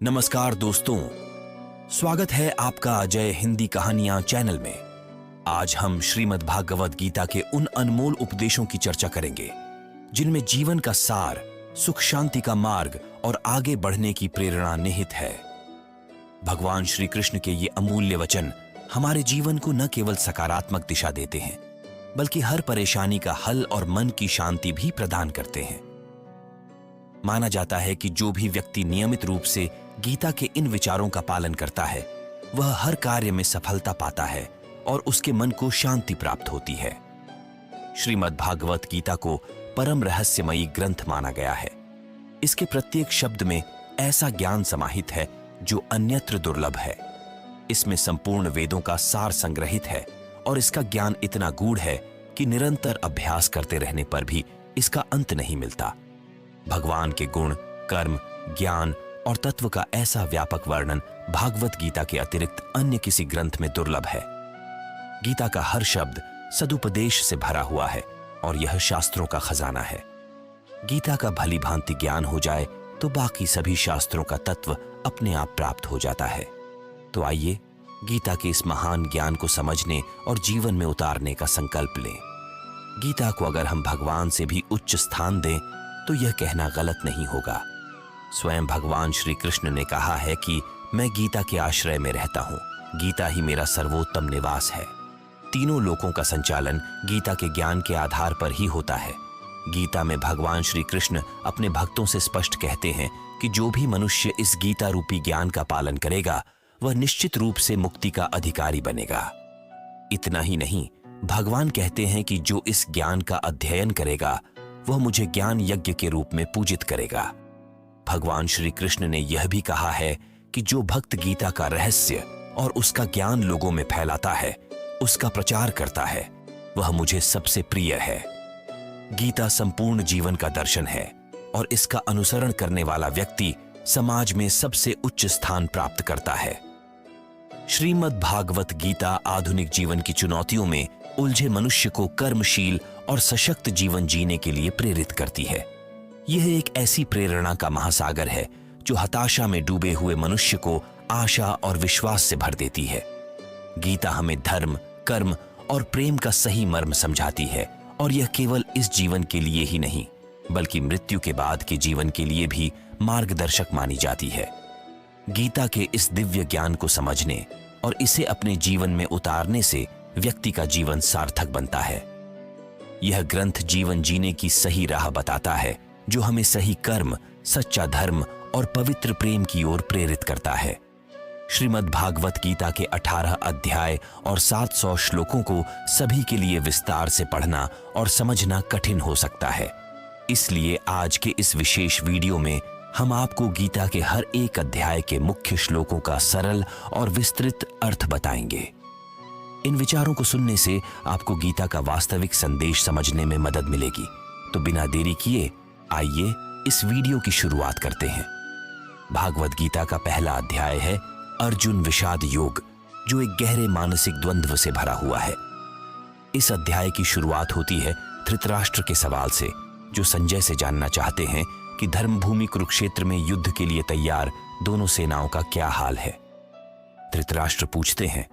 नमस्कार दोस्तों, स्वागत है आपका अजय हिंदी कहानियां चैनल में। आज हम श्रीमद् भागवत गीता के उन अनमोल उपदेशों की चर्चा करेंगे जिनमें जीवन का सार, सुख शांति का मार्ग और आगे बढ़ने की प्रेरणा निहित है। भगवान श्री कृष्ण के ये अमूल्य वचन हमारे जीवन को न केवल सकारात्मक दिशा देते हैं बल्कि हर परेशानी का हल और मन की शांति भी प्रदान करते हैं। माना जाता है कि जो भी व्यक्ति नियमित रूप से गीता के इन विचारों का पालन करता है वह हर कार्य में सफलता पाता है और उसके मन को शांति प्राप्त होती है। श्रीमद् भागवत गीता को परम रहस्यमयी ग्रंथ माना गया है। इसके प्रत्येक शब्द में ऐसा ज्ञान समाहित है जो अन्यत्र दुर्लभ है। इसमें संपूर्ण वेदों का सार संग्रहित है और इसका ज्ञान इतना गूढ़ है कि निरंतर अभ्यास करते रहने पर भी इसका अंत नहीं मिलता। भगवान के गुण, कर्म, ज्ञान और तत्व का ऐसा व्यापक वर्णन भागवत गीता के अतिरिक्त अन्य किसी ग्रंथ में दुर्लभ है। गीता का हर शब्द सदुपदेश से भरा हुआ है और यह शास्त्रों का खजाना है। गीता का भली भांति ज्ञान हो जाए तो बाकी सभी शास्त्रों का तत्व अपने आप प्राप्त हो जाता है। तो आइए गीता के इस महान ज्ञान को समझने और जीवन में उतारने का संकल्प लें। गीता को अगर हम भगवान से भी उच्च स्थान दें तो यह कहना गलत नहीं होगा। स्वयं भगवान श्री कृष्ण ने कहा है कि मैं गीता के आश्रय में रहता हूँ, गीता ही मेरा सर्वोत्तम निवास है। तीनों लोकों का संचालन गीता के ज्ञान के आधार पर ही होता है। गीता में भगवान श्री कृष्ण अपने भक्तों से स्पष्ट कहते हैं कि जो भी मनुष्य इस गीता रूपी ज्ञान का पालन करेगा वह निश्चित रूप से मुक्ति का अधिकारी बनेगा। इतना ही नहीं, भगवान कहते हैं कि जो इस ज्ञान का अध्ययन करेगा वह मुझे ज्ञान यज्ञ के रूप में पूजित करेगा। भगवान श्री कृष्ण ने यह भी कहा है कि जो भक्त गीता का रहस्य और उसका ज्ञान लोगों में फैलाता है, उसका प्रचार करता है, वह मुझे सबसे प्रिय है। गीता संपूर्ण जीवन का दर्शन है और इसका अनुसरण करने वाला व्यक्ति समाज में सबसे उच्च स्थान प्राप्त करता है। श्रीमद् भागवत गीता आधुनिक जीवन की चुनौतियों में उलझे मनुष्य को कर्मशील और सशक्त जीवन जीने के लिए प्रेरित करती है। यह एक ऐसी प्रेरणा का महासागर है जो हताशा में डूबे हुए मनुष्य को आशा और विश्वास से भर देती है। गीता हमें धर्म, कर्म और प्रेम का सही मर्म समझाती है और यह केवल इस जीवन के लिए ही नहीं बल्कि मृत्यु के बाद के जीवन के लिए भी मार्गदर्शक मानी जाती है। गीता के इस दिव्य ज्ञान को समझने और इसे अपने जीवन में उतारने से व्यक्ति का जीवन सार्थक बनता है। यह ग्रंथ जीवन जीने की सही राह बताता है जो हमें सही कर्म, सच्चा धर्म और पवित्र प्रेम की ओर प्रेरित करता है। श्रीमद् भागवत गीता के 18 अध्याय और 700 श्लोकों को सभी के लिए विस्तार से पढ़ना और समझना कठिन हो सकता है। इसलिए आज के इस विशेष वीडियो में हम आपको गीता के हर एक अध्याय के मुख्य श्लोकों का सरल और विस्तृत अर्थ बताएंगे। इन विचारों को सुनने से आपको गीता का वास्तविक संदेश समझने में मदद मिलेगी। तो बिना देरी किए आइए इस वीडियो की शुरुआत करते हैं। भागवत गीता का पहला अध्याय है अर्जुन विषाद योग, जो एक गहरे मानसिक द्वंद्व से भरा हुआ है। इस अध्याय की शुरुआत होती है धृतराष्ट्र के सवाल से, जो संजय से जानना चाहते हैं कि धर्मभूमि कुरुक्षेत्र में युद्ध के लिए तैयार दोनों सेनाओं का क्या हाल है। धृतराष्ट्र पूछते हैं,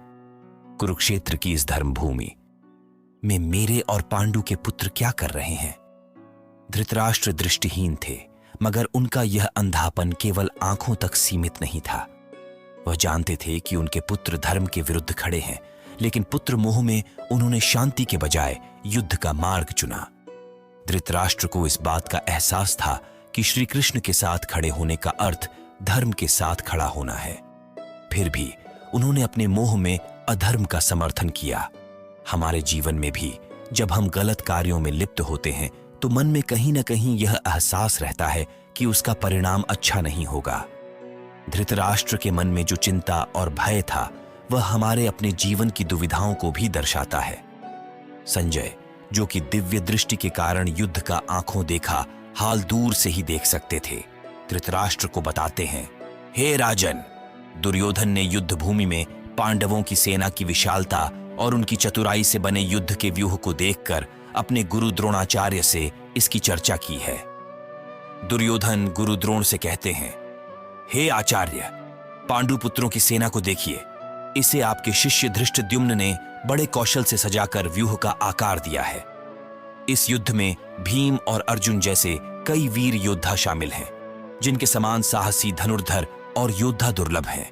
कुरुक्षेत्र की इस धर्मभूमि में मेरे और पांडु के पुत्र क्या कर रहे हैं? धृतराष्ट्र दृष्टिहीन थे, मगर उनका यह अंधापन केवल आंखों तक सीमित नहीं था। वह जानते थे कि उनके पुत्र धर्म के विरुद्ध खड़े हैं, लेकिन पुत्र मोह में उन्होंने शांति के बजाय युद्ध का मार्ग चुना। धृतराष्ट्र को इस बात का एहसास था कि श्री कृष्ण के साथ खड़े होने का अर्थ धर्म के साथ खड़ा होना है। फिर भी उन्होंने अपने मोह में अधर्म का समर्थन किया। हमारे जीवन में भी जब हम गलत कार्यों में लिप्त होते हैं तो मन में कहीं ना कहीं यह एहसास रहता है कि उसका परिणाम अच्छा नहीं होगा। धृतराष्ट्र के मन में जो चिंता और भय था वह हमारे अपने जीवन की दुविधाओं को भी दर्शाता है। संजय, जो कि दिव्य दृष्टि के कारण युद्ध का आंखों देखा हाल दूर से ही देख सकते थे, धृतराष्ट्र को बताते हैं, हे राजन, दुर्योधन ने युद्ध भूमि में पांडवों की सेना की विशालता और उनकी चतुराई से बने युद्ध के व्यूह को देखकर अपने गुरु द्रोणाचार्य से इसकी चर्चा की है। दुर्योधन गुरु द्रोण से कहते हैं, हे आचार्य, पांडु पुत्रों की सेना को देखिए। इसे आपके शिष्य धृष्टद्युम्न ने बड़े कौशल से सजाकर व्यूह का आकार दिया है। इस युद्ध में भीम और अर्जुन जैसे कई वीर योद्धा शामिल हैं, जिनके समान साहसी धनुर्धर और योद्धा दुर्लभ हैं।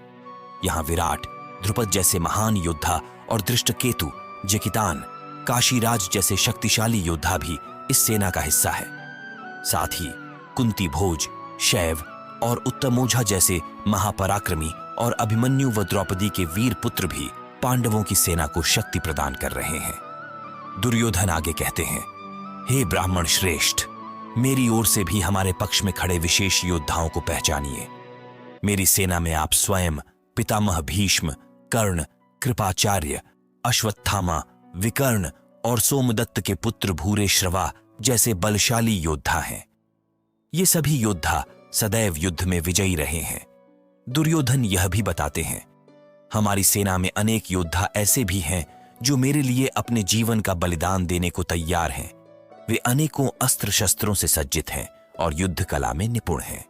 यहाँ विराट, द्रुपद जैसे महान योद्धा और दृष्टकेतु, जकितान, काशीराज जैसे शक्तिशाली योद्धा भी इस सेना का हिस्सा है। साथ ही कुंती भोज, शैव और उत्तमोझा जैसे महापराक्रमी और अभिमन्यु व द्रौपदी के वीर पुत्र भी पांडवों की सेना को शक्ति प्रदान कर रहे हैं। दुर्योधन आगे कहते हैं, हे ब्राह्मण श्रेष्ठ, मेरी ओर से भी हमारे पक्ष में खड़े विशेष योद्धाओं को पहचानिए। मेरी सेना में आप स्वयं, पितामह भीष्म, कर्ण, कृपाचार्य, अश्वत्थामा, विकर्ण और सोमदत्त के पुत्र भूरे श्रवा जैसे बलशाली योद्धा हैं। ये सभी योद्धा सदैव युद्ध में विजयी रहे हैं। दुर्योधन यह भी बताते हैं, हमारी सेना में अनेक योद्धा ऐसे भी हैं जो मेरे लिए अपने जीवन का बलिदान देने को तैयार हैं। वे अनेकों अस्त्र शस्त्रों से सज्जित हैं और युद्ध कला में निपुण हैं।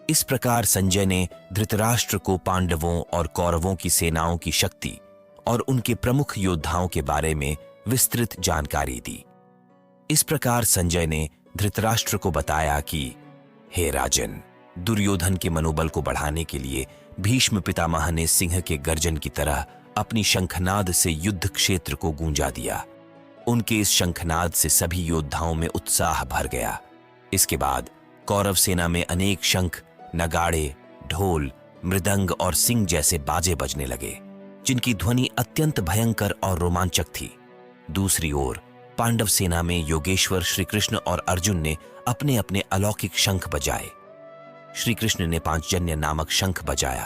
इस प्रकार संजय ने धृतराष्ट्र को पांडवों और कौरवों की सेनाओं की शक्ति और उनके प्रमुख योद्धाओं के बारे में विस्तृत जानकारी दी। इस प्रकार संजय ने धृतराष्ट्र को बताया कि हे राजन, दुर्योधन के मनोबल को बढ़ाने के लिए भीष्म पितामह ने सिंह के गर्जन की तरह अपनी शंखनाद से युद्ध क्षेत्र को गूंजा दिया। उनके इस शंखनाद से सभी योद्धाओं में उत्साह भर गया। इसके बाद कौरव सेना में अनेक शंख, नगाड़े, ढोल, मृदंग और सिंह जैसे बाजे बजने लगे, जिनकी ध्वनि अत्यंत भयंकर और रोमांचक थी। दूसरी ओर पांडव सेना में योगेश्वर श्री कृष्ण और अर्जुन ने अपने अपने अलौकिक शंख बजाए। श्री कृष्ण ने पांचजन्य नामक शंख बजाया,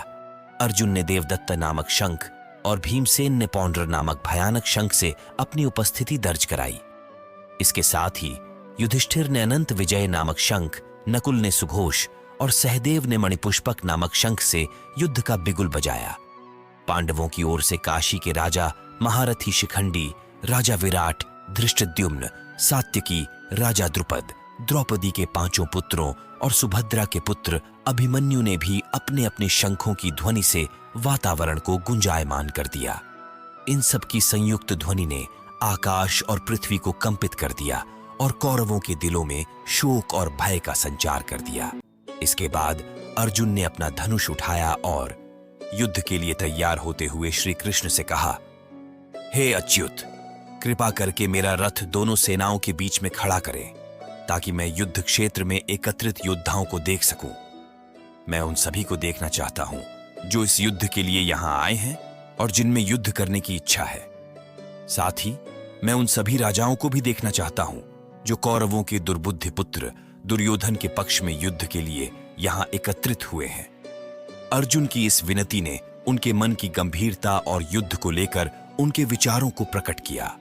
अर्जुन ने देवदत्त नामक शंख और भीमसेन ने पौंड्र नामक भयानक शंख से अपनी उपस्थिति दर्ज कराई। इसके साथ ही युधिष्ठिर ने अनंत विजय नामक शंख, नकुल ने सुघोष और सहदेव ने मणिपुष्पक नामक शंख से युद्ध का बिगुल बजाया। पांडवों की ओर से काशी के राजा महारथी शिखंडी, राजा विराट, धृष्टद्युम्न, सात्यकी, राजा द्रुपद, द्रौपदी के पांचों पुत्रों और सुभद्रा के पुत्र अभिमन्यु ने भी अपने अपने शंखों की ध्वनि से वातावरण को गुंजायमान कर दिया। इन सब की संयुक्त ध्वनि ने आकाश और पृथ्वी को कंपित कर दिया और कौरवों के दिलों में शोक और भय का संचार कर दिया। इसके बाद अर्जुन ने अपना धनुष उठाया और युद्ध के लिए तैयार होते हुए श्री कृष्ण से कहा, हे अच्युत, कृपा करके मेरा रथ दोनों सेनाओं के बीच में खड़ा करें, ताकि मैं युद्ध क्षेत्र में एकत्रित योद्धाओं को देख सकूं। मैं उन सभी को देखना चाहता हूं जो इस युद्ध के लिए यहां आए हैं और जिनमें युद्ध करने की इच्छा है। साथ ही मैं उन सभी राजाओं को भी देखना चाहता हूं जो कौरवों के दुर्बुद्धि पुत्र दुर्योधन के पक्ष में युद्ध के लिए यहां एकत्रित हुए हैं। अर्जुन की इस विनती ने उनके मन की गंभीरता और युद्ध को लेकर उनके विचारों को प्रकट किया।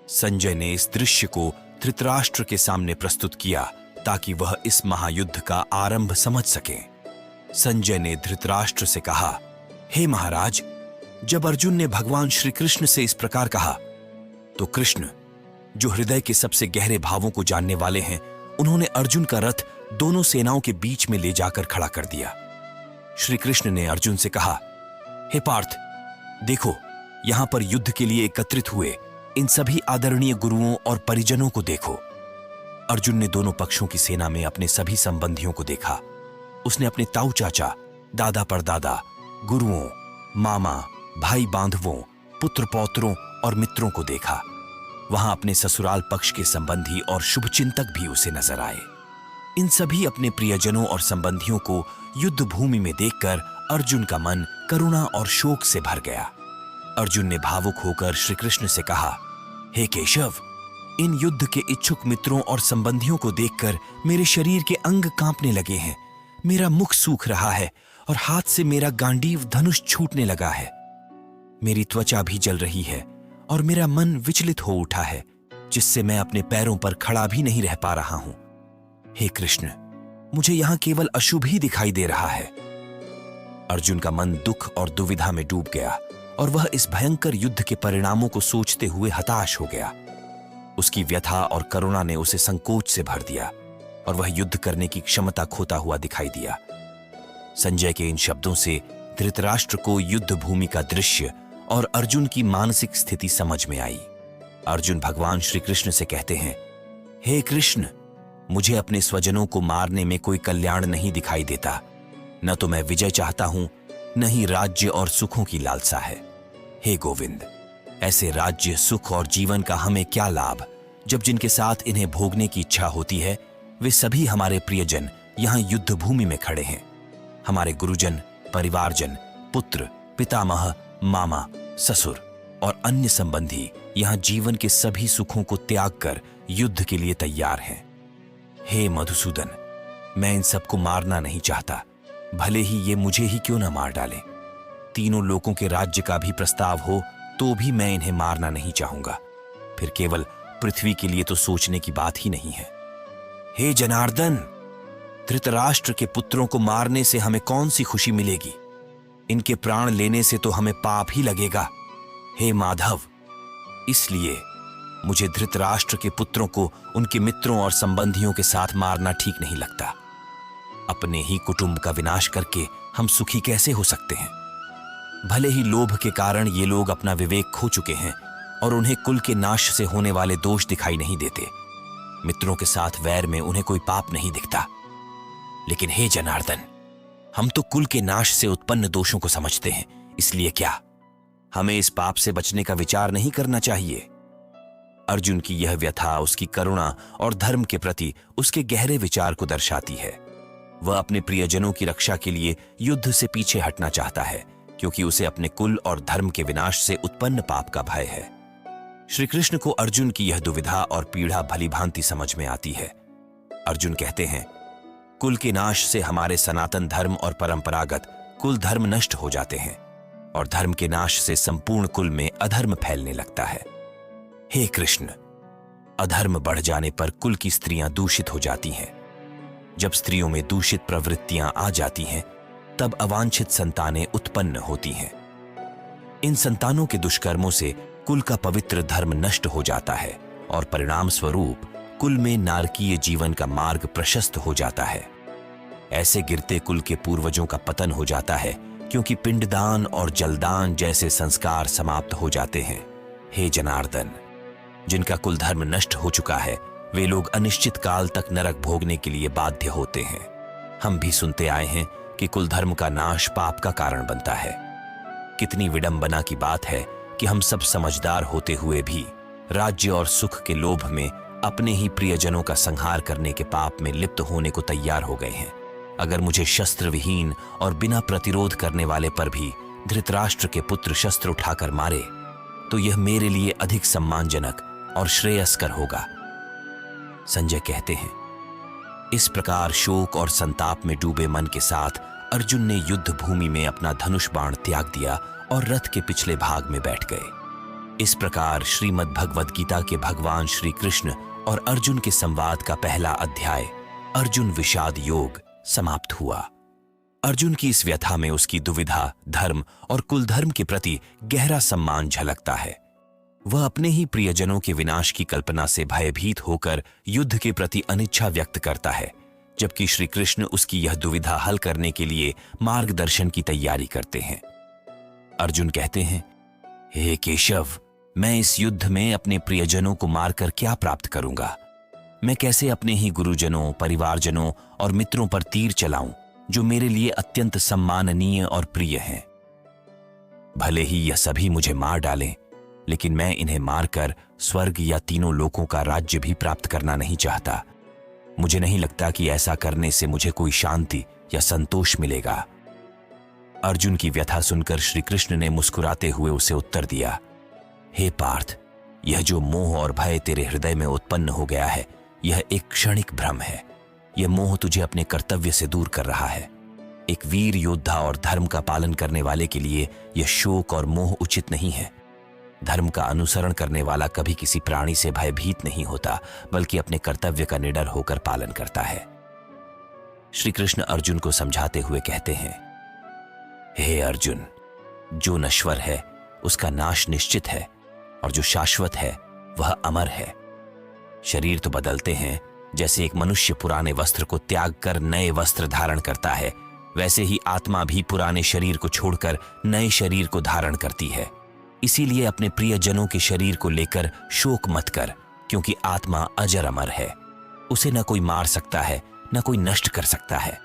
संजय ने इस दृश्य को धृतराष्ट्र के सामने प्रस्तुत किया ताकि वह इस महायुद्ध का आरंभ समझ सके। संजय ने धृतराष्ट्र से कहा, हे महाराज, जब अर्जुन ने भगवान श्री कृष्ण से इस प्रकार कहा तो कृष्ण, जो हृदय के सबसे गहरे भावों को जानने वाले हैं, उन्होंने अर्जुन का रथ दोनों सेनाओं के बीच में ले जाकर खड़ा कर दिया। श्री कृष्ण ने अर्जुन से कहा, हे पार्थ, देखो, यहां पर युद्ध के लिए एकत्रित हुए इन सभी आदरणीय गुरुओं और परिजनों को देखो। अर्जुन ने दोनों पक्षों की सेना में अपने सभी संबंधियों को देखा। उसने अपने ताऊ चाचा, दादा परदादा, गुरुओं, मामा, भाई बांधवों, पुत्र पौत्रों और मित्रों को देखा। वहां अपने ससुराल पक्ष के संबंधी और शुभचिंतक भी उसे नजर आए। इन सभी अपने प्रियजनों और संबंधियों को युद्ध भूमि में देखकर अर्जुन का मन करुणा और शोक से भर गया। अर्जुन ने भावुक होकर श्री कृष्ण से कहा, हे केशव, इन युद्ध के इच्छुक मित्रों और संबंधियों को देखकर मेरे शरीर के अंग कांपने लगे हैं। मेरा मुख सूख रहा है और हाथ से मेरा गांडीव धनुष छूटने लगा है। मेरी त्वचा भी जल रही है और मेरा मन विचलित हो उठा है, जिससे मैं अपने पैरों पर खड़ा भी नहीं रह पा रहा हूं। हे कृष्ण, मुझे यहां केवल अशुभ ही दिखाई दे रहा है। अर्जुन का मन दुख और दुविधा में डूब गया और वह इस भयंकर युद्ध के परिणामों को सोचते हुए हताश हो गया। उसकी व्यथा और करुणा ने उसे संकोच से भर दिया और वह युद्ध करने की क्षमता खोता हुआ दिखाई दिया। संजय के इन शब्दों से धृतराष्ट्र को युद्ध भूमि का दृश्य और अर्जुन की मानसिक स्थिति समझ में आई। अर्जुन भगवान श्री कृष्ण से कहते हैं, हे कृष्ण, मुझे अपने स्वजनों को मारने में कोई कल्याण नहीं दिखाई देता। न तो मैं विजय चाहता हूं, न ही राज्य और सुखों की लालसा है। हे गोविंद, ऐसे राज्य, सुख और जीवन का हमें क्या लाभ, जब जिनके साथ इन्हें भोगने की इच्छा होती है वे सभी हमारे प्रियजन यहां युद्ध भूमि में खड़े हैं। हमारे गुरुजन, परिवारजन, पुत्र, पितामह, मामा, ससुर और अन्य संबंधी यहां जीवन के सभी सुखों को त्याग कर युद्ध के लिए तैयार हैं। हे मधुसूदन, मैं इन सबको मारना नहीं चाहता, भले ही ये मुझे ही क्यों न मार डालें। तीनों लोकों के राज्य का भी प्रस्ताव हो तो भी मैं इन्हें मारना नहीं चाहूंगा। फिर केवल पृथ्वी के लिए तो सोचने की बात ही नहीं है। हे जनार्दन, धृतराष्ट्र के पुत्रों को मारने से हमें कौन सी खुशी मिलेगी? इनके प्राण लेने से तो हमें पाप ही लगेगा। हे माधव, इसलिए मुझे धृतराष्ट्र के पुत्रों को उनके मित्रों और संबंधियों के साथ मारना ठीक नहीं लगता। अपने ही कुटुंब का विनाश करके हम सुखी कैसे हो सकते हैं? भले ही लोभ के कारण ये लोग अपना विवेक खो चुके हैं और उन्हें कुल के नाश से होने वाले दोष दिखाई नहीं देते। मित्रों के साथ वैर में उन्हें कोई पाप नहीं दिखता। लेकिन हे जनार्दन, हम तो कुल के नाश से उत्पन्न दोषों को समझते हैं, इसलिए क्या हमें इस पाप से बचने का विचार नहीं करना चाहिए? अर्जुन की यह व्यथा उसकी करुणा और धर्म के प्रति उसके गहरे विचार को दर्शाती है। वह अपने प्रियजनों की रक्षा के लिए युद्ध से पीछे हटना चाहता है, क्योंकि उसे अपने कुल और धर्म के विनाश से उत्पन्न पाप का भय है। श्री कृष्ण को अर्जुन की यह दुविधा और पीड़ा भली भांति समझ में आती है। अर्जुन कहते हैं, कुल के नाश से हमारे सनातन धर्म और परंपरागत कुल धर्म नष्ट हो जाते हैं और धर्म के नाश से संपूर्ण कुल में अधर्म फैलने लगता है। हे कृष्ण, अधर्म बढ़ जाने पर कुल की स्त्रियां दूषित हो जाती हैं। जब स्त्रियों में दूषित प्रवृत्तियां आ जाती हैं, तब अवांछित संतानें उत्पन्न होती हैं। इन संतानों के दुष्कर्मों से कुल का पवित्र धर्म नष्ट हो जाता है और परिणाम स्वरूप कुल में नारकीय जीवन का मार्ग प्रशस्त हो जाता है। ऐसे गिरते कुल के पूर्वजों का पतन हो जाता है, क्योंकि पिंडदान और जलदान जैसे संस्कार समाप्त हो जाते हैं। हे जनार्दन, जिनका कुल धर्म नष्ट हो चुका है वे लोग अनिश्चित काल तक नरक भोगने के लिए बाध्य होते हैं। हम भी सुनते आए हैं कि कुल धर्म का नाश पाप का कारण बनता है। कितनी विडंबना की बात है कि हम सब समझदार होते हुए भी राज्य और सुख के लोभ में अपने ही प्रियजनों का संहार करने के पाप में लिप्त होने को तैयार हो गए हैं। अगर मुझे शस्त्र विहीन और बिना प्रतिरोध करने वाले पर भी धृतराष्ट्र के पुत्र शस्त्र उठाकर मारे तो यह मेरे लिए अधिक सम्मानजनक और श्रेयस्कर होगा। संजय कहते हैं, इस प्रकार शोक और संताप में डूबे मन के साथ अर्जुन ने युद्ध भूमि में अपना धनुष बाण त्याग दिया और रथ के पिछले भाग में बैठ गए। इस प्रकार श्रीमद् भगवद गीता के भगवान श्री कृष्ण और अर्जुन के संवाद का पहला अध्याय अर्जुन विषाद योग समाप्त हुआ। अर्जुन की इस व्यथा में उसकी दुविधा, धर्म और कुल धर्म के प्रति गहरा सम्मान झलकता है। वह अपने ही प्रियजनों के विनाश की कल्पना से भयभीत होकर युद्ध के प्रति अनिच्छा व्यक्त करता है, जबकि श्री कृष्ण उसकी यह दुविधा हल करने के लिए मार्गदर्शन की तैयारी करते हैं। अर्जुन कहते हैं, हे केशव, मैं इस युद्ध में अपने प्रियजनों को मारकर क्या प्राप्त करूंगा? मैं कैसे अपने ही गुरुजनों, परिवारजनों और मित्रों पर तीर चलाऊं जो मेरे लिए अत्यंत सम्माननीय और प्रिय हैं? भले ही यह सभी मुझे मार डालें, लेकिन मैं इन्हें मारकर स्वर्ग या तीनों लोकों का राज्य भी प्राप्त करना नहीं चाहता। मुझे नहीं लगता कि ऐसा करने से मुझे कोई शांति या संतोष मिलेगा। अर्जुन की व्यथा सुनकर श्री कृष्ण ने मुस्कुराते हुए उसे उत्तर दिया, हे पार्थ, यह जो मोह और भय तेरे हृदय में उत्पन्न हो गया है, यह एक क्षणिक भ्रम है। यह मोह तुझे अपने कर्तव्य से दूर कर रहा है। एक वीर योद्धा और धर्म का पालन करने वाले के लिए यह शोक और मोह उचित नहीं है। धर्म का अनुसरण करने वाला कभी किसी प्राणी से भयभीत नहीं होता, बल्कि अपने कर्तव्य का निडर होकर पालन करता है। श्री कृष्ण अर्जुन को समझाते हुए कहते हैं, हे अर्जुन, जो नश्वर है उसका नाश निश्चित है और जो शाश्वत है वह अमर है। शरीर तो बदलते हैं, जैसे एक मनुष्य पुराने वस्त्र को त्याग कर नए वस्त्र धारण करता है, वैसे ही आत्मा भी पुराने शरीर को छोड़कर नए शरीर को धारण करती है। इसीलिए अपने प्रियजनों के शरीर को लेकर शोक मत कर, क्योंकि आत्मा अजर अमर है। उसे न कोई मार सकता है, न कोई नष्ट कर सकता है।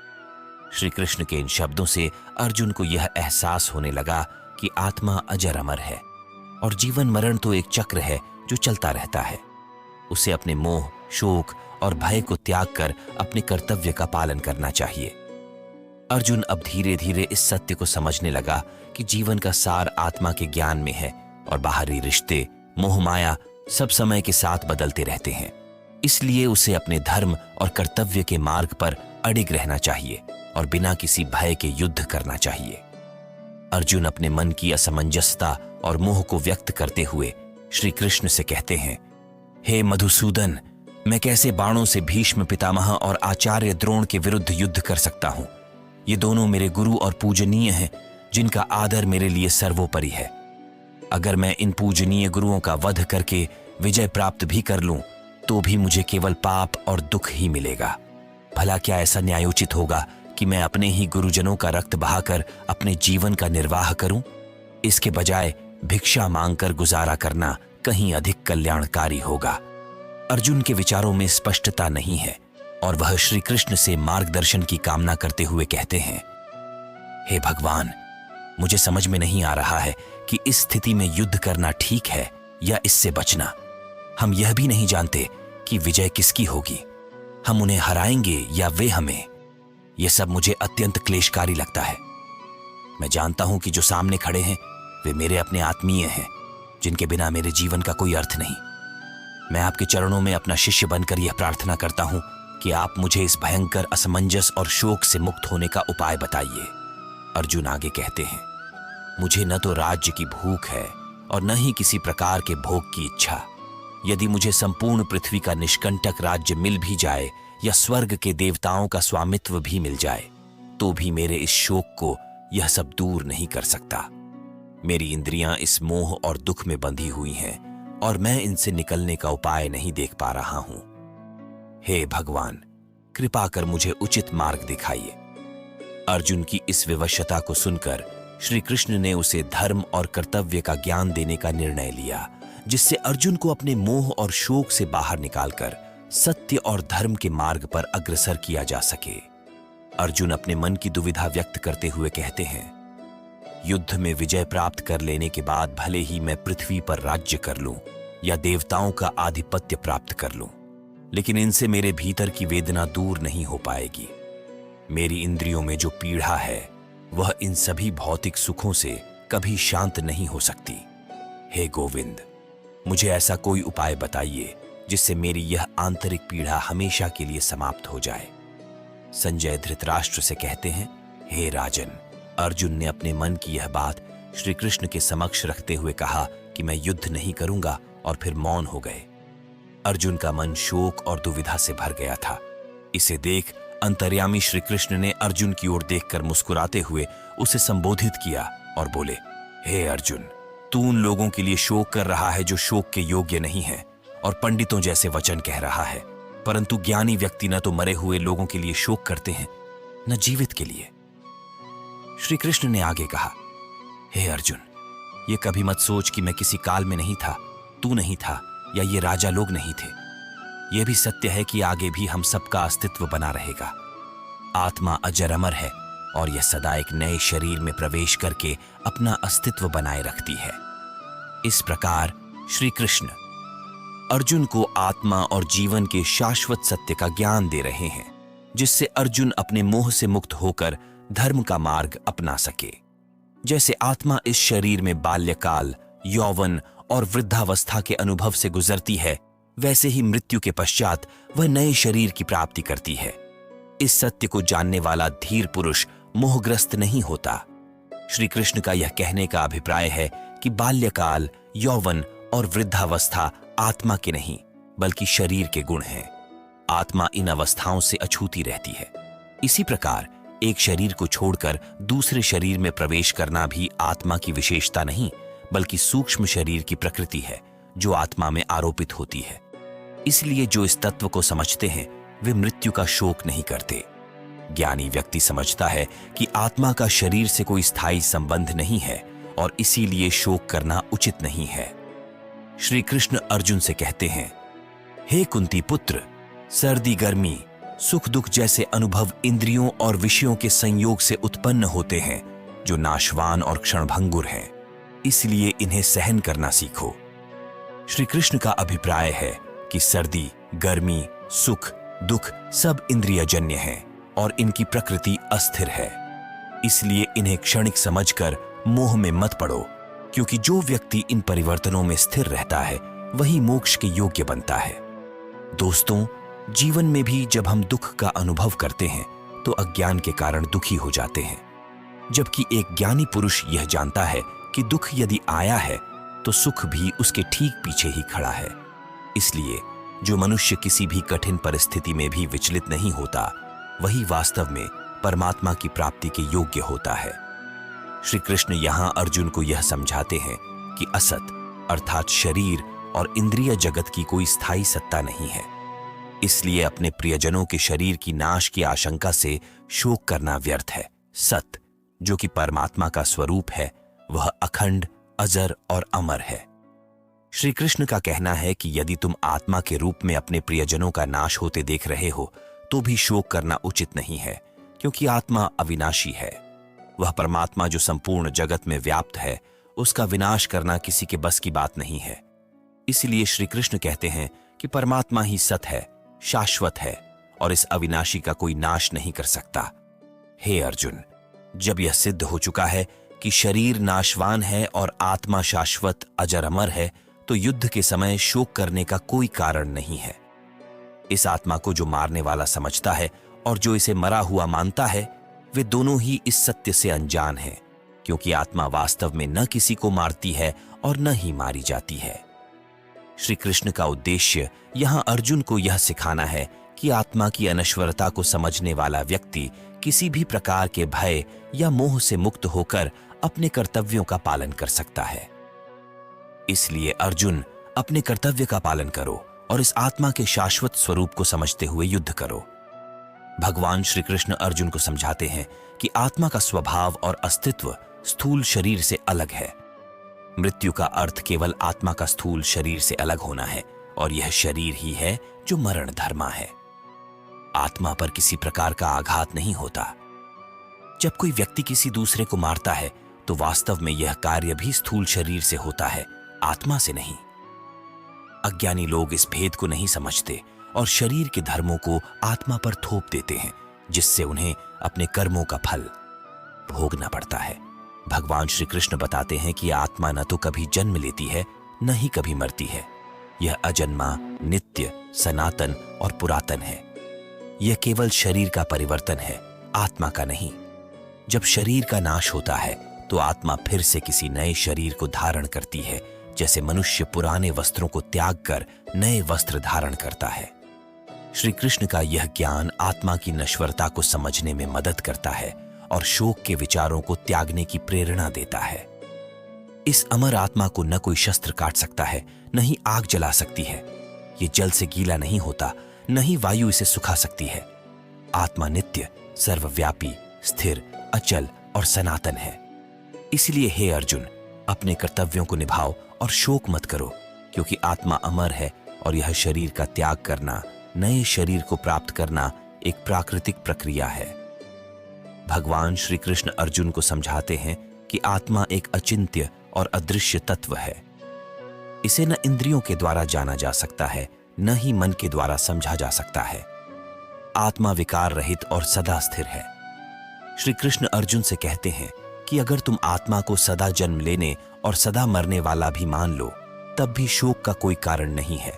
श्री कृष्ण के इन शब्दों से अर्जुन को यह एहसास होने लगा कि आत्मा अजर अमर है और जीवन मरण तो एक चक्र है जो चलता रहता है। उसे अपने मोह, शोक और भय को त्याग कर अपने कर्तव्य का पालन करना चाहिए। अर्जुन अब धीरे धीरे इस सत्य को समझने लगा कि जीवन का सार आत्मा के ज्ञान में है और बाहरी रिश्ते, मोह माया सब समय के साथ बदलते रहते हैं। इसलिए उसे अपने धर्म और कर्तव्य के मार्ग पर अडिग रहना चाहिए और बिना किसी भय के युद्ध करना चाहिए। अर्जुन अपने मन की असमंजसता और मोह को व्यक्त करते हुए श्री कृष्ण से कहते हैं, हे मधुसूदन, मैं कैसे बाणों से भीष्म पितामह और आचार्य द्रोण के विरुद्ध युद्ध कर सकता हूं? ये दोनों मेरे गुरु और पूजनीय हैं, जिनका आदर मेरे लिए सर्वोपरि है। अगर मैं इन पूजनीय गुरुओं का वध करके विजय प्राप्त भी कर लूं, तो भी मुझे केवल पाप और दुख ही मिलेगा। भला क्या ऐसा न्यायोचित होगा कि मैं अपने ही गुरुजनों का रक्त बहाकर अपने जीवन का निर्वाह करूं? इसके बजाय भिक्षा मांगकर गुजारा करना कहीं अधिक कल्याणकारी होगा। अर्जुन के विचारों में स्पष्टता नहीं है और वह श्री कृष्ण से मार्गदर्शन की कामना करते हुए कहते हैं, हे भगवान, मुझे समझ में नहीं आ रहा है कि इस स्थिति में युद्ध करना ठीक है या इससे बचना। हम यह भी नहीं जानते कि विजय किसकी होगी। हम उन्हें हराएंगे या वे हमें। यह सब मुझे अत्यंत क्लेशकारी लगता है। मैं जानता हूं कि जो सामने खड़े हैं वे मेरे अपने आत्मीय हैं, जिनके बिना मेरे जीवन का कोई अर्थ नहीं। मैं आपके चरणों में अपना शिष्य बनकर यह प्रार्थना करता हूं कि आप मुझे इस भयंकर असमंजस और शोक से मुक्त होने का उपाय बताइए। अर्जुन आगे कहते हैं, मुझे न तो राज्य की भूख है और न ही किसी प्रकार के भोग की इच्छा। यदि मुझे संपूर्ण पृथ्वी का निष्कंटक राज्य मिल भी जाए या स्वर्ग के देवताओं का स्वामित्व भी मिल जाए, तो भी मेरे इस शोक को यह सब दूर नहीं कर सकता। मेरी इंद्रियां इस मोह और दुख में बंधी हुई हैं और मैं इनसे निकलने का उपाय नहीं देख पा रहा हूं। हे भगवान, कृपा कर मुझे उचित मार्ग दिखाइए। अर्जुन की इस विवशता को सुनकर श्री कृष्ण ने उसे धर्म और कर्तव्य का ज्ञान देने का निर्णय लिया, जिससे अर्जुन को अपने मोह और शोक से बाहर निकालकर सत्य और धर्म के मार्ग पर अग्रसर किया जा सके। अर्जुन अपने मन की दुविधा व्यक्त करते हुए कहते हैं, युद्ध में विजय प्राप्त कर लेने के बाद भले ही मैं पृथ्वी पर राज्य कर लूं या देवताओं का आधिपत्य प्राप्त कर लूं, लेकिन इनसे मेरे भीतर की वेदना दूर नहीं हो पाएगी। मेरी इंद्रियों में जो पीड़ा है वह इन सभी भौतिक सुखों से कभी शांत नहीं हो सकती। हे गोविंद, मुझे ऐसा कोई उपाय बताइए जिससे मेरी यह आंतरिक पीड़ा हमेशा के लिए समाप्त हो जाए। संजय धृतराष्ट्र से कहते हैं, हे राजन, अर्जुन ने अपने मन की यह बात श्री कृष्ण के समक्ष रखते हुए कहा कि मैं युद्ध नहीं करूंगा, और फिर मौन हो गए। अर्जुन का मन शोक और दुविधा से भर गया था। इसे देख अंतर्यामी श्री कृष्ण ने अर्जुन की ओर देखकर मुस्कुराते हुए उसे संबोधित किया और बोले, हे अर्जुन, तू उन लोगों के लिए शोक कर रहा है जो शोक के योग्य नहीं है और पंडितों जैसे वचन कह रहा है, परंतु ज्ञानी व्यक्ति न तो मरे हुए लोगों के लिए शोक करते हैं न जीवित के लिए। श्री कृष्ण ने आगे कहा, हे अर्जुन, ये कभी मत सोच कि मैं किसी काल में नहीं था, तू नहीं था या ये राजा लोग नहीं थे। यह भी सत्य है कि आगे भी हम सबका अस्तित्व बना रहेगा। आत्मा अजर अमर है और यह सदा एक नए शरीर में प्रवेश करके अपना अस्तित्व बनाए रखती है। इस प्रकार श्री कृष्ण अर्जुन को आत्मा और जीवन के शाश्वत सत्य का ज्ञान दे रहे हैं, जिससे अर्जुन अपने मोह से मुक्त होकर धर्म का मार्ग अपना सके। जैसे आत्मा इस शरीर में बाल्यकाल, यौवन और वृद्धावस्था के अनुभव से गुजरती है, वैसे ही मृत्यु के पश्चात वह नए शरीर की प्राप्ति करती है। इस सत्य को जानने वाला धीर पुरुष मोहग्रस्त नहीं होता। श्री कृष्ण का यह कहने का अभिप्राय है कि बाल्यकाल, यौवन और वृद्धावस्था आत्मा के नहीं बल्कि शरीर के गुण हैं। आत्मा इन अवस्थाओं से अछूती रहती है। इसी प्रकार एक शरीर को छोड़कर दूसरे शरीर में प्रवेश करना भी आत्मा की विशेषता नहीं बल्कि सूक्ष्म शरीर की प्रकृति है जो आत्मा में आरोपित होती है। इसलिए जो इस तत्व को समझते हैं वे मृत्यु का शोक नहीं करते। ज्ञानी व्यक्ति समझता है कि आत्मा का शरीर से कोई स्थायी संबंध नहीं है और इसीलिए शोक करना उचित नहीं है। श्री कृष्ण अर्जुन से कहते हैं, हे कुंती पुत्र, सर्दी गर्मी सुख दुख जैसे अनुभव इंद्रियों और विषयों के संयोग से उत्पन्न होते हैं जो नाशवान और क्षणभंगुर हैं, इसलिए इन्हें सहन करना सीखो। श्री कृष्ण का अभिप्राय है कि सर्दी गर्मी सुख दुख सब इंद्रियजन्य हैं और इनकी प्रकृति अस्थिर है, इसलिए इन्हें क्षणिक समझकर मोह में मत पड़ो, क्योंकि जो व्यक्ति इन परिवर्तनों में स्थिर रहता है वही मोक्ष के योग्य बनता है। दोस्तों, जीवन में भी जब हम दुख का अनुभव करते हैं तो अज्ञान के कारण दुखी हो जाते हैं, जबकि एक ज्ञानी पुरुष यह जानता है कि दुख यदि आया है तो सुख भी उसके ठीक पीछे ही खड़ा है। इसलिए जो मनुष्य किसी भी कठिन परिस्थिति में भी विचलित नहीं होता, वही वास्तव में परमात्मा की प्राप्ति के योग्य होता है। श्री कृष्ण यहां अर्जुन को यह समझाते हैं कि असत अर्थात शरीर और इंद्रिय जगत की कोई स्थायी सत्ता नहीं है, इसलिए अपने प्रियजनों के शरीर की नाश की आशंका से शोक करना व्यर्थ है। सत, जो कि परमात्मा का स्वरूप है, वह अखंड अजर और अमर है। श्री कृष्ण का कहना है कि यदि तुम आत्मा के रूप में अपने प्रियजनों का नाश होते देख रहे हो तो भी शोक करना उचित नहीं है, क्योंकि आत्मा अविनाशी है। वह परमात्मा जो संपूर्ण जगत में व्याप्त है, उसका विनाश करना किसी के बस की बात नहीं है। इसलिए श्री कृष्ण कहते हैं कि परमात्मा ही सत है, शाश्वत है और इस अविनाशी का कोई नाश नहीं कर सकता। हे अर्जुन, जब यह सिद्ध हो चुका है कि शरीर नाशवान है और आत्मा शाश्वत अजर अमर है, तो युद्ध के समय शोक करने का कोई कारण नहीं है। इस आत्मा को जो मारने वाला समझता है और जो इसे मरा हुआ मानता है, वे दोनों ही इस सत्य से अनजान हैं, क्योंकि आत्मा वास्तव में न किसी को मारती है और न ही मारी जाती है। श्री कृष्ण का उद्देश्य यहां अर्जुन को यह सिखाना है कि आत्मा की अनश्वरता को समझने वाला व्यक्ति किसी भी प्रकार के भय या मोह से मुक्त होकर अपने कर्तव्यों का पालन कर सकता है। इसलिए अर्जुन, अपने कर्तव्य का पालन करो और इस आत्मा के शाश्वत स्वरूप को समझते हुए युद्ध करो। भगवान श्री कृष्ण अर्जुन को समझाते हैं कि आत्मा का स्वभाव और अस्तित्व स्थूल शरीर से अलग है। मृत्यु का अर्थ केवल आत्मा का स्थूल शरीर से अलग होना है और यह शरीर ही है जो मरण धर्मा है। आत्मा पर किसी प्रकार का आघात नहीं होता। जब कोई व्यक्ति किसी दूसरे को मारता है तो वास्तव में यह कार्य भी स्थूल शरीर से होता है, आत्मा से नहीं। अज्ञानी लोग इस भेद को नहीं समझते और शरीर के धर्मों को आत्मा पर थोप देते हैं, जिससे उन्हें अपने कर्मों का फल भोगना पड़ता है। भगवान श्री कृष्ण बताते हैं कि आत्मा न तो कभी जन्म लेती है, न ही कभी मरती है। यह अजन्मा, नित्य, सनातन और पुरातन है। यह केवल शरीर का परिवर्तन है, आत्मा का नहीं। जब शरीर का नाश होता है तो आत्मा फिर से किसी नए शरीर को धारण करती है, जैसे मनुष्य पुराने वस्त्रों को त्याग कर नए वस्त्र धारण करता है। श्री कृष्ण का यह ज्ञान आत्मा की नश्वरता को समझने में मदद करता है और शोक के विचारों को त्यागने की प्रेरणा देता है। इस अमर आत्मा को न कोई शस्त्र काट सकता है, न ही आग जला सकती है। ये जल से गीला नहीं होता, न ही वायु इसे सुखा सकती है। आत्मा नित्य, सर्वव्यापी, स्थिर, अचल और सनातन है। इसलिए हे अर्जुन, अपने कर्तव्यों को निभाओ और शोक मत करो, क्योंकि आत्मा अमर है और यह शरीर का त्याग करना, नए शरीर को प्राप्त करना एक प्राकृतिक प्रक्रिया है। भगवान श्री कृष्ण अर्जुन को समझाते हैं कि आत्मा एक अचिंत्य और अदृश्य तत्व है। इसे न इंद्रियों के द्वारा जाना जा सकता है, न ही मन के द्वारा समझा जा सकता है। आत्मा विकार रहित और सदा स्थिर है। श्री कृष्ण अर्जुन से कहते हैं कि अगर तुम आत्मा को सदा जन्म लेने और सदा मरने वाला भी मान लो, तब भी शोक का कोई कारण नहीं है,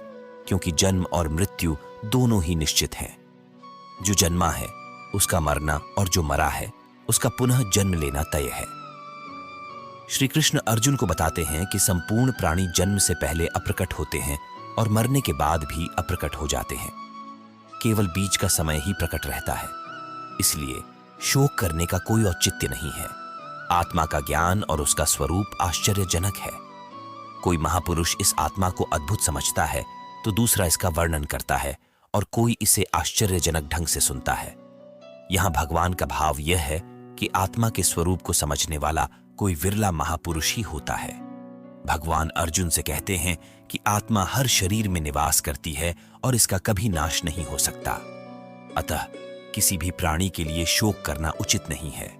क्योंकि जन्म और मृत्यु दोनों ही निश्चित हैं। जो जन्मा है उसका मरना और जो मरा है उसका पुनः जन्म लेना तय है। श्री कृष्ण अर्जुन को बताते हैं कि संपूर्ण प्राणी जन्म से पहले अप्रकट होते हैं और मरने के बाद भी अप्रकट हो जाते हैं। केवल बीच का समय ही प्रकट रहता है। इसलिए शोक करने का कोई औचित्य नहीं है। आत्मा का ज्ञान और उसका स्वरूप आश्चर्यजनक है। कोई महापुरुष इस आत्मा को अद्भुत समझता है तो दूसरा इसका वर्णन करता है और कोई इसे आश्चर्यजनक ढंग से सुनता है। यहां भगवान का भाव यह है कि आत्मा के स्वरूप को समझने वाला कोई विरला महापुरुष ही होता है। भगवान अर्जुन से कहते हैं कि आत्मा हर शरीर में निवास करती है और इसका कभी नाश नहीं हो सकता। अतः किसी भी प्राणी के लिए शोक करना उचित नहीं है।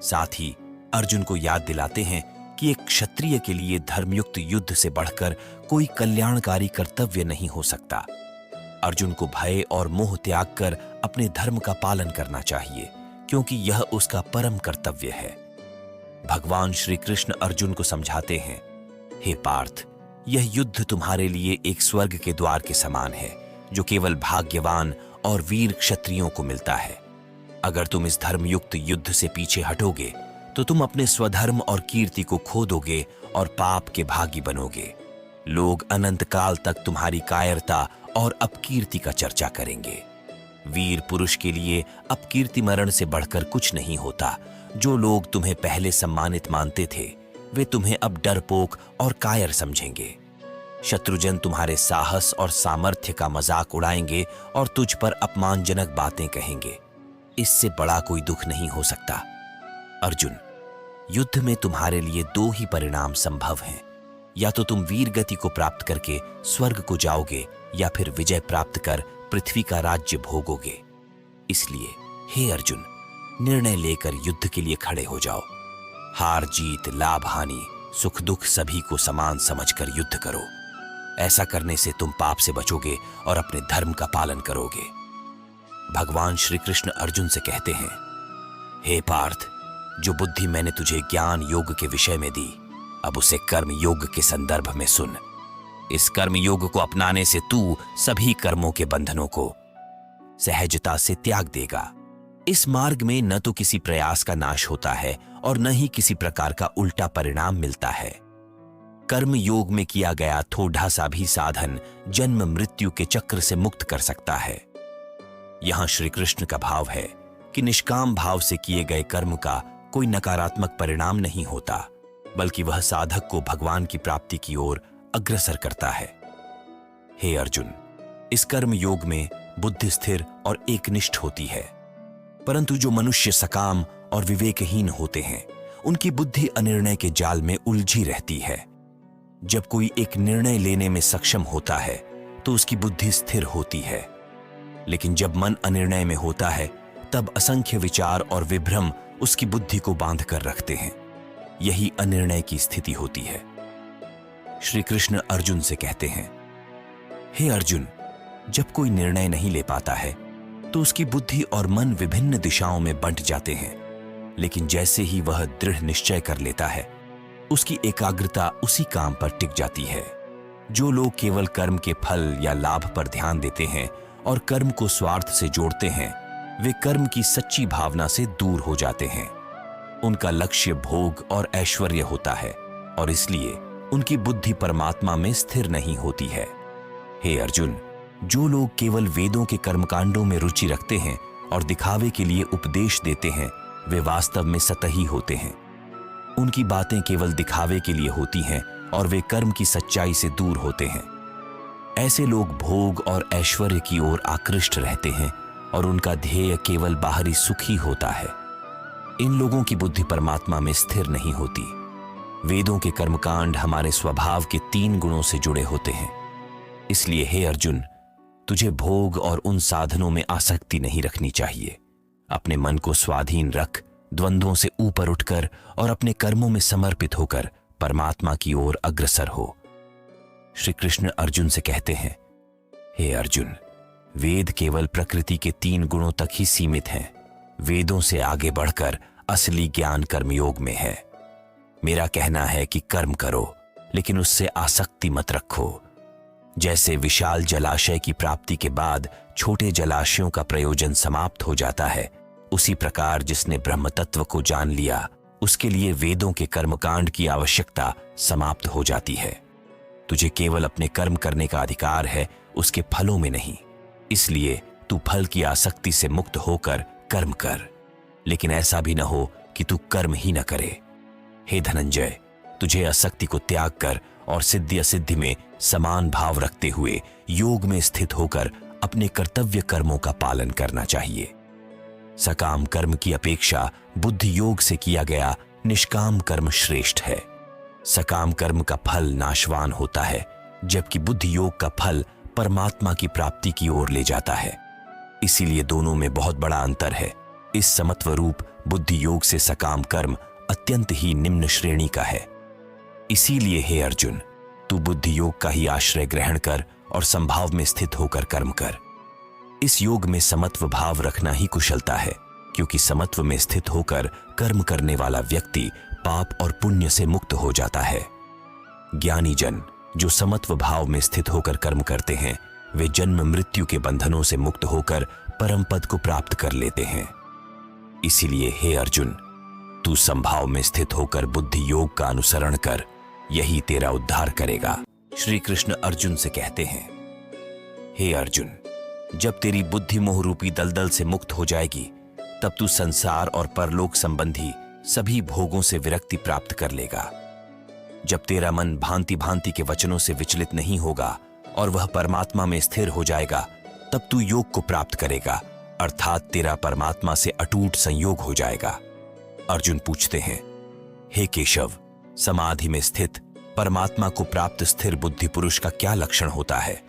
साथ ही अर्जुन को याद दिलाते हैं कि एक क्षत्रिय के लिए धर्मयुक्त युद्ध से बढ़कर कोई कल्याणकारी कर्तव्य नहीं हो सकता। अर्जुन को भय और मोह त्याग कर अपने धर्म का पालन करना चाहिए, क्योंकि यह उसका परम कर्तव्य है। भगवान श्री कृष्ण अर्जुन को समझाते हैं, हे पार्थ, यह युद्ध तुम्हारे लिए एक स्वर्ग के द्वार के समान है, जो केवल भाग्यवान और वीर क्षत्रियों को मिलता है। अगर तुम इस धर्मयुक्त युद्ध से पीछे हटोगे तो तुम अपने स्वधर्म और कीर्ति को खो दोगे और पाप के भागी बनोगे। लोग अनंत काल तक तुम्हारी कायरता और अपकीर्ति का चर्चा करेंगे। वीर पुरुष के लिए अपकीर्ति मरण से बढ़कर कुछ नहीं होता। जो लोग तुम्हें पहले सम्मानित मानते थे, वे तुम्हें अब डरपोक और कायर समझेंगे। शत्रुजन तुम्हारे साहस और सामर्थ्य का मजाक उड़ाएंगे और तुझ पर अपमानजनक बातें कहेंगे। इससे बड़ा कोई दुख नहीं हो सकता। अर्जुन, युद्ध में तुम्हारे लिए दो ही परिणाम संभव हैं। या तो तुम वीर गति को प्राप्त करके स्वर्ग को जाओगे, या फिर विजय प्राप्त कर पृथ्वी का राज्य भोगोगे। इसलिए हे अर्जुन, निर्णय लेकर युद्ध के लिए खड़े हो जाओ। हार जीत, लाभ हानि, सुख दुख सभी को समान समझकर युद्ध करो। ऐसा करने से तुम पाप से बचोगे और अपने धर्म का पालन करोगे। भगवान श्री कृष्ण अर्जुन से कहते हैं, हे पार्थ, जो बुद्धि मैंने तुझे ज्ञान योग के विषय में दी, अब उसे कर्म योग के संदर्भ में सुन। इस कर्म योग को अपनाने से तू सभी कर्मों के बंधनों को सहजता से त्याग देगा। इस मार्ग में न तो किसी प्रयास का नाश होता है और न ही किसी प्रकार का उल्टा परिणाम मिलता है। कर्म योग में किया गया थोड़ा सा भी साधन जन्म मृत्यु के चक्र से मुक्त कर सकता है। यहां श्री कृष्ण का भाव है कि निष्काम भाव से किए गए कर्म का कोई नकारात्मक परिणाम नहीं होता, बल्कि वह साधक को भगवान की प्राप्ति की ओर अग्रसर करता है। हे अर्जुन, इस कर्म योग में बुद्धि स्थिर और एकनिष्ठ होती है, परंतु जो मनुष्य सकाम और विवेकहीन होते हैं, उनकी बुद्धि अनिर्णय के जाल में उलझी रहती है। जब कोई एक निर्णय लेने में सक्षम होता है तो उसकी बुद्धि स्थिर होती है, लेकिन जब मन अनिर्णय में होता है तब असंख्य विचार और विभ्रम उसकी बुद्धि को बांध कर रखते हैं। यही अनिर्णय की स्थिति होती है। श्री कृष्ण अर्जुन से कहते हैं, हे अर्जुन, जब कोई निर्णय नहीं ले पाता है तो उसकी बुद्धि और मन विभिन्न दिशाओं में बंट जाते हैं, लेकिन जैसे ही वह दृढ़ निश्चय कर लेता है, उसकी एकाग्रता उसी काम पर टिक जाती है। जो लोग केवल कर्म के फल या लाभ पर ध्यान देते हैं और कर्म को स्वार्थ से जोड़ते हैं, वे कर्म की सच्ची भावना से दूर हो जाते हैं। उनका लक्ष्य भोग और ऐश्वर्य होता है और इसलिए उनकी बुद्धि परमात्मा में स्थिर नहीं होती है। हे अर्जुन, जो लोग केवल वेदों के कर्मकांडों में रुचि रखते हैं और दिखावे के लिए उपदेश देते हैं, वे वास्तव में सतही होते हैं। उनकी बातें केवल दिखावे के लिए होती हैं और वे कर्म की सच्चाई से दूर होते हैं। ऐसे लोग भोग और ऐश्वर्य की ओर आकृष्ट रहते हैं और उनका ध्येय केवल बाहरी सुख ही होता है। इन लोगों की बुद्धि परमात्मा में स्थिर नहीं होती। वेदों के कर्मकांड हमारे स्वभाव के 3 गुणों से जुड़े होते हैं। इसलिए हे अर्जुन, तुझे भोग और उन साधनों में आसक्ति नहीं रखनी चाहिए। अपने मन को स्वाधीन रख, द्वंद्वों से ऊपर उठकर और अपने कर्मों में समर्पित होकर परमात्मा की ओर अग्रसर हो। श्री कृष्ण अर्जुन से कहते हैं, हे अर्जुन, वेद केवल प्रकृति के 3 गुणों तक ही सीमित हैं। वेदों से आगे बढ़कर असली ज्ञान कर्मयोग में है। मेरा कहना है कि कर्म करो, लेकिन उससे आसक्ति मत रखो। जैसे विशाल जलाशय की प्राप्ति के बाद छोटे जलाशयों का प्रयोजन समाप्त हो जाता है, उसी प्रकार जिसने ब्रह्म तत्व को जान लिया, उसके लिए वेदों के कर्मकांड की आवश्यकता समाप्त हो जाती है। तुझे केवल अपने कर्म करने का अधिकार है, उसके फलों में नहीं। इसलिए तू फल की आसक्ति से मुक्त होकर कर्म कर, लेकिन ऐसा भी न हो कि तू कर्म ही न करे। हे धनंजय, तुझे आसक्ति को त्याग कर और सिद्धि असिद्धि में समान भाव रखते हुए योग में स्थित होकर अपने कर्तव्य कर्मों का पालन करना चाहिए। सकाम कर्म की अपेक्षा बुद्धि योग से किया गया निष्काम कर्म श्रेष्ठ है। सकाम कर्म का फल नाशवान होता है, जबकि बुद्धि योग का फल परमात्मा की प्राप्ति की ओर ले जाता है। इसीलिए दोनों में बहुत बड़ा अंतर है। इस समत्व रूप बुद्धि योग से सकाम कर्म अत्यंत ही निम्न श्रेणी का है। इसीलिए हे अर्जुन, तू बुद्धि योग का ही आश्रय ग्रहण कर और संभाव में स्थित होकर कर्म कर। इस योग में समत्व भाव रखना ही कुशलता है, क्योंकि समत्व में स्थित होकर कर्म करने वाला व्यक्ति पाप और पुण्य से मुक्त हो जाता है। ज्ञानी जन जो समत्व भाव में स्थित होकर कर्म करते हैं, वे जन्म मृत्यु के बंधनों से मुक्त होकर परम पद को प्राप्त कर लेते हैं। इसीलिए हे अर्जुन, तू संभाव में स्थित होकर बुद्धि योग का अनुसरण कर, यही तेरा उद्धार करेगा। श्री कृष्ण अर्जुन से कहते हैं, हे अर्जुन, जब तेरी बुद्धि मोह रूपी दलदल से मुक्त हो जाएगी, तब तू संसार और परलोक संबंधी सभी भोगों से विरक्ति प्राप्त कर लेगा। जब तेरा मन भांति भांति के वचनों से विचलित नहीं होगा और वह परमात्मा में स्थिर हो जाएगा, तब तू योग को प्राप्त करेगा, अर्थात तेरा परमात्मा से अटूट संयोग हो जाएगा। अर्जुन पूछते हैं, हे केशव, समाधि में स्थित परमात्मा को प्राप्त स्थिर बुद्धि पुरुष का क्या लक्षण होता है?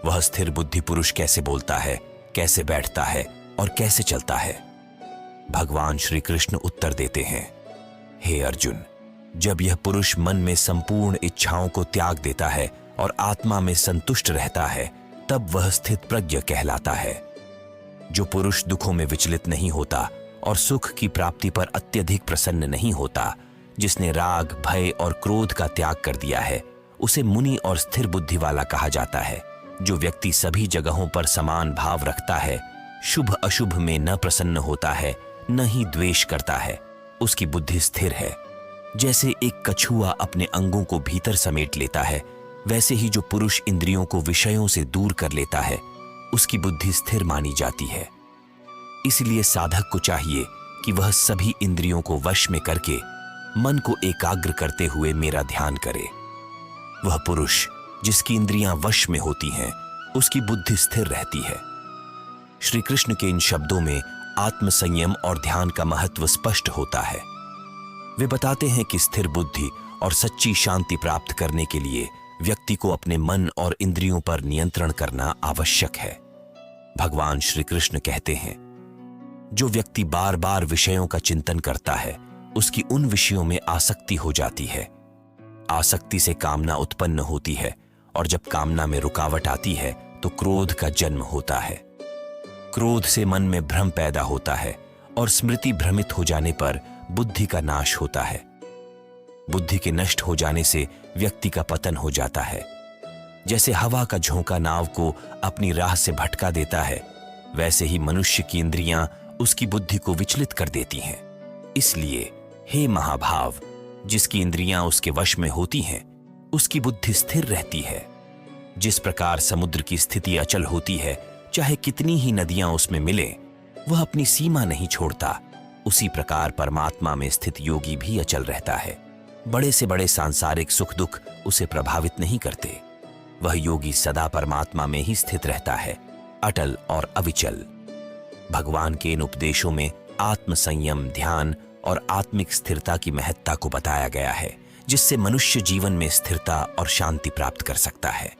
वह स्थिर बुद्धि पुरुष कैसे बोलता है, कैसे बैठता है और कैसे चलता है? भगवान श्री कृष्ण उत्तर देते हैं, हे अर्जुन, जब यह पुरुष मन में संपूर्ण इच्छाओं को त्याग देता है और आत्मा में संतुष्ट रहता है, तब वह स्थित प्रज्ञ कहलाता है। जो पुरुष दुखों में विचलित नहीं होता और सुख की प्राप्ति पर अत्यधिक प्रसन्न नहीं होता, जिसने राग, भय और क्रोध का त्याग कर दिया है, उसे मुनि और स्थिर बुद्धि वाला कहा जाता है। जो व्यक्ति सभी जगहों पर समान भाव रखता है, शुभ अशुभ में न प्रसन्न होता है, न ही द्वेष करता है, उसकी बुद्धि स्थिर है। जैसे एक कछुआ अपने अंगों को भीतर समेट लेता है, वैसे ही जो पुरुष इंद्रियों को विषयों से दूर कर लेता है, उसकी बुद्धि स्थिर मानी जाती है। इसलिए साधक को चाहिए कि वह सभी इंद्रियों को वश में करके मन को एकाग्र करते हुए मेरा ध्यान करे। वह पुरुष जिसकी इंद्रियां वश में होती हैं, उसकी बुद्धि स्थिर रहती है। श्री कृष्ण के इन शब्दों में आत्म संयम और ध्यान का महत्व स्पष्ट होता है। वे बताते हैं कि स्थिर बुद्धि और सच्ची शांति प्राप्त करने के लिए व्यक्ति को अपने मन और इंद्रियों पर नियंत्रण करना आवश्यक है। भगवान श्री कृष्ण कहते हैं, जो व्यक्ति बार बार विषयों का चिंतन करता है, उसकी उन विषयों में आसक्ति हो जाती है। आसक्ति से कामना उत्पन्न होती है और जब कामना में रुकावट आती है तो क्रोध का जन्म होता है। क्रोध से मन में भ्रम पैदा होता है और स्मृति भ्रमित हो जाने पर बुद्धि का नाश होता है। बुद्धि के नष्ट हो जाने से व्यक्ति का पतन हो जाता है। जैसे हवा का झोंका नाव को अपनी राह से भटका देता है, वैसे ही मनुष्य की इंद्रियां उसकी बुद्धि को विचलित कर देती हैं। इसलिए हे महाभाव, जिसकी इंद्रियां उसके वश में होती हैं, उसकी बुद्धि स्थिर रहती है। जिस प्रकार समुद्र की स्थिति अचल होती है, चाहे कितनी ही नदियां उसमें मिले, वह अपनी सीमा नहीं छोड़ता, उसी प्रकार परमात्मा में स्थित योगी भी अचल रहता है। बड़े से बड़े सांसारिक सुख दुख उसे प्रभावित नहीं करते। वह योगी सदा परमात्मा में ही स्थित रहता है, अटल और अविचल। भगवान के इन उपदेशों में आत्म संयम, ध्यान और आत्मिक स्थिरता की महत्ता को बताया गया है, जिससे मनुष्य जीवन में स्थिरता और शांति प्राप्त कर सकता है।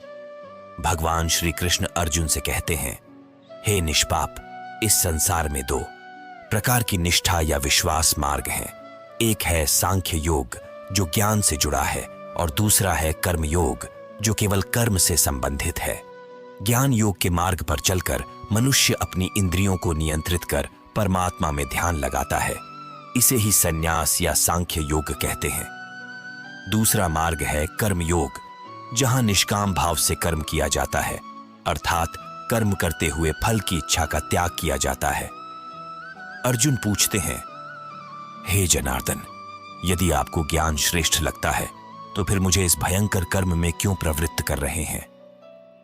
भगवान श्री कृष्ण अर्जुन से कहते हैं, हे निष्पाप, इस संसार में दो प्रकार की निष्ठा या विश्वास मार्ग हैं। एक है सांख्य योग, जो ज्ञान से जुड़ा है, और दूसरा है कर्म योग, जो केवल कर्म से संबंधित है। ज्ञान योग के मार्ग पर चलकर मनुष्य अपनी इंद्रियों को नियंत्रित कर परमात्मा में ध्यान लगाता है। इसे ही संन्यास या सांख्य योग कहते हैं। दूसरा मार्ग है कर्म योग, जहां निष्काम भाव से कर्म किया जाता है, अर्थात कर्म करते हुए फल की इच्छा का त्याग किया जाता है। अर्जुन पूछते हैं, हे जनार्दन, यदि आपको ज्ञान श्रेष्ठ लगता है तो फिर मुझे इस भयंकर कर्म में क्यों प्रवृत्त कर रहे हैं?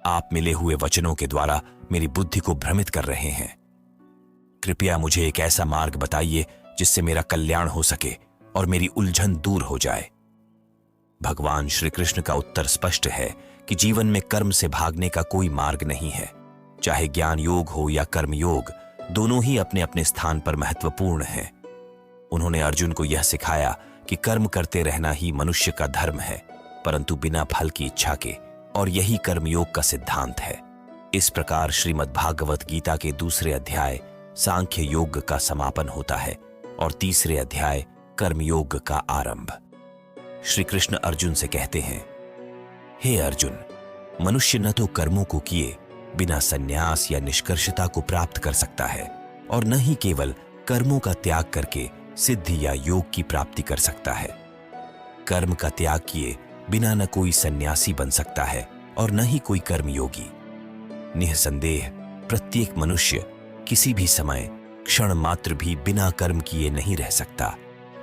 आप मिले हुए वचनों के द्वारा मेरी बुद्धि को भ्रमित कर रहे हैं। कृपया मुझे एक ऐसा मार्ग बताइए जिससे मेरा कल्याण हो सके और मेरी उलझन दूर हो जाए। भगवान श्री कृष्ण का उत्तर स्पष्ट है कि जीवन में कर्म से भागने का कोई मार्ग नहीं है। चाहे ज्ञान योग हो या कर्म योग, दोनों ही अपने अपने स्थान पर महत्वपूर्ण हैं। उन्होंने अर्जुन को यह सिखाया कि कर्म करते रहना ही मनुष्य का धर्म है, परंतु बिना फल की इच्छा के, और यही कर्मयोग का सिद्धांत है। इस प्रकार श्रीमद् भागवत गीता के दूसरे अध्याय सांख्य योग का समापन होता है और तीसरे अध्याय कर्मयोग का आरंभ। श्री कृष्ण अर्जुन से कहते हैं, हे अर्जुन, मनुष्य न तो कर्मों को किए बिना संन्यास या निष्कर्षता को प्राप्त कर सकता है और न ही केवल कर्मों का त्याग करके सिद्धि या योग की प्राप्ति कर सकता है। कर्म का त्याग किए बिना न कोई सन्यासी बन सकता है और न ही कोई कर्मयोगी। निःसंदेह प्रत्येक मनुष्य किसी भी समय क्षण मात्र भी बिना कर्म किए नहीं रह सकता,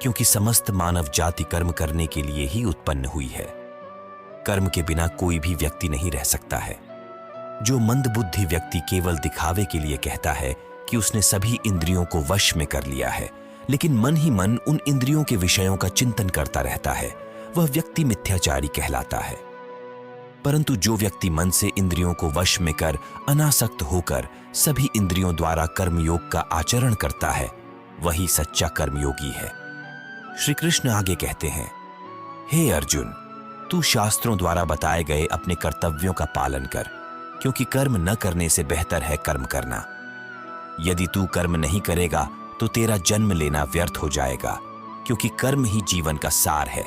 क्योंकि समस्त मानव जाति कर्म करने के लिए ही उत्पन्न हुई है। कर्म के बिना कोई भी व्यक्ति नहीं रह सकता है। जो मंदबुद्धि व्यक्ति केवल दिखावे के लिए कहता है कि उसने सभी इंद्रियों को वश में कर लिया है, लेकिन मन ही मन उन इंद्रियों के विषयों का चिंतन करता रहता है, वह व्यक्ति मिथ्याचारी कहलाता है। परंतु जो व्यक्ति मन से इंद्रियों को वश में कर अनासक्त होकर सभी इंद्रियों द्वारा कर्मयोग का आचरण करता है, वही सच्चा कर्मयोगी है। श्री कृष्ण आगे कहते हैं, हे अर्जुन, तू शास्त्रों द्वारा बताए गए अपने कर्तव्यों का पालन कर, क्योंकि कर्म न करने से बेहतर है कर्म करना। यदि तू कर्म नहीं करेगा तो तेरा जन्म लेना व्यर्थ हो जाएगा, क्योंकि कर्म ही जीवन का सार है।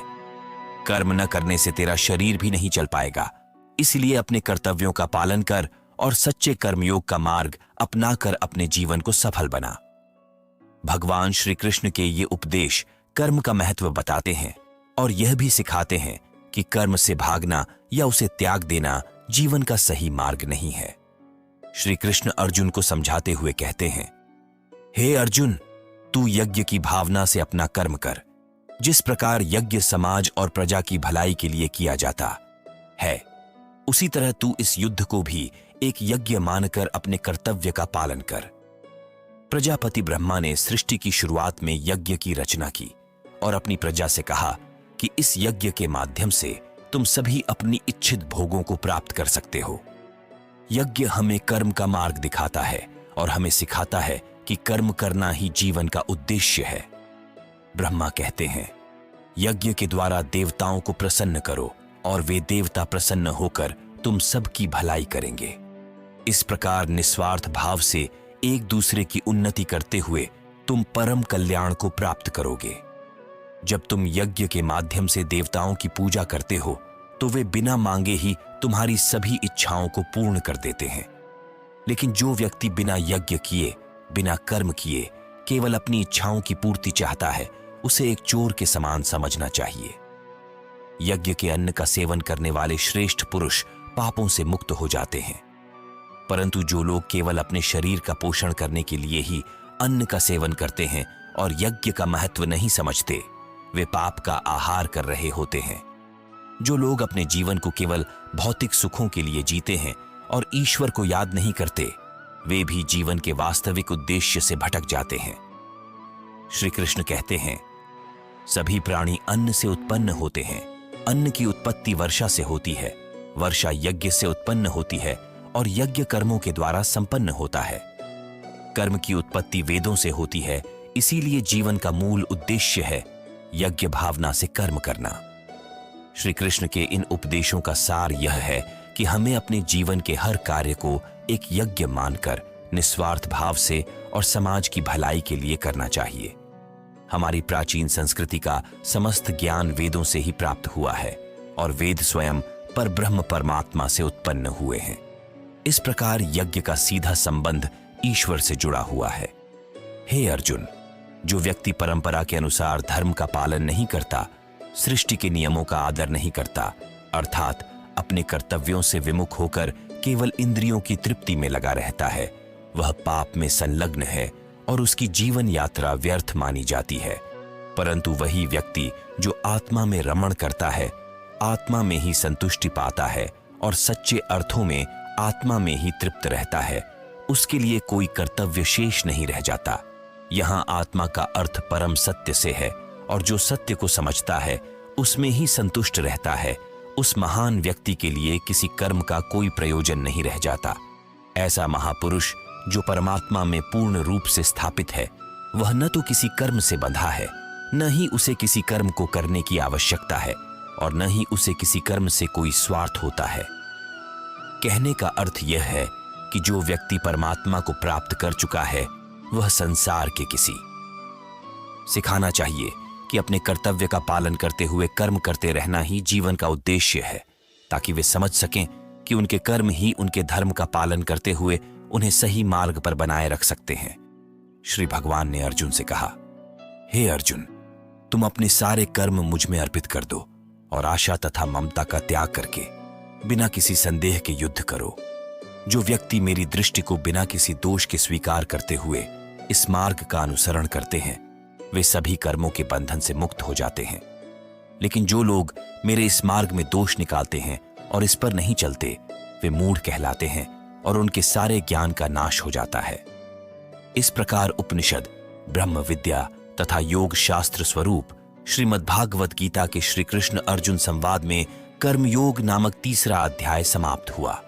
कर्म न करने से तेरा शरीर भी नहीं चल पाएगा, इसलिए अपने कर्तव्यों का पालन कर और सच्चे कर्मयोग का मार्ग अपनाकर अपने जीवन को सफल बना। भगवान श्री कृष्ण के ये उपदेश कर्म का महत्व बताते हैं और यह भी सिखाते हैं कि कर्म से भागना या उसे त्याग देना जीवन का सही मार्ग नहीं है। श्री कृष्ण अर्जुन को समझाते हुए कहते हैं, हे अर्जुन, तू यज्ञ की भावना से अपना कर्म कर। जिस प्रकार यज्ञ समाज और प्रजा की भलाई के लिए किया जाता है, उसी तरह तू इस युद्ध को भी एक यज्ञ मानकर अपने कर्तव्य का पालन कर। प्रजापति ब्रह्मा ने सृष्टि की शुरुआत में यज्ञ की रचना की और अपनी प्रजा से कहा कि इस यज्ञ के माध्यम से तुम सभी अपनी इच्छित भोगों को प्राप्त कर सकते हो। यज्ञ हमें कर्म का मार्ग दिखाता है और हमें सिखाता है कि कर्म करना ही जीवन का उद्देश्य है। ब्रह्मा कहते हैं, यज्ञ के द्वारा देवताओं को प्रसन्न करो और वे देवता प्रसन्न होकर तुम सबकी भलाई करेंगे। इस प्रकार निस्वार्थ भाव से एक दूसरे की उन्नति करते हुए तुम परम कल्याण को प्राप्त करोगे। जब तुम यज्ञ के माध्यम से देवताओं की पूजा करते हो तो वे बिना मांगे ही तुम्हारी सभी इच्छाओं को पूर्ण कर देते हैं। लेकिन जो व्यक्ति बिना यज्ञ किए, बिना कर्म किए केवल अपनी इच्छाओं की पूर्ति चाहता है, उसे एक चोर के समान समझना चाहिए। यज्ञ के अन्न का सेवन करने वाले श्रेष्ठ पुरुष पापों से मुक्त हो जाते हैं, परंतु जो लोग केवल अपने शरीर का पोषण करने के लिए ही अन्न का सेवन करते हैं और यज्ञ का महत्व नहीं समझते, वे पाप का आहार कर रहे होते हैं। जो लोग अपने जीवन को केवल भौतिक सुखों के लिए जीते हैं और ईश्वर को याद नहीं करते, वे भी जीवन के वास्तविक उद्देश्य से भटक जाते हैं। श्री कृष्ण कहते हैं, सभी प्राणी अन्न से उत्पन्न होते हैं। अन्न की उत्पत्ति वर्षा से होती है, वर्षा यज्ञ से उत्पन्न होती है और यज्ञ कर्मों के द्वारा संपन्न होता है। कर्म की उत्पत्ति वेदों से होती है, इसीलिए जीवन का मूल उद्देश्य है यज्ञ भावना से कर्म करना। श्री कृष्ण के इन उपदेशों का सार यह है कि हमें अपने जीवन के हर कार्य को एक यज्ञ मानकर निस्वार्थ भाव से और समाज की भलाई के लिए करना चाहिए। हमारी प्राचीन संस्कृति का समस्त ज्ञान वेदों से ही प्राप्त हुआ है और वेद स्वयं परब्रह्म परमात्मा से उत्पन्न हुए हैं। इस प्रकार यज्ञ का सीधा संबंध ईश्वर से जुड़ा हुआ है। हे अर्जुन, जो व्यक्ति परंपरा के अनुसार धर्म का पालन नहीं करता, सृष्टि के नियमों का आदर नहीं करता, अर्थात अपने कर्तव्यों से विमुख होकर केवल इंद्रियों की तृप्ति में लगा रहता है, वह पाप में संलग्न है और उसकी जीवन यात्रा व्यर्थ मानी जाती है। परंतु वही व्यक्ति जो आत्मा में रमण करता है, आत्मा में ही संतुष्टि पाता है और सच्चे अर्थों में आत्मा में ही तृप्त रहता है, उसके लिए कोई कर्तव्य शेष नहीं रह जाता। यहाँ आत्मा का अर्थ परम सत्य से है और जो सत्य को समझता है उसमें ही संतुष्ट रहता है, उस महान व्यक्ति के लिए किसी कर्म का कोई प्रयोजन नहीं रह जाता। ऐसा महापुरुष जो परमात्मा में पूर्ण रूप से स्थापित है, वह न तो किसी कर्म से बंधा है, न ही उसे किसी कर्म को करने की आवश्यकता है, और न ही उसे किसी कर्म से कोई स्वार्थ होता है। कहने का अर्थ यह है कि जो व्यक्ति परमात्मा को प्राप्त कर चुका है, वह संसार के किसी सिखाना चाहिए कि अपने कर्तव्य का पालन करते हुए कर्म करते रहना ही जीवन का उद्देश्य है, ताकि वे समझ सकें कि उनके कर्म ही उनके धर्म का पालन करते हुए उन्हें सही मार्ग पर बनाए रख सकते हैं। श्री भगवान ने अर्जुन से कहा, हे अर्जुन, तुम अपने सारे कर्म मुझ में अर्पित कर दो और आशा तथा ममता का त्याग करके बिना किसी संदेह के युद्ध करो। जो व्यक्ति मेरी दृष्टि को बिना किसी दोष के स्वीकार करते हुए इस मार्ग का अनुसरण करते हैं, वे सभी कर्मों के बंधन से मुक्त हो जाते हैं। लेकिन जो लोग मेरे इस मार्ग में दोष निकालते हैं और इस पर नहीं चलते, वे मूढ़ कहलाते हैं और उनके सारे ज्ञान का नाश हो जाता है। इस प्रकार उपनिषद, ब्रह्म विद्या तथा योग शास्त्र स्वरूप श्रीमद् भागवत गीता के श्री कृष्ण अर्जुन संवाद में कर्मयोग नामक तीसरा अध्याय समाप्त हुआ।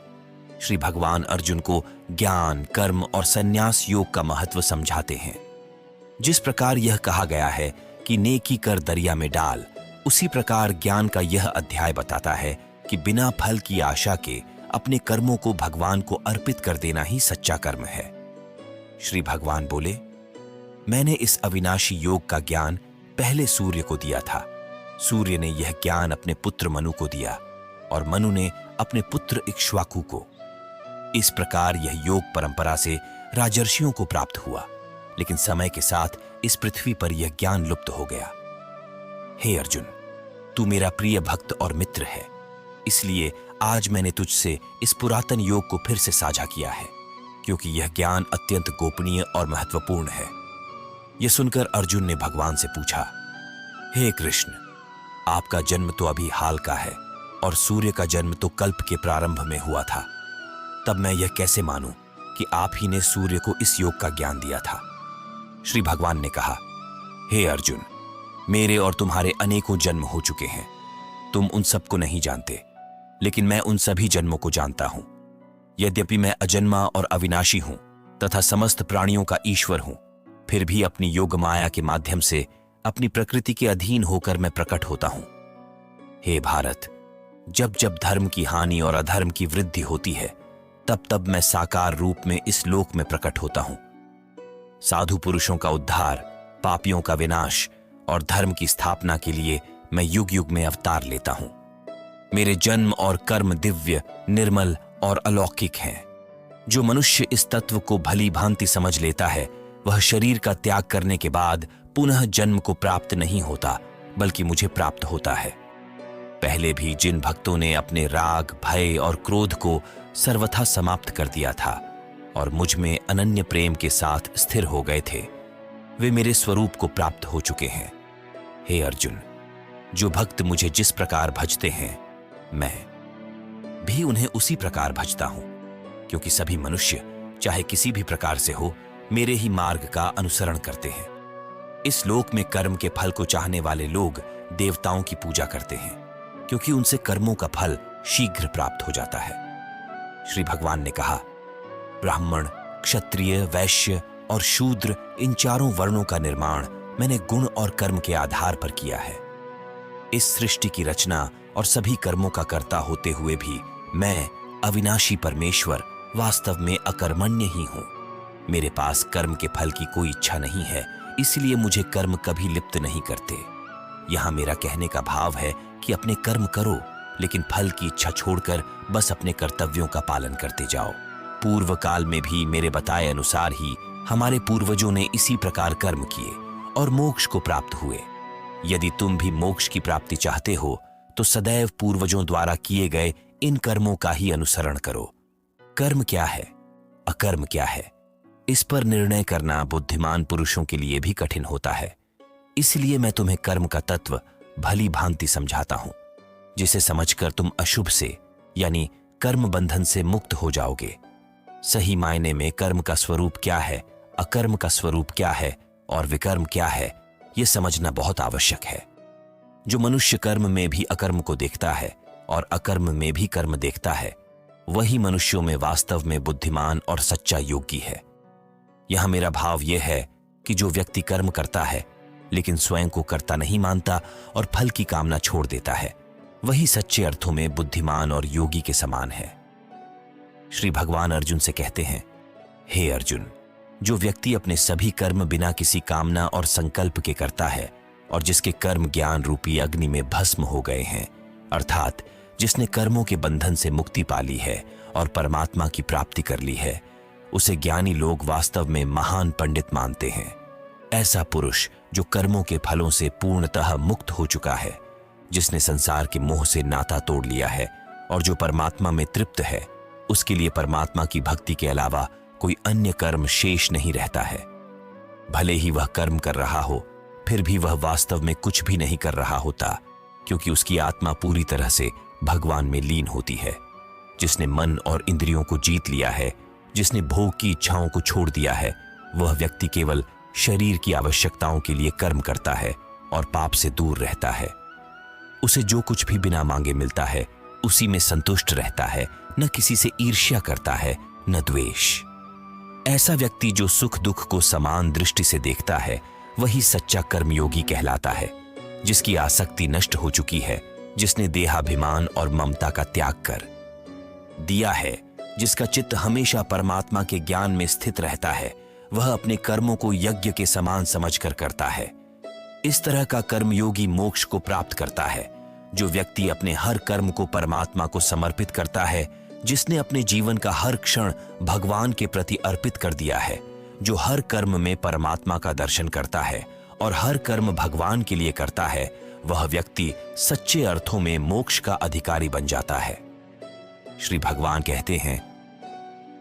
श्री भगवान अर्जुन को ज्ञान, कर्म और संन्यास योग का महत्व समझाते हैं। जिस प्रकार यह कहा गया है कि नेकी कर दरिया में डाल, उसी प्रकार ज्ञान का यह अध्याय बताता है कि बिना फल की आशा के अपने कर्मों को भगवान को अर्पित कर देना ही सच्चा कर्म है। श्री भगवान बोले, मैंने इस अविनाशी योग का ज्ञान पहले सूर्य को दिया था। सूर्य ने यह ज्ञान अपने पुत्र मनु को दिया और मनु ने अपने पुत्र इक्ष्वाकु को। इस प्रकार यह योग परंपरा से राजर्षियों को प्राप्त हुआ, लेकिन समय के साथ इस पृथ्वी पर यह ज्ञान लुप्त हो गया। हे अर्जुन, तू मेरा प्रिय भक्त और मित्र है, इसलिए आज मैंने तुझसे इस पुरातन योग को फिर से साझा किया है, क्योंकि यह ज्ञान अत्यंत गोपनीय और महत्वपूर्ण है। यह सुनकर अर्जुन ने भगवान से पूछा, हे कृष्ण, आपका जन्म तो अभी हाल का है और सूर्य का जन्म तो कल्प के प्रारंभ में हुआ था। तब मैं यह कैसे मानूं कि आप ही ने सूर्य को इस योग का ज्ञान दिया था? श्री भगवान ने कहा, हे अर्जुन, मेरे और तुम्हारे अनेकों जन्म हो चुके हैं। तुम उन सबको नहीं जानते, लेकिन मैं उन सभी जन्मों को जानता हूं। यद्यपि मैं अजन्मा और अविनाशी हूं तथा समस्त प्राणियों का ईश्वर हूं, फिर भी अपनी योग माया के माध्यम से अपनी प्रकृति के अधीन होकर मैं प्रकट होता हूं। हे भारत, जब जब धर्म की हानि और अधर्म की वृद्धि होती है, तब तब मैं साकार रूप में इस लोक में प्रकट होता हूं। साधु पुरुषों का उद्धार, पापियों का विनाश और धर्म की स्थापना के लिए मैं युग युग में अवतार लेता हूं। मेरे जन्म और कर्म दिव्य, निर्मल और अलौकिक हैं। जो मनुष्य इस तत्व को भली भांति समझ लेता है, वह शरीर का त्याग करने के बाद पुनः जन्म को प्राप्त नहीं होता, बल्कि मुझे प्राप्त होता है। पहले भी जिन भक्तों ने अपने राग, भय और क्रोध को सर्वथा समाप्त कर दिया था और मुझ में अनन्य प्रेम के साथ स्थिर हो गए थे, वे मेरे स्वरूप को प्राप्त हो चुके हैं। हे अर्जुन, जो भक्त मुझे जिस प्रकार भजते हैं, मैं भी उन्हें उसी प्रकार भजता हूं, क्योंकि सभी मनुष्य, चाहे किसी भी प्रकार से हो, मेरे ही मार्ग का अनुसरण करते हैं। इस लोक में कर्म के फल को चाहने वाले लोग देवताओं की पूजा करते हैं, क्योंकि उनसे कर्मों का फल शीघ्र प्राप्त हो जाता है। श्री भगवान ने कहा, ब्राह्मण, क्षत्रिय, वैश्य और शूद्र, इन चारों वर्णों का निर्माण मैंने गुण और कर्म के आधार पर किया है। इस सृष्टि की रचना और सभी कर्मों का कर्ता होते हुए भी मैं, अविनाशी परमेश्वर, वास्तव में अकर्मण्य ही हूं। मेरे पास कर्म के फल की कोई इच्छा नहीं है, इसलिए मुझे कर्म कभी लिप्त नहीं करते। यहां मेरा कहने का भाव है कि अपने कर्म करो, लेकिन फल की इच्छा छोड़कर बस अपने कर्तव्यों का पालन करते जाओ। पूर्व काल में भी मेरे बताए अनुसार ही हमारे पूर्वजों ने इसी प्रकार कर्म किए और मोक्ष को प्राप्त हुए। यदि तुम भी मोक्ष की प्राप्ति चाहते हो, तो सदैव पूर्वजों द्वारा किए गए इन कर्मों का ही अनुसरण करो। कर्म क्या है, अकर्म क्या है, इस पर निर्णय करना बुद्धिमान पुरुषों के लिए भी कठिन होता है। इसलिए मैं तुम्हें कर्म का तत्व भली भांति समझाता हूं, जिसे समझकर तुम अशुभ से यानी कर्म बंधन से मुक्त हो जाओगे। सही मायने में कर्म का स्वरूप क्या है, अकर्म का स्वरूप क्या है और विकर्म क्या है, यह समझना बहुत आवश्यक है। जो मनुष्य कर्म में भी अकर्म को देखता है और अकर्म में भी कर्म देखता है, वही मनुष्यों में वास्तव में बुद्धिमान और सच्चा योगी है। यहां मेरा भाव यह है कि जो व्यक्ति कर्म करता है लेकिन स्वयं को कर्ता नहीं मानता और फल की कामना छोड़ देता है, वही सच्चे अर्थों में बुद्धिमान और योगी के समान है। श्री भगवान अर्जुन से कहते हैं, हे अर्जुन, जो व्यक्ति अपने सभी कर्म बिना किसी कामना और संकल्प के करता है और जिसके कर्म ज्ञान रूपी अग्नि में भस्म हो गए हैं, अर्थात जिसने कर्मों के बंधन से मुक्ति पा ली है और परमात्मा की प्राप्ति कर ली है, उसे ज्ञानी लोग वास्तव में महान पंडित मानते हैं। ऐसा पुरुष जो कर्मों के फलों से पूर्णतः मुक्त हो चुका है, जिसने संसार के मोह से नाता तोड़ लिया है और जो परमात्मा में तृप्त है, उसके लिए परमात्मा की भक्ति के अलावा कोई अन्य कर्म शेष नहीं रहता है। भले ही वह कर्म कर रहा हो, फिर भी वह वास्तव में कुछ भी नहीं कर रहा होता, क्योंकि उसकी आत्मा पूरी तरह से भगवान में लीन होती है। जिसने मन और इंद्रियों को जीत लिया है, जिसने भोग की इच्छाओं को छोड़ दिया है, वह व्यक्ति केवल शरीर की आवश्यकताओं के लिए कर्म करता है और पाप से दूर रहता है। उसे जो कुछ भी बिना मांगे मिलता है, उसी में संतुष्ट रहता है, न किसी से ईर्ष्या करता है, न द्वेष। ऐसा व्यक्ति जो सुख दुख को समान दृष्टि से देखता है, वही सच्चा कर्मयोगी कहलाता है। जिसकी आसक्ति नष्ट हो चुकी है, जिसने देहाभिमान और ममता का त्याग कर दिया है, जिसका चित्त हमेशा परमात्मा के ज्ञान में स्थित रहता है, वह अपने कर्मों को यज्ञ के समान समझकर करता है। इस तरह का कर्मयोगी मोक्ष को प्राप्त करता है। जो व्यक्ति अपने हर कर्म को परमात्मा को समर्पित करता है, जिसने अपने जीवन का हर क्षण भगवान के प्रति अर्पित कर दिया है, जो हर कर्म में परमात्मा का दर्शन करता है और हर कर्म भगवान के लिए करता है, वह व्यक्ति सच्चे अर्थों में मोक्ष का अधिकारी बन जाता है। श्री भगवान कहते हैं,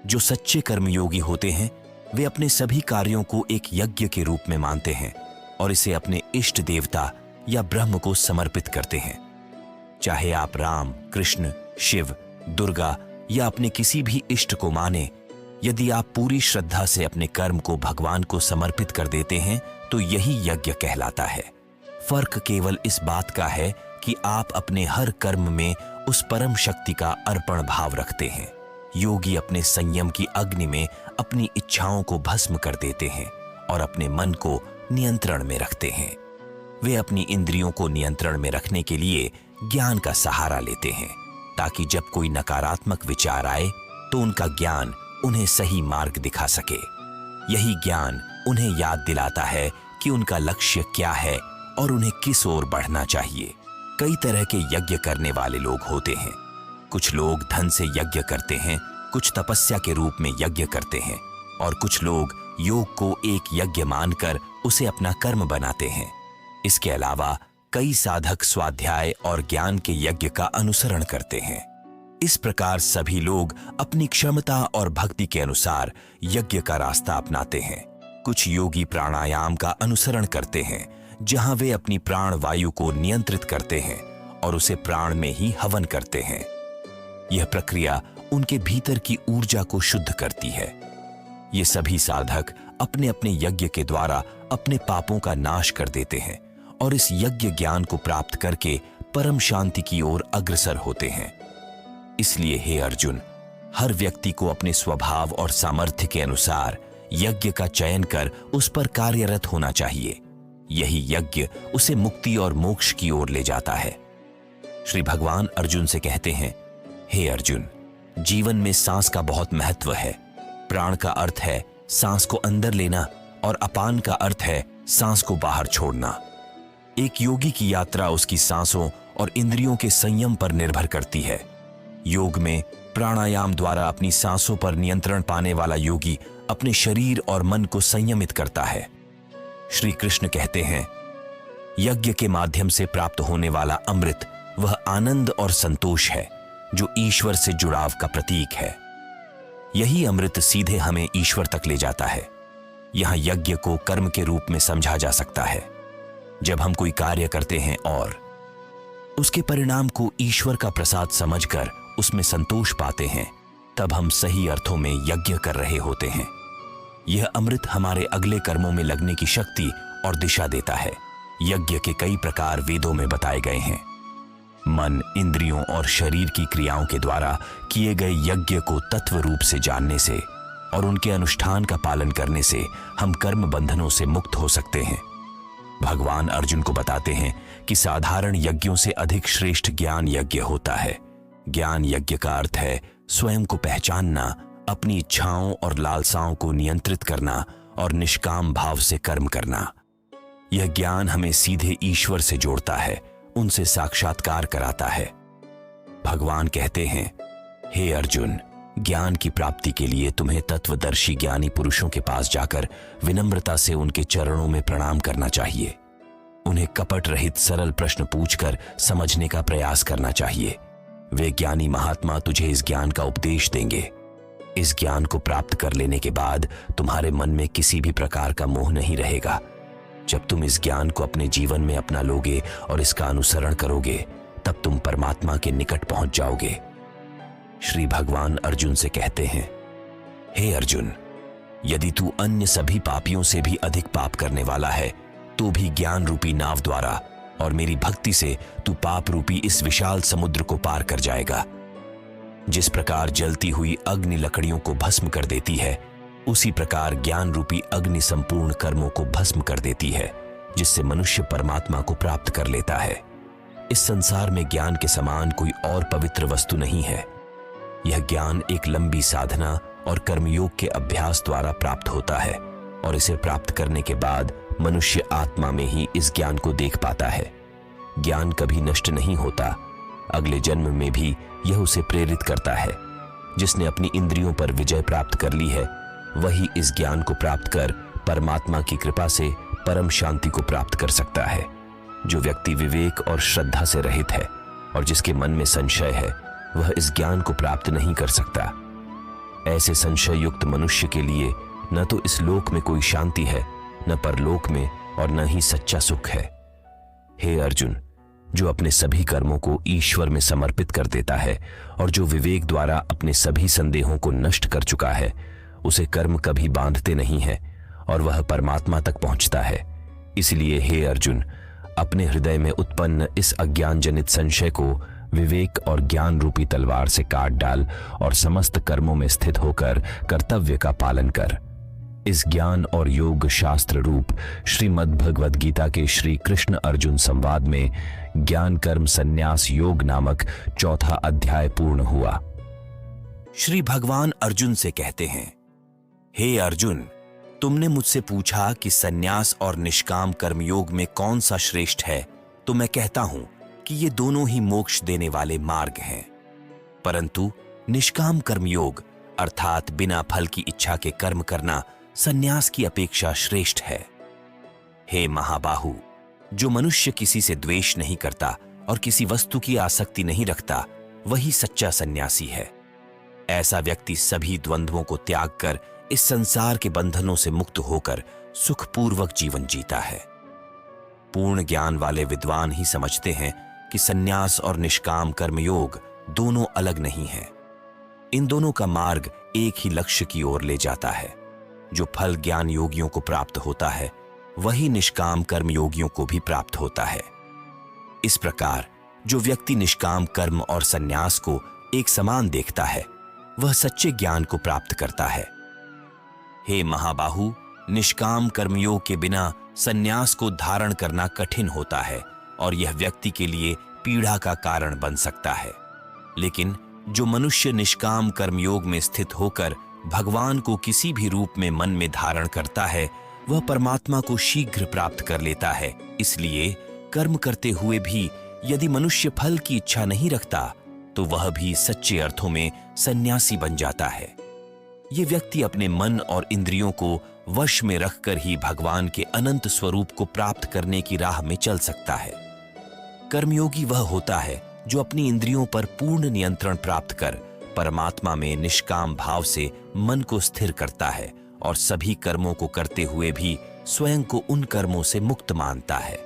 जो सच्चे कर्मयोगी होते हैं, वे अपने सभी कार्यों को एक यज्ञ के रूप में मानते हैं और इसे अपने इष्ट देवता या ब्रह्म को समर्पित करते हैं। चाहे आप राम, कृष्ण, शिव, दुर्गा या अपने किसी भी इष्ट को माने, यदि आप पूरी श्रद्धा से अपने कर्म को भगवान को समर्पित कर देते हैं, तो यही यज्ञ कहलाता है। फर्क केवल इस बात का है कि आप अपने हर कर्म में उस परम शक्ति का अर्पण भाव रखते हैं। योगी अपने संयम की अग्नि में अपनी इच्छाओं को भस्म कर देते हैं और अपने मन को नियंत्रण में रखते हैं। वे अपनी इंद्रियों को नियंत्रण में रखने के लिए ज्ञान का सहारा लेते हैं, ताकि जब कोई नकारात्मक विचार आए तो उनका ज्ञान उन्हें सही मार्ग दिखा सके। यही ज्ञान उन्हें याद दिलाता है कि उनका लक्ष्य क्या है और उन्हें किस ओर बढ़ना चाहिए। कई तरह के यज्ञ करने वाले लोग होते हैं। कुछ लोग धन से यज्ञ करते हैं, कुछ तपस्या के रूप में यज्ञ करते हैं और कुछ लोग योग को एक यज्ञ मानकर उसे अपना कर्म बनाते हैं। इसके अलावा कई साधक स्वाध्याय और ज्ञान के यज्ञ का अनुसरण करते हैं। इस प्रकार सभी लोग अपनी क्षमता और भक्ति के अनुसार यज्ञ का रास्ता अपनाते हैं। कुछ योगी प्राणायाम का अनुसरण करते हैं, जहां वे अपनी प्राण वायु को नियंत्रित करते हैं और उसे प्राण में ही हवन करते हैं। यह प्रक्रिया उनके भीतर की ऊर्जा को शुद्ध करती है। ये सभी साधक अपने अपने यज्ञ के द्वारा अपने पापों का नाश कर देते हैं और इस यज्ञ ज्ञान को प्राप्त करके परम शांति की ओर अग्रसर होते हैं। इसलिए हे अर्जुन, हर व्यक्ति को अपने स्वभाव और सामर्थ्य के अनुसार यज्ञ का चयन कर उस पर कार्यरत होना चाहिए। यही यज्ञ उसे मुक्ति और मोक्ष की ओर ले जाता है। श्री भगवान अर्जुन से कहते हैं, हे अर्जुन, जीवन में सांस का बहुत महत्व है। प्राण का अर्थ है सांस को अंदर लेना और अपान का अर्थ है सांस को बाहर छोड़ना। एक योगी की यात्रा उसकी सांसों और इंद्रियों के संयम पर निर्भर करती है। योग में प्राणायाम द्वारा अपनी सांसों पर नियंत्रण पाने वाला योगी अपने शरीर और मन को संयमित करता है। श्री कृष्ण कहते हैं, यज्ञ के माध्यम से प्राप्त होने वाला अमृत वह आनंद और संतोष है जो ईश्वर से जुड़ाव का प्रतीक है। यही अमृत सीधे हमें ईश्वर तक ले जाता है। यहां यज्ञ को कर्म के रूप में समझा जा सकता है। जब हम कोई कार्य करते हैं और उसके परिणाम को ईश्वर का प्रसाद समझकर उसमें संतोष पाते हैं, तब हम सही अर्थों में यज्ञ कर रहे होते हैं। यह अमृत हमारे अगले कर्मों में लगने की शक्ति और दिशा देता है। यज्ञ के कई प्रकार वेदों में बताए गए हैं। मन, इंद्रियों और शरीर की क्रियाओं के द्वारा किए गए यज्ञ को तत्व रूप से जानने से और उनके अनुष्ठान का पालन करने से हम कर्म बंधनों से मुक्त हो सकते हैं। भगवान अर्जुन को बताते हैं कि साधारण यज्ञों से अधिक श्रेष्ठ ज्ञान यज्ञ होता है। ज्ञान यज्ञ का अर्थ है स्वयं को पहचानना, अपनी इच्छाओं और लालसाओं को नियंत्रित करना और निष्काम भाव से कर्म करना। यह ज्ञान हमें सीधे ईश्वर से जोड़ता है, उनसे साक्षात्कार कराता है। भगवान कहते हैं, हे अर्जुन, ज्ञान की प्राप्ति के लिए तुम्हें तत्वदर्शी ज्ञानी पुरुषों के पास जाकर विनम्रता से उनके चरणों में प्रणाम करना चाहिए। उन्हें कपट रहित सरल प्रश्न पूछकर समझने का प्रयास करना चाहिए। वे ज्ञानी महात्मा तुझे इस ज्ञान का उपदेश देंगे। इस ज्ञान को प्राप्त कर लेने के बाद तुम्हारे मन में किसी भी प्रकार का मोह नहीं रहेगा। जब तुम इस ज्ञान को अपने जीवन में अपना लोगे और इसका अनुसरण करोगे, तब तुम परमात्मा के निकट पहुंच जाओगे। श्री भगवान अर्जुन से कहते हैं, हे अर्जुन, यदि तू अन्य सभी पापियों से भी अधिक पाप करने वाला है, तो भी ज्ञान रूपी नाव द्वारा और मेरी भक्ति से तू पाप रूपी इस विशाल समुद्र को पार कर जाएगा। जिस प्रकार जलती हुई अग्नि लकड़ियों को भस्म कर देती है, उसी प्रकार ज्ञान रूपी अग्नि संपूर्ण कर्मों को भस्म कर देती है, जिससे मनुष्य परमात्मा को प्राप्त कर लेता है। इस संसार में ज्ञान के समान कोई और पवित्र वस्तु नहीं है। यह ज्ञान एक लंबी साधना और कर्मयोग के अभ्यास द्वारा प्राप्त होता है और इसे प्राप्त करने के बाद मनुष्य आत्मा में ही इस ज्ञान को देख पाता है। ज्ञान कभी नष्ट नहीं होता, अगले जन्म में भी यह उसे प्रेरित करता है। जिसने अपनी इंद्रियों पर विजय प्राप्त कर ली है, वही इस ज्ञान को प्राप्त कर परमात्मा की कृपा से परम शांति को प्राप्त कर सकता है। जो व्यक्ति विवेक और श्रद्धा से रहित है और जिसके मन में संशय है, वह इस ज्ञान को प्राप्त नहीं कर सकता। ऐसे संशय युक्त मनुष्य के लिए न तो इस लोक में कोई शांति है, न परलोक में, और न ही सच्चा सुख है। हे अर्जुन, जो अपने सभी कर्मों को ईश्वर में समर्पित कर देता है और जो विवेक द्वारा अपने सभी संदेहों को नष्ट कर चुका है, उसे कर्म कभी बांधते नहीं है और वह परमात्मा तक पहुंचता है। इसलिए हे अर्जुन, अपने हृदय में उत्पन्न इस अज्ञान जनित संशय को विवेक और ज्ञान रूपी तलवार से काट डाल और समस्त कर्मों में स्थित होकर कर्तव्य का पालन कर। इस ज्ञान और योग शास्त्र रूप श्रीमद् भगवद गीता के श्री कृष्ण अर्जुन संवाद में ज्ञान कर्म संन्यास योग नामक चौथा अध्याय पूर्ण हुआ। श्री भगवान अर्जुन से कहते हैं, हे अर्जुन, तुमने मुझसे पूछा कि संन्यास और निष्काम कर्मयोग में कौन सा श्रेष्ठ है, तो मैं कहता हूं कि ये दोनों ही मोक्ष देने वाले मार्ग हैं। परंतु निष्काम कर्मयोग अर्थात बिना फल की इच्छा के कर्म करना संन्यास की अपेक्षा श्रेष्ठ है। हे महाबाहु, जो मनुष्य किसी से द्वेष नहीं करता और किसी वस्तु की आसक्ति नहीं रखता, वही सच्चा सन्यासी है। ऐसा व्यक्ति सभी द्वंद्वों को त्याग कर इस संसार के बंधनों से मुक्त होकर सुखपूर्वक जीवन जीता है। पूर्ण ज्ञान वाले विद्वान ही समझते हैं कि संन्यास और निष्काम कर्मयोग दोनों अलग नहीं हैं। इन दोनों का मार्ग एक ही लक्ष्य की ओर ले जाता है। जो फल ज्ञान योगियों को प्राप्त होता है, वही निष्काम कर्मयोगियों को भी प्राप्त होता है। इस प्रकार जो व्यक्ति निष्काम कर्म और संन्यास को एक समान देखता है, वह सच्चे ज्ञान को प्राप्त करता है। हे महाबाहु, निष्काम कर्मयोग के बिना संन्यास को धारण करना कठिन होता है और यह व्यक्ति के लिए पीड़ा का कारण बन सकता है। लेकिन जो मनुष्य निष्काम कर्मयोग में स्थित होकर भगवान को किसी भी रूप में मन में धारण करता है, वह परमात्मा को शीघ्र प्राप्त कर लेता है। इसलिए कर्म करते हुए भी यदि मनुष्य फल की इच्छा नहीं रखता, तो वह भी सच्चे अर्थों में सन्यासी बन जाता है। ये व्यक्ति अपने मन और इंद्रियों को वश में रखकर ही भगवान के अनंत स्वरूप को प्राप्त करने की राह में चल सकता है। कर्मयोगी वह होता है जो अपनी इंद्रियों पर पूर्ण नियंत्रण प्राप्त कर परमात्मा में निष्काम भाव से मन को स्थिर करता है और सभी कर्मों को करते हुए भी स्वयं को उन कर्मों से मुक्त मानता है।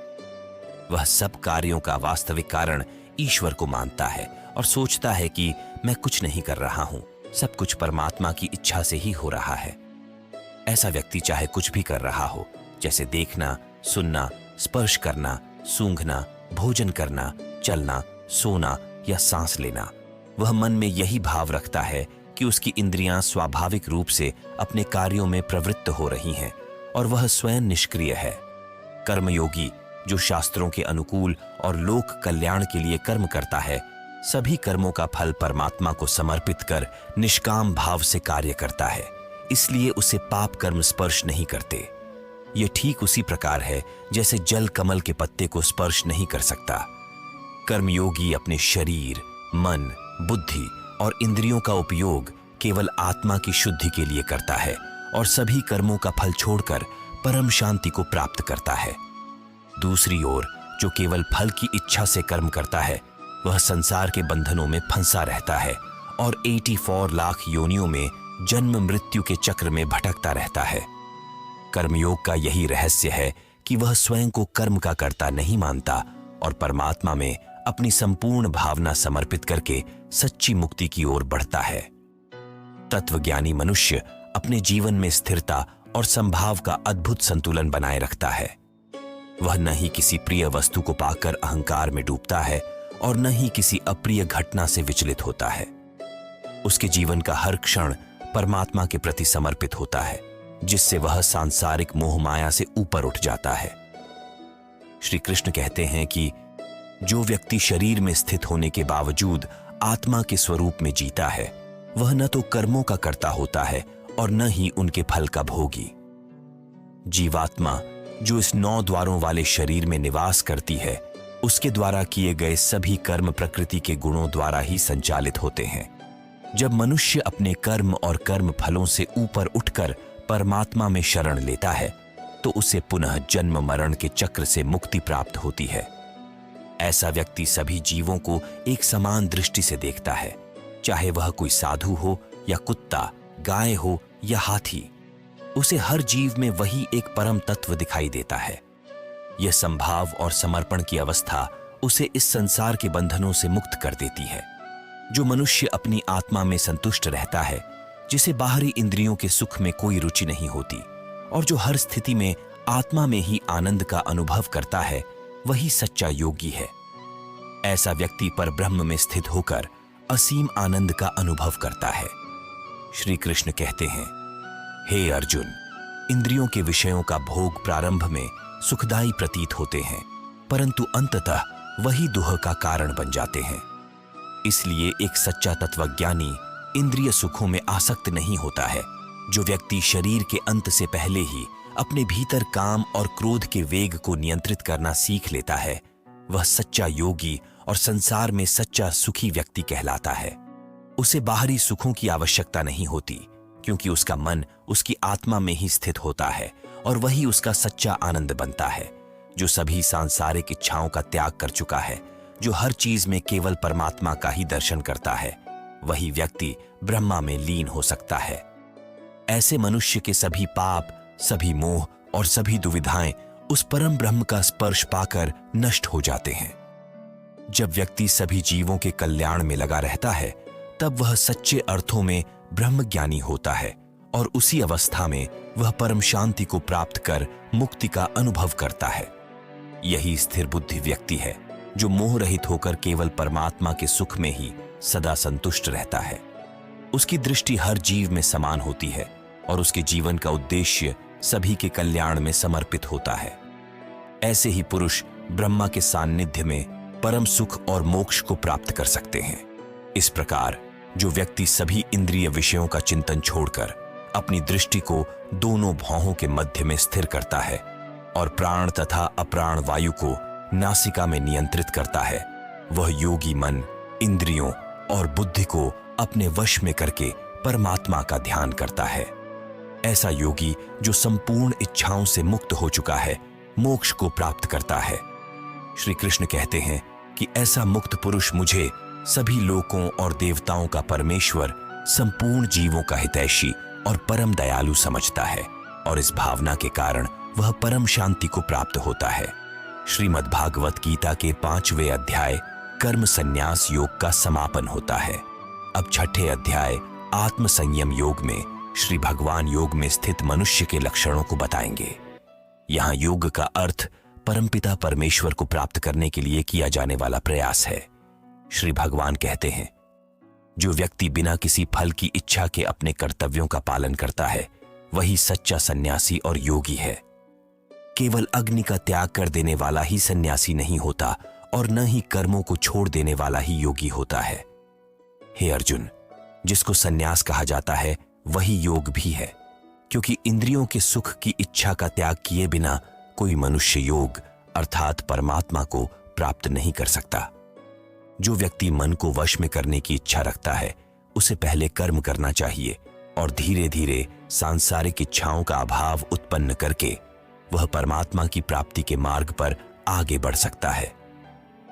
वह सब कार्यों का वास्तविक कारण ईश्वर को मानता है और सोचता है कि मैं कुछ नहीं कर रहा हूं, सब कुछ परमात्मा की इच्छा से ही हो रहा है। ऐसा व्यक्ति चाहे कुछ भी कर रहा हो, जैसे देखना, सुनना, स्पर्श करना, सूंघना, भोजन करना, चलना, सोना या सांस लेना। वह मन में यही भाव रखता है कि उसकी इंद्रियां स्वाभाविक रूप से अपने कार्यों में प्रवृत्त हो रही हैं और वह स्वयं निष्क्रिय है। कर्मयोगी जो शास्त्रों के अनुकूल और लोक कल्याण के लिए कर्म करता है, सभी कर्मों का फल परमात्मा को समर्पित कर निष्काम भाव से कार्य करता है, इसलिए उसे पाप कर्म स्पर्श नहीं करते। यह ठीक उसी प्रकार है जैसे जल कमल के पत्ते को स्पर्श नहीं कर सकता। कर्मयोगी अपने शरीर, मन, बुद्धि और इंद्रियों का उपयोग केवल आत्मा की शुद्धि के लिए करता है और सभी कर्मों का फल छोड़कर परम शांति को प्राप्त करता है। दूसरी ओर जो केवल फल की इच्छा से कर्म करता है, वह संसार के बंधनों में फंसा रहता है और 84 लाख योनियों में जन्म मृत्यु के चक्र में भटकता रहता है। कर्मयोग का यही रहस्य है कि वह स्वयं को कर्म का कर्ता नहीं मानता और परमात्मा में अपनी संपूर्ण भावना समर्पित करके सच्ची मुक्ति की ओर बढ़ता है। तत्वज्ञानी मनुष्य अपने जीवन में स्थिरता और संभाव का अद्भुत संतुलन बनाए रखता है। वह न ही किसी प्रिय वस्तु को पाकर अहंकार में डूबता है और न ही किसी अप्रिय घटना से विचलित होता है। उसके जीवन का हर क्षण परमात्मा के प्रति समर्पित होता है, जिससे वह सांसारिक मोह माया से ऊपर उठ जाता है। श्री कृष्ण कहते हैं कि जो व्यक्ति शरीर में स्थित होने के बावजूद आत्मा के स्वरूप में जीता है, वह न तो कर्मों का कर्ता होता है और न ही उनके फल का भोगी। जीवात्मा जो इस 9 द्वारों वाले शरीर में निवास करती है, उसके द्वारा किए गए सभी कर्म प्रकृति के गुणों द्वारा ही संचालित होते हैं। जब मनुष्य अपने कर्म और कर्म फलों से ऊपर उठकर परमात्मा में शरण लेता है, तो उसे पुनः जन्म मरण के चक्र से मुक्ति प्राप्त होती है। ऐसा व्यक्ति सभी जीवों को एक समान दृष्टि से देखता है, चाहे वह कोई साधु हो या कुत्ता, गाय हो या हाथी। उसे हर जीव में वही एक परम तत्व दिखाई देता है। यह संभाव और समर्पण की अवस्था उसे इस संसार के बंधनों से मुक्त कर देती है। जो मनुष्य अपनी आत्मा में संतुष्ट रहता है, जिसे बाहरी इंद्रियों के सुख में कोई रुचि नहीं होती और जो हर स्थिति में आत्मा में ही आनंद का अनुभव करता है, वही सच्चा योगी है। ऐसा व्यक्ति पर ब्रह्म में स्थित होकर असीम आनंद का अनुभव करता है। श्री कृष्ण कहते हैं, हे अर्जुन, इंद्रियों के विषयों का भोग प्रारंभ में सुखदायी प्रतीत होते हैं, परंतु अंततः वही दुह का कारण बन जाते हैं। इसलिए एक सच्चा तत्वज्ञानी इंद्रिय सुखों में आसक्त नहीं होता है। जो व्यक्ति शरीर के अंत से पहले ही अपने भीतर काम और क्रोध के वेग को नियंत्रित करना सीख लेता है, वह सच्चा योगी और संसार में सच्चा सुखी व्यक्ति कहलाता है। उसे बाहरी सुखों की आवश्यकता नहीं होती, क्योंकि उसका मन उसकी आत्मा में ही स्थित होता है और वही उसका सच्चा आनंद बनता है। जो सभी सांसारिक इच्छाओं का त्याग कर चुका है, जो हर चीज में केवल परमात्मा का ही दर्शन करता है, वही व्यक्ति ब्रह्मा में लीन हो सकता है। ऐसे मनुष्य के सभी पाप, सभी मोह और सभी दुविधाएं उस परम ब्रह्म का स्पर्श पाकर नष्ट हो जाते हैं। जब व्यक्ति सभी जीवों के कल्याण में लगा रहता है, तब वह सच्चे अर्थों में ब्रह्मज्ञानी होता है और उसी अवस्था में वह परम शांति को प्राप्त कर मुक्ति का अनुभव करता है। यही स्थिर बुद्धि व्यक्ति है जो मोह रहित होकर केवल परमात्मा के सुख में ही सदा संतुष्ट रहता है। उसकी दृष्टि हर जीव में समान होती है और उसके जीवन का उद्देश्य सभी के कल्याण में समर्पित होता है। ऐसे ही पुरुष ब्रह्मा के सान्निध्य में परम सुख और मोक्ष को प्राप्त कर सकते हैं। इस प्रकार जो व्यक्ति सभी इंद्रिय विषयों का चिंतन छोड़कर अपनी दृष्टि को दोनों भौहों के मध्य में स्थिर करता है और प्राण तथा अप्राण वायु को नासिका में नियंत्रित करता है, वह योगी मन, इंद्रियों और बुद्धि को अपने वश में करके परमात्मा का ध्यान करता है। ऐसा योगी जो संपूर्ण इच्छाओं से मुक्त हो चुका है, मोक्ष को प्राप्त करता है। श्री कृष्ण कहते हैं कि ऐसा मुक्त पुरुष मुझे सभी लोकों और देवताओं का परमेश्वर, संपूर्ण जीवों का हितैषी और परम दयालु समझता है और इस भावना के कारण वह परम शांति को प्राप्त होता है। श्रीमद् भागवत गीता के 5वें अध्याय कर्म संन्यास योग का समापन होता है। अब 6ठे अध्याय आत्म संयम योग में श्री भगवान योग में स्थित मनुष्य के लक्षणों को बताएंगे। यहाँ योग का अर्थ परमपिता परमेश्वर को प्राप्त करने के लिए किया जाने वाला प्रयास है। श्री भगवान कहते हैं, जो व्यक्ति बिना किसी फल की इच्छा के अपने कर्तव्यों का पालन करता है वही सच्चा सन्यासी और योगी है। केवल अग्नि का त्याग कर देने वाला ही सन्यासी नहीं होता और न ही कर्मों को छोड़ देने वाला ही योगी होता है। हे अर्जुन, जिसको सन्यास कहा जाता है वही योग भी है, क्योंकि इंद्रियों के सुख की इच्छा का त्याग किए बिना कोई मनुष्य योग अर्थात परमात्मा को प्राप्त नहीं कर सकता। जो व्यक्ति मन को वश में करने की इच्छा रखता है उसे पहले कर्म करना चाहिए और धीरे धीरे सांसारिक इच्छाओं का अभाव उत्पन्न करके वह परमात्मा की प्राप्ति के मार्ग पर आगे बढ़ सकता है।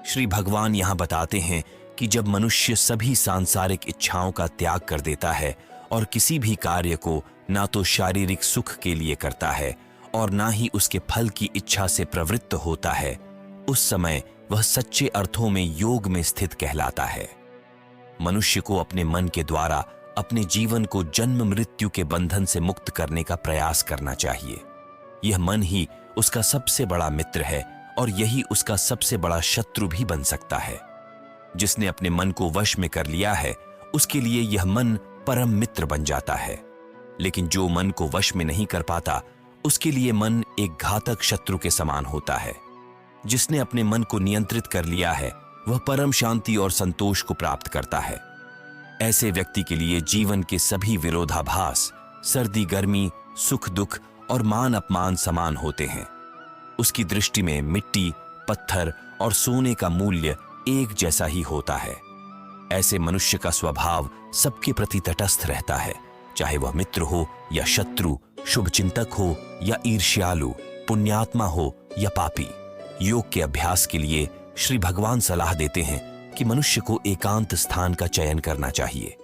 श्री भगवान यहां बताते हैं कि जब मनुष्य सभी सांसारिक इच्छाओं का त्याग कर देता है और किसी भी कार्य को ना तो शारीरिक सुख के लिए करता है और ना ही उसके फल की इच्छा से प्रवृत्त होता है, उस समय वह सच्चे अर्थों में योग में स्थित कहलाता है। मनुष्य को अपने मन के द्वारा अपने जीवन को जन्म मृत्यु के बंधन से मुक्त करने का प्रयास करना चाहिए। यह मन ही उसका सबसे बड़ा मित्र है और यही उसका सबसे बड़ा शत्रु भी बन सकता है। जिसने अपने मन को वश में कर लिया है उसके लिए यह मन परम मित्र बन जाता है, लेकिन जो मन को वश में नहीं कर पाता उसके लिए मन एक घातक शत्रु के समान होता है। जिसने अपने मन को नियंत्रित कर लिया है वह परम शांति और संतोष को प्राप्त करता है। ऐसे व्यक्ति के लिए जीवन के सभी विरोधाभास, सर्दी गर्मी, सुख दुख और मान अपमान समान होते हैं। उसकी दृष्टि में मिट्टी, पत्थर और सोने का मूल्य एक जैसा ही होता है। ऐसे मनुष्य का स्वभाव सबके प्रति तटस्थ रहता है, चाहे वह मित्र हो या शत्रु, शुभचिंतक हो या ईर्ष्यालु, पुण्यात्मा हो या पापी। योग के अभ्यास के लिए श्री भगवान सलाह देते हैं कि मनुष्य को एकांत स्थान का चयन करना चाहिए।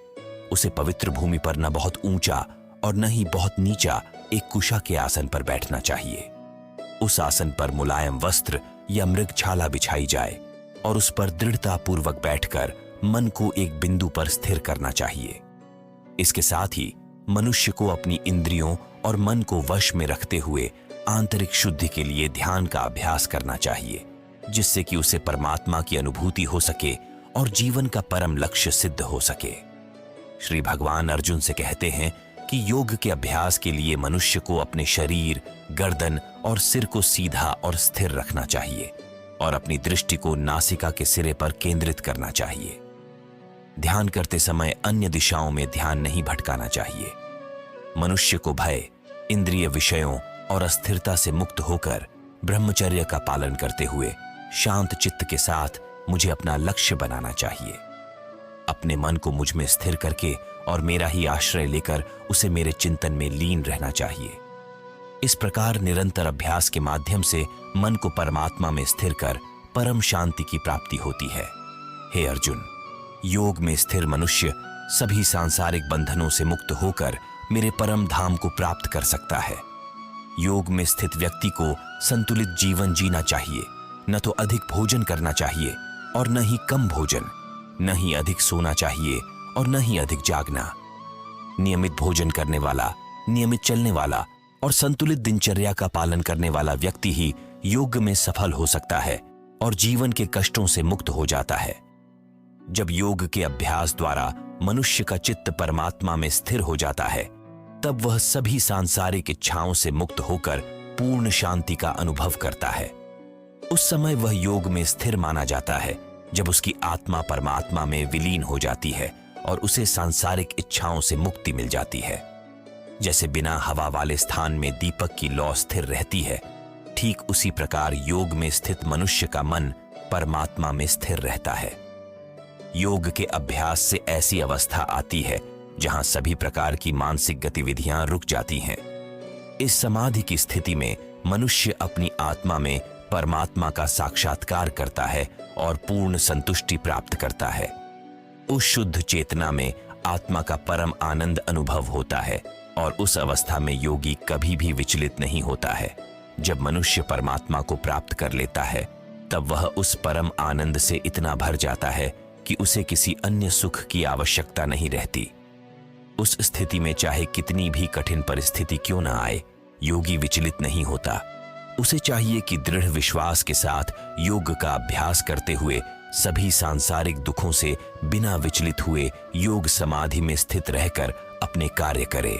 उसे पवित्र भूमि पर न बहुत ऊंचा और न ही बहुत नीचा एक कुशा के आसन पर बैठना चाहिए। उस आसन पर मुलायम वस्त्र या मृगछाला बिछाई जाए और उस पर दृढ़ता पूर्वक बैठकर मन को एक बिंदु पर स्थिर करना चाहिए। इसके साथ ही मनुष्य को अपनी इंद्रियों और मन को वश में रखते हुए आंतरिक शुद्धि के लिए ध्यान का अभ्यास करना चाहिए, जिससे कि उसे परमात्मा की अनुभूति हो सके और जीवन का परम लक्ष्य सिद्ध हो सके। श्री भगवान अर्जुन से कहते हैं कि योग के अभ्यास के लिए मनुष्य को अपने शरीर, गर्दन और सिर को सीधा और स्थिर रखना चाहिए और अपनी दृष्टि को नासिका के सिरे पर केंद्रित करना चाहिए। ध्यान करते समय अन्य दिशाओं में ध्यान नहीं भटकाना चाहिए। मनुष्य को भय, इंद्रिय विषयों और अस्थिरता से मुक्त होकर ब्रह्मचर्य का पालन करते हुए शांत चित्त के साथ मुझे अपना लक्ष्य बनाना चाहिए। अपने मन को मुझ में स्थिर करके और मेरा ही आश्रय लेकर उसे मेरे चिंतन में लीन रहना चाहिए। इस प्रकार निरंतर अभ्यास के माध्यम से मन को परमात्मा में स्थिर कर परम शांति की प्राप्ति होती है। हे अर्जुन, योग में स्थिर मनुष्य सभी सांसारिक बंधनों से मुक्त होकर मेरे परम धाम को प्राप्त कर सकता है। योग में स्थित व्यक्ति को संतुलित जीवन जीना चाहिए। न तो अधिक भोजन करना चाहिए और न ही कम भोजन, न ही अधिक सोना चाहिए और न ही अधिक जागना। नियमित भोजन करने वाला, नियमित चलने वाला और संतुलित दिनचर्या का पालन करने वाला व्यक्ति ही योग में सफल हो सकता है और जीवन के कष्टों से मुक्त हो जाता है। जब योग के अभ्यास द्वारा मनुष्य का चित्त परमात्मा में स्थिर हो जाता है, तब वह सभी सांसारिक इच्छाओं से मुक्त होकर पूर्ण शांति का अनुभव करता है। उस समय वह योग में स्थिर माना जाता है जब उसकी आत्मा परमात्मा में विलीन हो जाती है और उसे सांसारिक इच्छाओं से मुक्ति मिल जाती है। जैसे बिना हवा वाले स्थान में दीपक की लौ स्थिर रहती है, ठीक उसी प्रकार योग में स्थित मनुष्य का मन परमात्मा में स्थिर रहता है। योग के अभ्यास से ऐसी अवस्था आती है जहां सभी प्रकार की मानसिक गतिविधियां रुक जाती हैं। इस समाधि की स्थिति में मनुष्य अपनी आत्मा में परमात्मा का साक्षात्कार करता है और पूर्ण संतुष्टि प्राप्त करता है। उस शुद्ध चेतना में आत्मा का परम आनंद अनुभव होता है और उस अवस्था में योगी कभी भी विचलित नहीं होता है। जब मनुष्य परमात्मा को प्राप्त कर लेता है, तब वह उस परम आनंद से इतना भर जाता है कि उसे किसी अन्य सुख की आवश्यकता नहीं रहती। उस स्थिति में चाहे कितनी भी कठिन परिस्थिति क्यों न आए, योगी विचलित नहीं होता। उसे चाहिए कि दृढ़ विश्वास के साथ योग का अभ्यास करते हुए सभी सांसारिक दुखों से बिना विचलित हुए योग समाधि में स्थित रहकर अपने कार्य करे।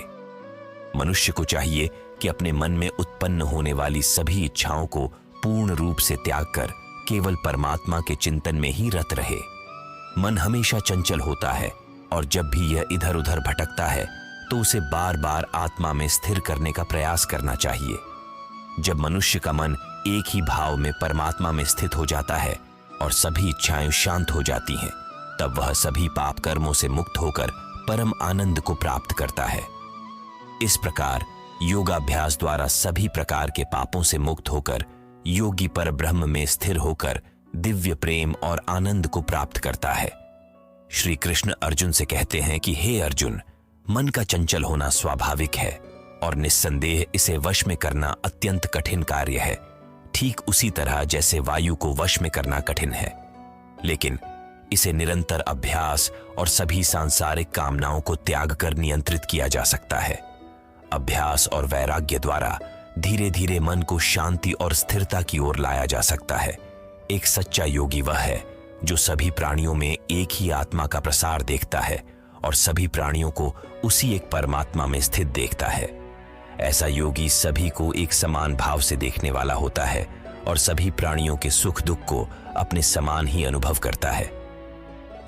मनुष्य को चाहिए कि अपने मन में उत्पन्न होने वाली सभी इच्छाओं को पूर्ण रूप से त्याग कर केवल परमात्मा के चिंतन में ही रत रहे। मन हमेशा चंचल होता है और जब भी यह इधर उधर भटकता है तो उसे बार बार आत्मा में स्थिर करने का प्रयास करना चाहिए। जब मनुष्य का मन एक ही भाव में परमात्मा में स्थित हो जाता है और सभी इच्छाएं शांत हो जाती हैं, तब वह सभी पाप कर्मों से मुक्त होकर परम आनंद को प्राप्त करता है। इस प्रकार योगाभ्यास द्वारा सभी प्रकार के पापों से मुक्त होकर योगी पर ब्रह्म में स्थिर होकर दिव्य प्रेम और आनंद को प्राप्त करता है। श्री कृष्ण अर्जुन से कहते हैं कि हे अर्जुन, मन का चंचल होना स्वाभाविक है और निस्संदेह इसे वश में करना अत्यंत कठिन कार्य है, ठीक उसी तरह जैसे वायु को वश में करना कठिन है। लेकिन इसे निरंतर अभ्यास और सभी सांसारिक कामनाओं को त्याग कर नियंत्रित किया जा सकता है। अभ्यास और वैराग्य द्वारा धीरे धीरे मन को शांति और स्थिरता की ओर लाया जा सकता है। एक सच्चा योगी वह है जो सभी प्राणियों में एक ही आत्मा का प्रसार देखता है और सभी प्राणियों को उसी एक परमात्मा में स्थित देखता है। ऐसा योगी सभी को एक समान भाव से देखने वाला होता है और सभी प्राणियों के सुख दुख को अपने समान ही अनुभव करता है।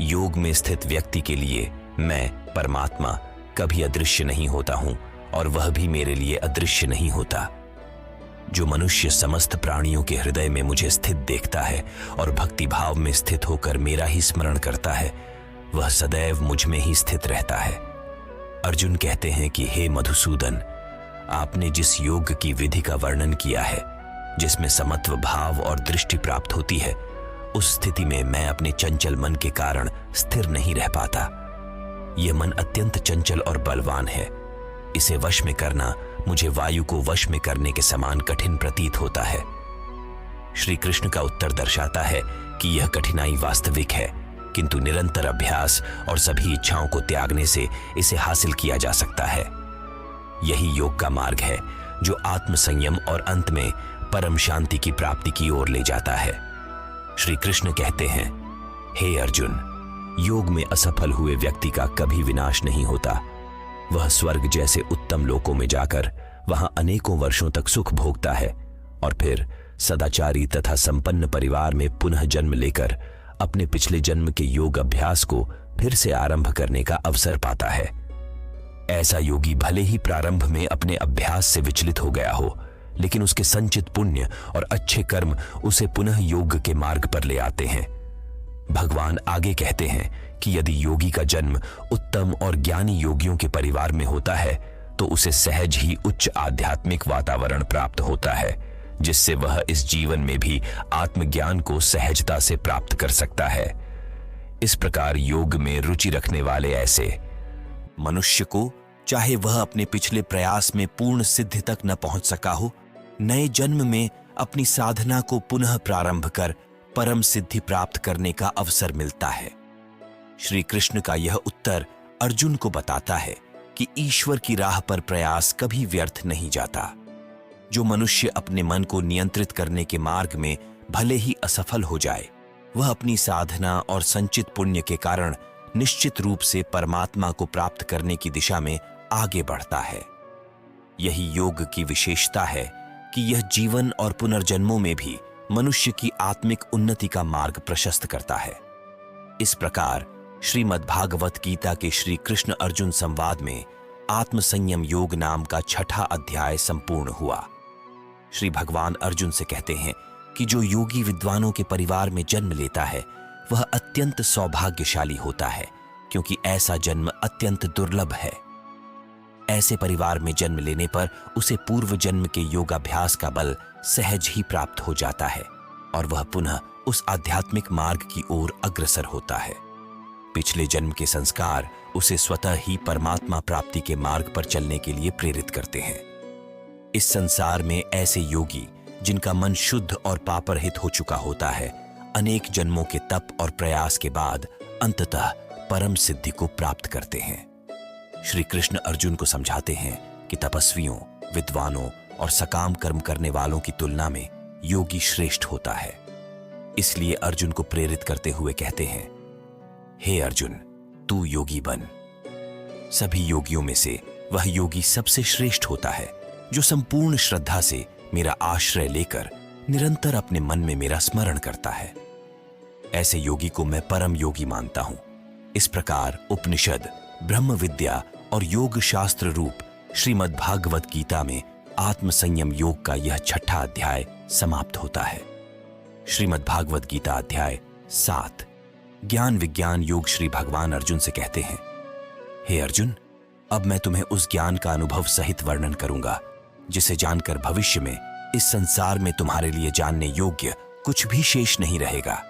योग में स्थित व्यक्ति के लिए मैं परमात्मा कभी अदृश्य नहीं होता हूं और वह भी मेरे लिए अदृश्य नहीं होता। जो मनुष्य समस्त प्राणियों के हृदय में मुझे स्थित देखता है और भक्ति भाव में स्थित होकर मेरा ही स्मरण करता है, वह सदैव मुझ में ही स्थित रहता है। अर्जुन कहते हैं कि हे मधुसूदन, आपने जिस योग की विधि का वर्णन किया है, जिसमें समत्व भाव और दृष्टि प्राप्त होती है, उस स्थिति में मैं अपने चंचल मन के कारण स्थिर नहीं रह पाता। यह मन अत्यंत चंचल और बलवान है। इसे वश में करना मुझे वायु को वश में करने के समान कठिन प्रतीत होता है। श्री कृष्ण का उत्तर दर्शाता है कि यह कठिनाई वास्तविक है, किंतु निरंतर अभ्यास और सभी इच्छाओं को त्यागने से इसे हासिल किया जा सकता है। यही योग का मार्ग है जो आत्म संयम और अंत में परम शांति की प्राप्ति की ओर ले जाता है। श्री कृष्ण कहते हैं, हे अर्जुन, योग में असफल हुए व्यक्ति का कभी विनाश नहीं होता। वह स्वर्ग जैसे उत्तम लोकों में जाकर वहां अनेकों वर्षों तक सुख भोगता है और फिर सदाचारी तथा संपन्न परिवार में पुनः जन्म लेकर अपने पिछले जन्म के योग अभ्यास को फिर से आरंभ करने का अवसर पाता है। ऐसा योगी भले ही प्रारंभ में अपने अभ्यास से विचलित हो गया हो, लेकिन उसके संचित पुण्य और अच्छे कर्म उसे पुनः योग के मार्ग पर ले आते हैं। भगवान आगे कहते हैं कि यदि योगी का जन्म उत्तम और ज्ञानी योगियों के परिवार में होता है तो उसे सहज ही उच्च आध्यात्मिक वातावरण प्राप्त होता है, जिससे वह इस जीवन में भी आत्मज्ञान को सहजता से प्राप्त कर सकता है। इस प्रकार योग में रुचि रखने वाले ऐसे मनुष्य को, चाहे वह अपने पिछले प्रयास में पूर्ण सिद्धि तक न पहुंच सका हो, नए जन्म में अपनी साधना को पुनः प्रारंभ कर परम सिद्धि प्राप्त करने का अवसर मिलता है। श्री कृष्ण का यह उत्तर अर्जुन को बताता है कि ईश्वर की राह पर प्रयास कभी व्यर्थ नहीं जाता। जो मनुष्य अपने मन को नियंत्रित करने के मार्ग में भले ही असफल हो जाए, वह अपनी साधना और संचित पुण्य के कारण निश्चित रूप से परमात्मा को प्राप्त करने की दिशा में आगे बढ़ता है। यही योग की विशेषता है कि यह जीवन और पुनर्जन्मों में भी मनुष्य की आत्मिक उन्नति का मार्ग प्रशस्त करता है। इस प्रकार श्रीमद् भागवत गीता के श्री कृष्ण अर्जुन संवाद में आत्म संयम योग नाम का 6ठा अध्याय संपूर्ण हुआ। श्री भगवान अर्जुन से कहते हैं कि जो योगी विद्वानों के परिवार में जन्म लेता है वह अत्यंत सौभाग्यशाली होता है, क्योंकि ऐसा जन्म अत्यंत दुर्लभ है। ऐसे परिवार में जन्म लेने पर उसे पूर्व जन्म के योगाभ्यास का बल सहज ही प्राप्त हो जाता है और वह पुनः उस आध्यात्मिक मार्ग की ओर अग्रसर होता है। पिछले जन्म के संस्कार उसे स्वतः ही परमात्मा प्राप्ति के मार्ग पर चलने के लिए प्रेरित करते हैं। इस संसार में ऐसे योगी जिनका मन शुद्ध और पापरहित हो चुका होता है, अनेक जन्मों के तप और प्रयास के बाद अंततः परम सिद्धि को प्राप्त करते हैं। श्री कृष्ण अर्जुन को समझाते हैं कि तपस्वियों, विद्वानों और सकाम कर्म करने वालों की तुलना में योगी श्रेष्ठ होता है। इसलिए अर्जुन को प्रेरित करते हुए कहते हैं, हे अर्जुन, तू योगी बन। सभी योगियों में से वह योगी सबसे श्रेष्ठ होता है जो संपूर्ण श्रद्धा से मेरा आश्रय लेकर निरंतर अपने मन में मेरा स्मरण करता है। ऐसे योगी को मैं परम योगी मानता हूं। इस प्रकार उपनिषद, ब्रह्म विद्या और योग शास्त्र रूप श्रीमद् भागवत गीता में आत्म संयम योग का यह 6वां अध्याय समाप्त होता है। श्रीमद् भागवत गीता अध्याय 7 ज्ञान विज्ञान योग। श्री भगवान अर्जुन से कहते हैं, हे अर्जुन, अब मैं तुम्हें उस ज्ञान का अनुभव सहित वर्णन करूंगा जिसे जानकर भविष्य में इस संसार में तुम्हारे लिए जानने योग्य कुछ भी शेष नहीं रहेगा।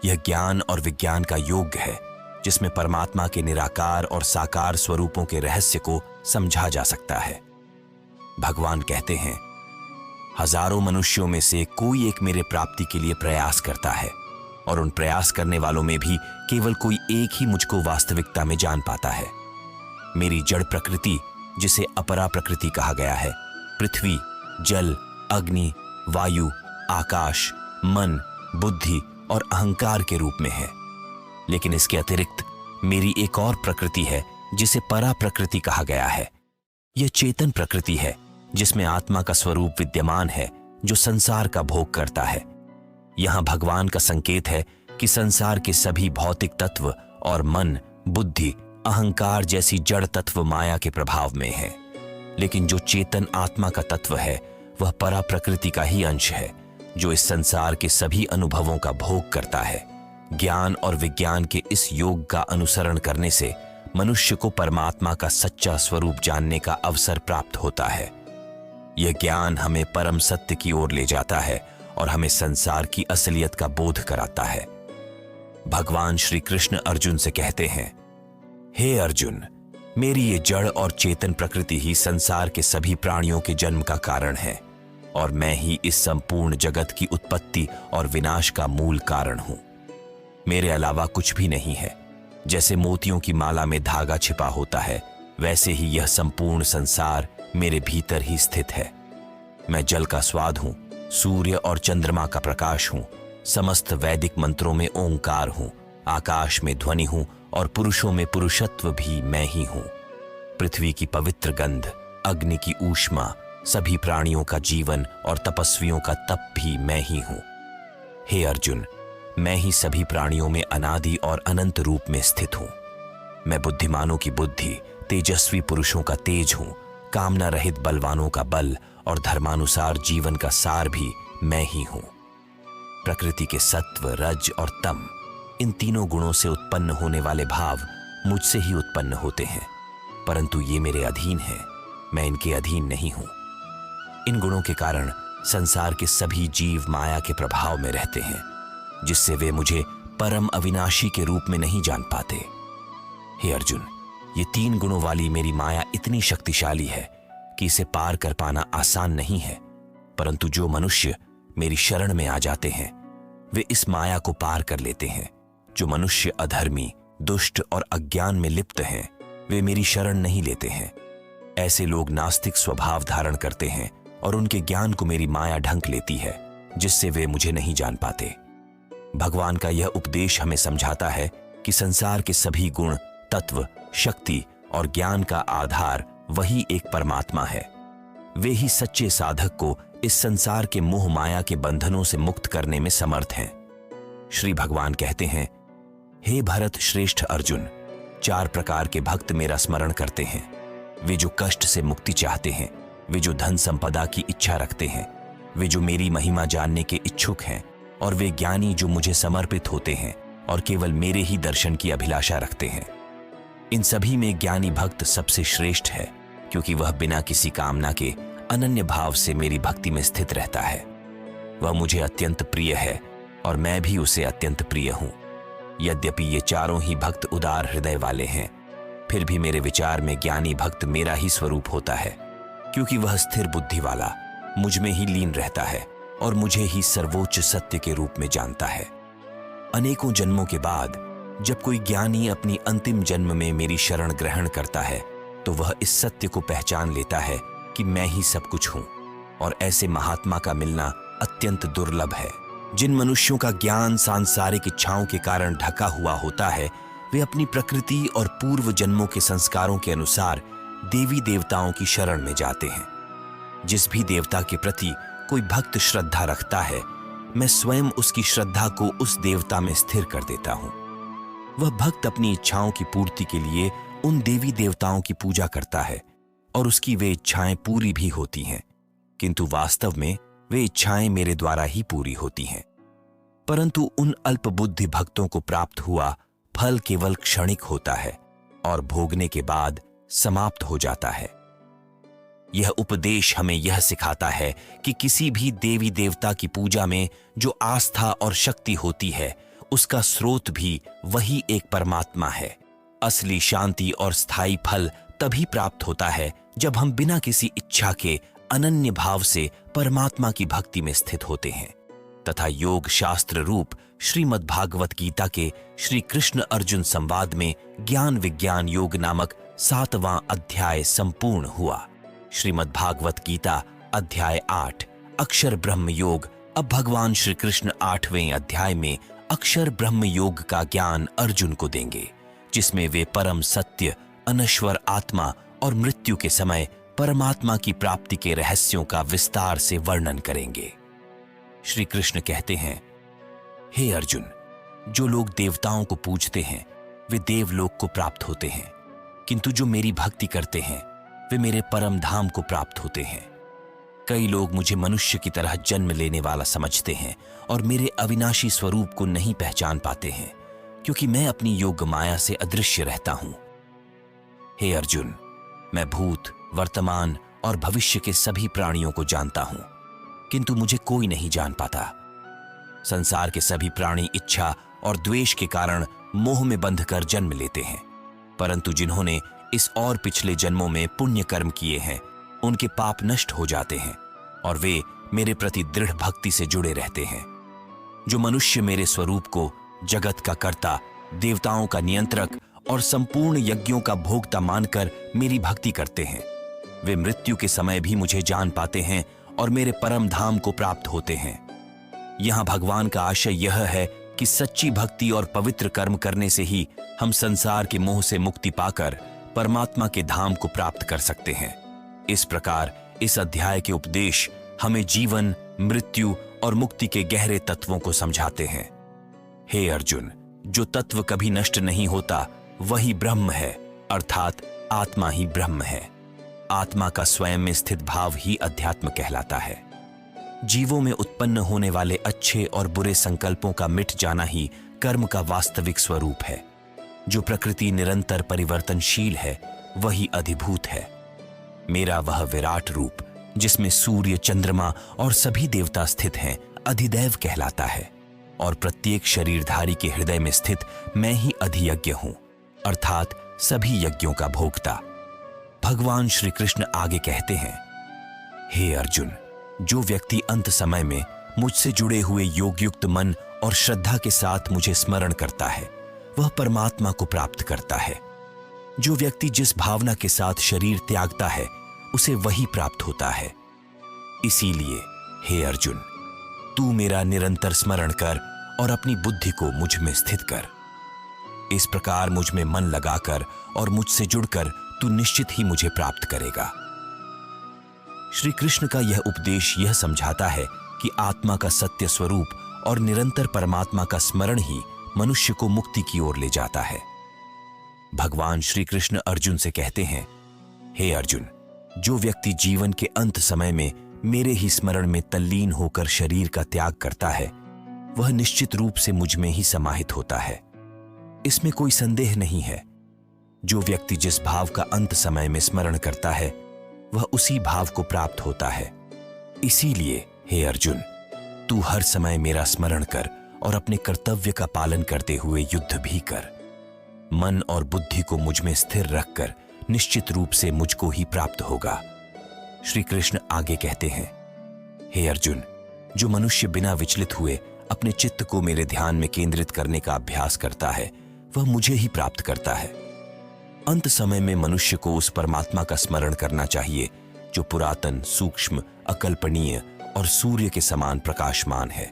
यह ज्ञान और विज्ञान का योग है जिसमें परमात्मा के निराकार और साकार स्वरूपों के रहस्य को समझा जा सकता है। भगवान कहते हैं, हजारों मनुष्यों में से कोई एक मेरे प्राप्ति के लिए प्रयास करता है और उन प्रयास करने वालों में भी केवल कोई एक ही मुझको वास्तविकता में जान पाता है। मेरी जड़ प्रकृति, जिसे अपरा प्रकृति कहा गया है, पृथ्वी, जल, अग्नि, वायु, आकाश, मन, बुद्धि और अहंकार के रूप में है। लेकिन इसके अतिरिक्त मेरी एक और प्रकृति है जिसे परा प्रकृति कहा गया है। यह चेतन प्रकृति है जिसमें आत्मा का स्वरूप विद्यमान है जो संसार का भोग करता है। यहां भगवान का संकेत है कि संसार के सभी भौतिक तत्व और मन, बुद्धि, अहंकार जैसी जड़ तत्व माया के प्रभाव में है, लेकिन जो चेतन आत्मा का तत्व है वह परा प्रकृति का ही अंश है जो इस संसार के सभी अनुभवों का भोग करता है। ज्ञान और विज्ञान के इस योग का अनुसरण करने से मनुष्य को परमात्मा का सच्चा स्वरूप जानने का अवसर प्राप्त होता है। यह ज्ञान हमें परम सत्य की ओर ले जाता है और हमें संसार की असलियत का बोध कराता है। भगवान श्री कृष्ण अर्जुन से कहते हैं, हे अर्जुन, मेरी ये जड़ और चेतन प्रकृति ही संसार के सभी प्राणियों के जन्म का कारण है और मैं ही इस संपूर्ण जगत की उत्पत्ति और विनाश का मूल कारण हूं। मेरे अलावा कुछ भी नहीं है। जैसे मोतियों की माला में धागा छिपा होता है, वैसे ही यह संपूर्ण संसार मेरे भीतर ही स्थित है। मैं जल का स्वाद हूं, सूर्य और चंद्रमा का प्रकाश हूं, समस्त वैदिक मंत्रों में ओंकार हूं, आकाश में ध्वनि हूं और पुरुषों में पुरुषत्व भी मैं ही हूं। पृथ्वी की पवित्र गंध, अग्नि की ऊष्मा, सभी प्राणियों का जीवन और तपस्वियों का तप भी मैं ही हूं। हे अर्जुन, मैं ही सभी प्राणियों में अनादि और अनंत रूप में स्थित हूं। मैं बुद्धिमानों की बुद्धि, तेजस्वी पुरुषों का तेज हूं, कामना रहित बलवानों का बल और धर्मानुसार जीवन का सार भी मैं ही हूं। प्रकृति के सत्व, रज और तम, इन तीनों गुणों से उत्पन्न होने वाले भाव मुझसे ही उत्पन्न होते हैं, परंतु ये मेरे अधीन हैं, मैं इनके अधीन नहीं हूं। इन गुणों के कारण संसार के सभी जीव माया के प्रभाव में रहते हैं, जिससे वे मुझे परम अविनाशी के रूप में नहीं जान पाते। हे अर्जुन, ये 3 गुणों वाली मेरी माया इतनी शक्तिशाली है कि इसे पार कर पाना आसान नहीं है, परंतु जो मनुष्य मेरी शरण में आ जाते हैं वे इस माया को पार कर लेते हैं। जो मनुष्य अधर्मी, दुष्ट और अज्ञान में लिप्त हैं, वे मेरी शरण नहीं लेते हैं। ऐसे लोग नास्तिक स्वभाव धारण करते हैं और उनके ज्ञान को मेरी माया ढंक लेती है, जिससे वे मुझे नहीं जान पाते। भगवान का यह उपदेश हमें समझाता है कि संसार के सभी गुण, तत्व, शक्ति और ज्ञान का आधार वही एक परमात्मा है। वे ही सच्चे साधक को इस संसार के मोह माया के बंधनों से मुक्त करने में समर्थ हैं। श्री भगवान कहते हैं, हे भरत श्रेष्ठ अर्जुन, 4 प्रकार के भक्त मेरा स्मरण करते हैं। वे जो कष्ट से मुक्ति चाहते हैं, वे जो धन संपदा की इच्छा रखते हैं, वे जो मेरी महिमा जानने के इच्छुक हैं, और वे ज्ञानी जो मुझे समर्पित होते हैं और केवल मेरे ही दर्शन की अभिलाषा रखते हैं। इन सभी में ज्ञानी भक्त सबसे श्रेष्ठ है, क्योंकि वह बिना किसी कामना के अनन्य भाव से मेरी भक्ति में स्थित रहता है। वह मुझे अत्यंत प्रिय है और मैं भी उसे अत्यंत प्रिय हूं। यद्यपि ये चारों ही भक्त उदार हृदय वाले हैं, फिर भी मेरे विचार में ज्ञानी भक्त मेरा ही स्वरूप होता है, क्योंकि वह स्थिर बुद्धि वाला मुझ में ही लीन रहता है और मुझे ही सर्वोच्च सत्य के रूप में जानता है। अनेकों जन्मों के बाद जब कोई ज्ञानी अपनी अंतिम जन्म में मेरी शरण ग्रहण करता है, तो वह इस सत्य को पहचान लेता है कि मैं ही सब कुछ हूं, और ऐसे महात्मा का मिलना अत्यंत दुर्लभ है। जिन मनुष्यों का ज्ञान सांसारिक इच्छाओं के कारण ढका हुआ होता है, वे अपनी प्रकृति और पूर्व जन्मों के संस्कारों के अनुसार देवी देवताओं की शरण में जाते हैं। जिस भी देवता के प्रति कोई भक्त श्रद्धा रखता है, मैं स्वयं उसकी श्रद्धा को उस देवता में स्थिर कर देता हूं। वह भक्त अपनी इच्छाओं की पूर्ति के लिए उन देवी देवताओं की पूजा करता है और उसकी वे इच्छाएं पूरी भी होती हैं, किंतु वास्तव में वे इच्छाएं मेरे द्वारा ही पूरी होती हैं। परंतु उन अल्पबुद्धि भक्तों को प्राप्त हुआ फल केवल क्षणिक होता है और भोगने के बाद समाप्त हो जाता है। यह उपदेश हमें यह सिखाता है कि किसी भी देवी देवता की पूजा में जो आस्था और शक्ति होती है, उसका स्रोत भी वही एक परमात्मा है। असली शांति और स्थायी फल तभी प्राप्त होता है जब हम बिना किसी इच्छा के अनन्य भाव से परमात्मा की भक्ति में स्थित होते हैं तथा योग शास्त्र रूप श्रीमद् भागवत गीता के श्री कृष्ण अर्जुन संवाद में ज्ञान विज्ञान योग नामक 7वां अध्याय संपूर्ण हुआ। श्रीमद् भागवत गीता अध्याय 8 अक्षर ब्रह्म योग। अब भगवान श्री कृष्ण 8वें अध्याय में अक्षर ब्रह्म योग का ज्ञान अर्जुन को देंगे, जिसमें वे परम सत्य, अनश्वर आत्मा और मृत्यु के समय परमात्मा की प्राप्ति के रहस्यों का विस्तार से वर्णन करेंगे। श्री कृष्ण कहते हैं, हे अर्जुन, जो लोग देवताओं को पूजते हैं वे देवलोक को प्राप्त होते हैं, किंतु जो मेरी भक्ति करते हैं वे मेरे परम धाम को प्राप्त होते हैं। कई लोग मुझे मनुष्य की तरह जन्म लेने वाला समझते हैं और मेरे अविनाशी स्वरूप को नहीं पहचान पाते हैं, क्योंकि मैं अपनी योग माया से अदृश्य रहता हूं। हे अर्जुन, मैं भूत, वर्तमान और भविष्य के सभी प्राणियों को जानता हूं, किंतु मुझे कोई नहीं जान पाता। संसार के सभी प्राणी इच्छा और द्वेष के कारण मोह में बंधकर जन्म लेते हैं, परंतु जिन्होंने इस और पिछले जन्मों में पुण्य कर्म किए हैं, उनके पाप नष्ट हो जाते हैं और वे मेरे प्रति दृढ़ भक्ति से जुड़े रहते हैं। जो मनुष्य मेरे स्वरूप को जगत का कर्ता, देवताओं का नियंत्रक और संपूर्ण यज्ञों का भोक्ता मानकर मेरी भक्ति करते हैं, वे मृत्यु के समय भी मुझे जान पाते हैं और मेरे परम धाम को प्राप्त होते हैं। यहां भगवान का आशय यह है कि सच्ची भक्ति और पवित्र कर्म करने से ही हम संसार के मोह से मुक्ति पाकर परमात्मा के धाम को प्राप्त कर सकते हैं। इस प्रकार इस अध्याय के उपदेश हमें जीवन, मृत्यु और मुक्ति के गहरे तत्वों को समझाते हैं। हे अर्जुन, जो तत्व कभी नष्ट नहीं होता वही ब्रह्म है, अर्थात आत्मा ही ब्रह्म है। आत्मा का स्वयं में स्थित भाव ही अध्यात्म कहलाता है। जीवों में उत्पन्न होने वाले अच्छे और बुरे संकल्पों का मिट जाना ही कर्म का वास्तविक स्वरूप है। जो प्रकृति निरंतर परिवर्तनशील है वही अधिभूत है। मेरा वह विराट रूप, जिसमें सूर्य, चंद्रमा और सभी देवता स्थित हैं, अधिदैव कहलाता है और प्रत्येक शरीरधारी के हृदय में स्थित मैं ही अधियज्ञ हूं, अर्थात सभी यज्ञों का भोक्ता। भगवान श्री कृष्ण आगे कहते हैं, हे अर्जुन, जो व्यक्ति अंत समय में मुझसे जुड़े हुए योगयुक्त मन और श्रद्धा के साथ मुझे स्मरण करता है, वह परमात्मा को प्राप्त करता है। जो व्यक्ति जिस भावना के साथ शरीर त्यागता है, उसे वही प्राप्त होता है। इसीलिए हे अर्जुन, तू मेरा निरंतर स्मरण कर और अपनी बुद्धि को मुझ में स्थित कर। इस प्रकार मुझ में मन लगाकर और मुझसे जुड़कर तू निश्चित ही मुझे प्राप्त करेगा। श्री कृष्ण का यह उपदेश यह समझाता है कि आत्मा का सत्य स्वरूप और निरंतर परमात्मा का स्मरण ही मनुष्य को मुक्ति की ओर ले जाता है। भगवान श्री कृष्ण अर्जुन से कहते हैं, हे अर्जुन, जो व्यक्ति जीवन के अंत समय में मेरे ही स्मरण में तल्लीन होकर शरीर का त्याग करता है, वह निश्चित रूप से मुझ में ही समाहित होता है। इसमें कोई संदेह नहीं है। जो व्यक्ति जिस भाव का अंत समय में स्मरण करता है, वह उसी भाव को प्राप्त होता है। इसीलिए हे अर्जुन, तू हर समय मेरा स्मरण कर और अपने कर्तव्य का पालन करते हुए युद्ध भी कर। मन और बुद्धि को मुझ में स्थिर रखकर निश्चित रूप से मुझको ही प्राप्त होगा। श्री कृष्ण आगे कहते हैं, हे अर्जुन, जो मनुष्य बिना विचलित हुए अपने चित्त को मेरे ध्यान में केंद्रित करने का अभ्यास करता है, वह मुझे ही प्राप्त करता है। अंत समय में मनुष्य को उस परमात्मा का स्मरण करना चाहिए जो पुरातन, सूक्ष्म, अकल्पनीय और सूर्य के समान प्रकाशमान है।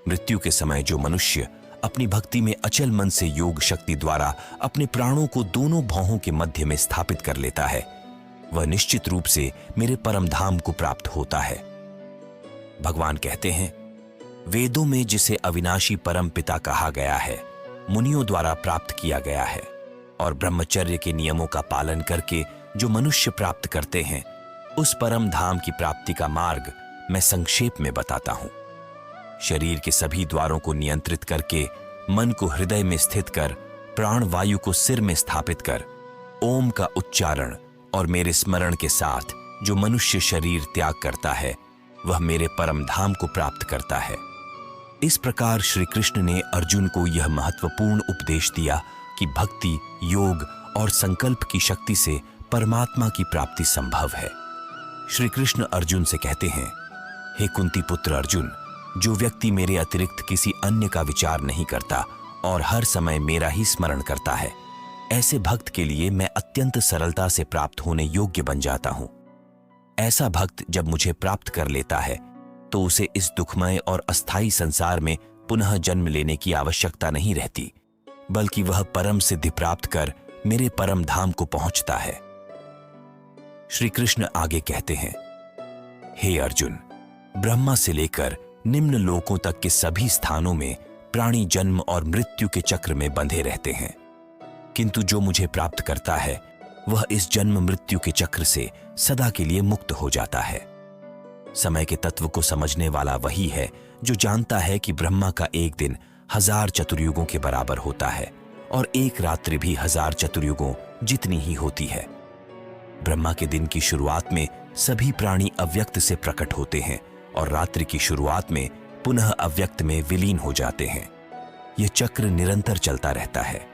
मृत्यु के समय जो मनुष्य अपनी भक्ति में अचल मन से योग शक्ति द्वारा अपने प्राणों को दोनों भौहों के मध्य में स्थापित कर लेता है, वह निश्चित रूप से मेरे परम धाम को प्राप्त होता है। भगवान कहते हैं, वेदों में जिसे अविनाशी परम पिता कहा गया है, मुनियों द्वारा प्राप्त किया गया है, और ब्रह्मचर्य के नियमों का पालन करके जो मनुष्य प्राप्त करते हैं, उस परम धाम की प्राप्ति का मार्ग मैं संक्षेप में बताता हूं। शरीर के सभी द्वारों को नियंत्रित करके, मन को हृदय में स्थित कर, प्राण वायु को सिर में स्थापित कर, ओम का उच्चारण और मेरे स्मरण के साथ जो मनुष्य शरीर त्याग करता है, वह मेरे परम धाम को प्राप्त करता है। इस प्रकार श्री कृष्ण ने अर्जुन को यह महत्वपूर्ण उपदेश दिया कि भक्ति, योग और संकल्प की शक्ति से परमात्मा की प्राप्ति संभव है। श्री कृष्ण अर्जुन से कहते हैं, हे कुंती पुत्र अर्जुन, जो व्यक्ति मेरे अतिरिक्त किसी अन्य का विचार नहीं करता और हर समय मेरा ही स्मरण करता है, ऐसे भक्त के लिए मैं अत्यंत सरलता से प्राप्त होने योग्य बन जाता हूं। ऐसा भक्त जब मुझे प्राप्त कर लेता है तो उसे इस दुखमय और अस्थायी संसार में पुनः जन्म लेने की आवश्यकता नहीं रहती, बल्कि वह परम सिद्धि प्राप्त कर मेरे परम धाम को पहुंचता है। श्री कृष्ण आगे कहते हैं, हे अर्जुन, ब्रह्मा से लेकर निम्न लोकों तक के सभी स्थानों में प्राणी जन्म और मृत्यु के चक्र में बंधे रहते हैं, किंतु जो मुझे प्राप्त करता है वह इस जन्म मृत्यु के चक्र से सदा के लिए मुक्त हो जाता है। समय के तत्व को समझने वाला वही है जो जानता है कि ब्रह्मा का एक दिन 1000 चतुर्युगों के बराबर होता है और एक रात्रि भी 1000 चतुर्युगों जितनी ही होती है। ब्रह्मा के दिन की शुरुआत में सभी प्राणी अव्यक्त से प्रकट होते हैं और रात्रि की शुरुआत में पुनः अव्यक्त में विलीन हो जाते हैं। यह चक्र निरंतर चलता रहता है,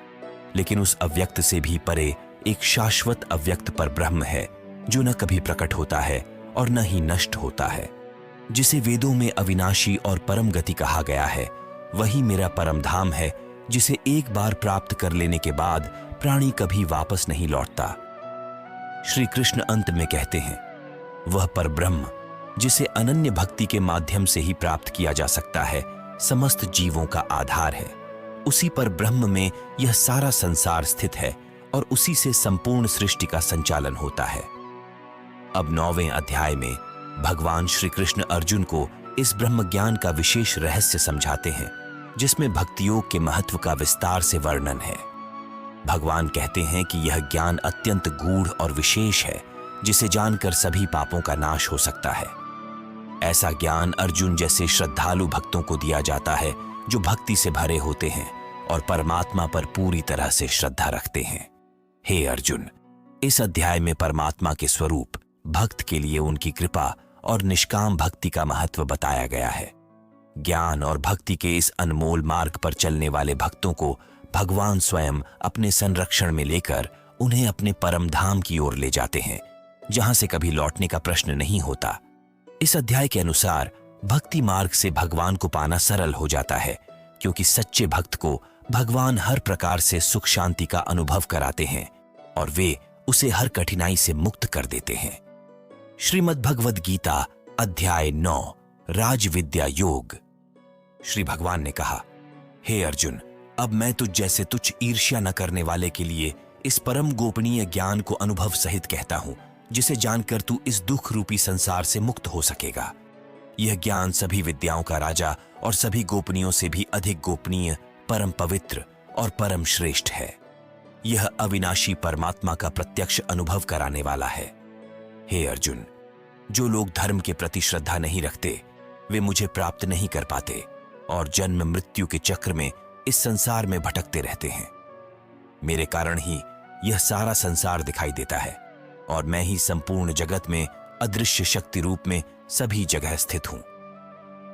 लेकिन उस अव्यक्त से भी परे एक शाश्वत अव्यक्त पर ब्रह्म है जो न कभी प्रकट होता है और न ही नष्ट होता है, जिसे वेदों में अविनाशी और परम गति कहा गया है। वही मेरा परम धाम है, जिसे एक बार प्राप्त कर लेने के बाद प्राणी कभी वापस नहीं लौटता। श्री कृष्ण अंत में कहते हैं, वह पर ब्रह्म जिसे अनन्य भक्ति के माध्यम से ही प्राप्त किया जा सकता है, समस्त जीवों का आधार है। उसी पर ब्रह्म में यह सारा संसार स्थित है और उसी से संपूर्ण सृष्टि का संचालन होता है। अब 9वें अध्याय में भगवान श्री कृष्ण अर्जुन को इस ब्रह्म ज्ञान का विशेष रहस्य समझाते हैं, जिसमें भक्ति योग के महत्व का विस्तार से वर्णन है। भगवान कहते हैं कि यह ज्ञान अत्यंत गूढ़ और विशेष है, जिसे जानकर सभी पापों का नाश हो सकता है। ऐसा ज्ञान अर्जुन जैसे श्रद्धालु भक्तों को दिया जाता है जो भक्ति से भरे होते हैं और परमात्मा पर पूरी तरह से श्रद्धा रखते हैं। हे अर्जुन, इस अध्याय में परमात्मा के स्वरूप, भक्त के लिए उनकी कृपा और निष्काम भक्ति का महत्व बताया गया है। ज्ञान और भक्ति के इस अनमोल मार्ग पर चलने वाले भक्तों को भगवान स्वयं अपने संरक्षण में लेकर उन्हें अपने परम धाम की ओर ले जाते हैं, जहां से कभी लौटने का प्रश्न नहीं होता। इस अध्याय के अनुसार भक्ति मार्ग से भगवान को पाना सरल हो जाता है, क्योंकि सच्चे भक्त को भगवान हर प्रकार से सुख शांति का अनुभव कराते हैं और वे उसे हर कठिनाई से मुक्त कर देते हैं। श्रीमद् भगवद गीता अध्याय 9 राजविद्या योग। श्री भगवान ने कहा, हे अर्जुन, अब मैं तुझ जैसे तुच्छ ईर्ष्या न करने वाले के लिए इस परम गोपनीय ज्ञान को अनुभव सहित कहता हूं, जिसे जानकर तू इस दुख रूपी संसार से मुक्त हो सकेगा। यह ज्ञान सभी विद्याओं का राजा और सभी गोपनीयों से भी अधिक गोपनीय, परम पवित्र और परम श्रेष्ठ है। यह अविनाशी परमात्मा का प्रत्यक्ष अनुभव कराने वाला है। हे अर्जुन, जो लोग धर्म के प्रति श्रद्धा नहीं रखते, वे मुझे प्राप्त नहीं कर पाते और जन्म मृत्यु के चक्र में इस संसार में भटकते रहते हैं। मेरे कारण ही यह सारा संसार दिखाई देता है और मैं ही संपूर्ण जगत में अदृश्य शक्ति रूप में सभी जगह स्थित हूं।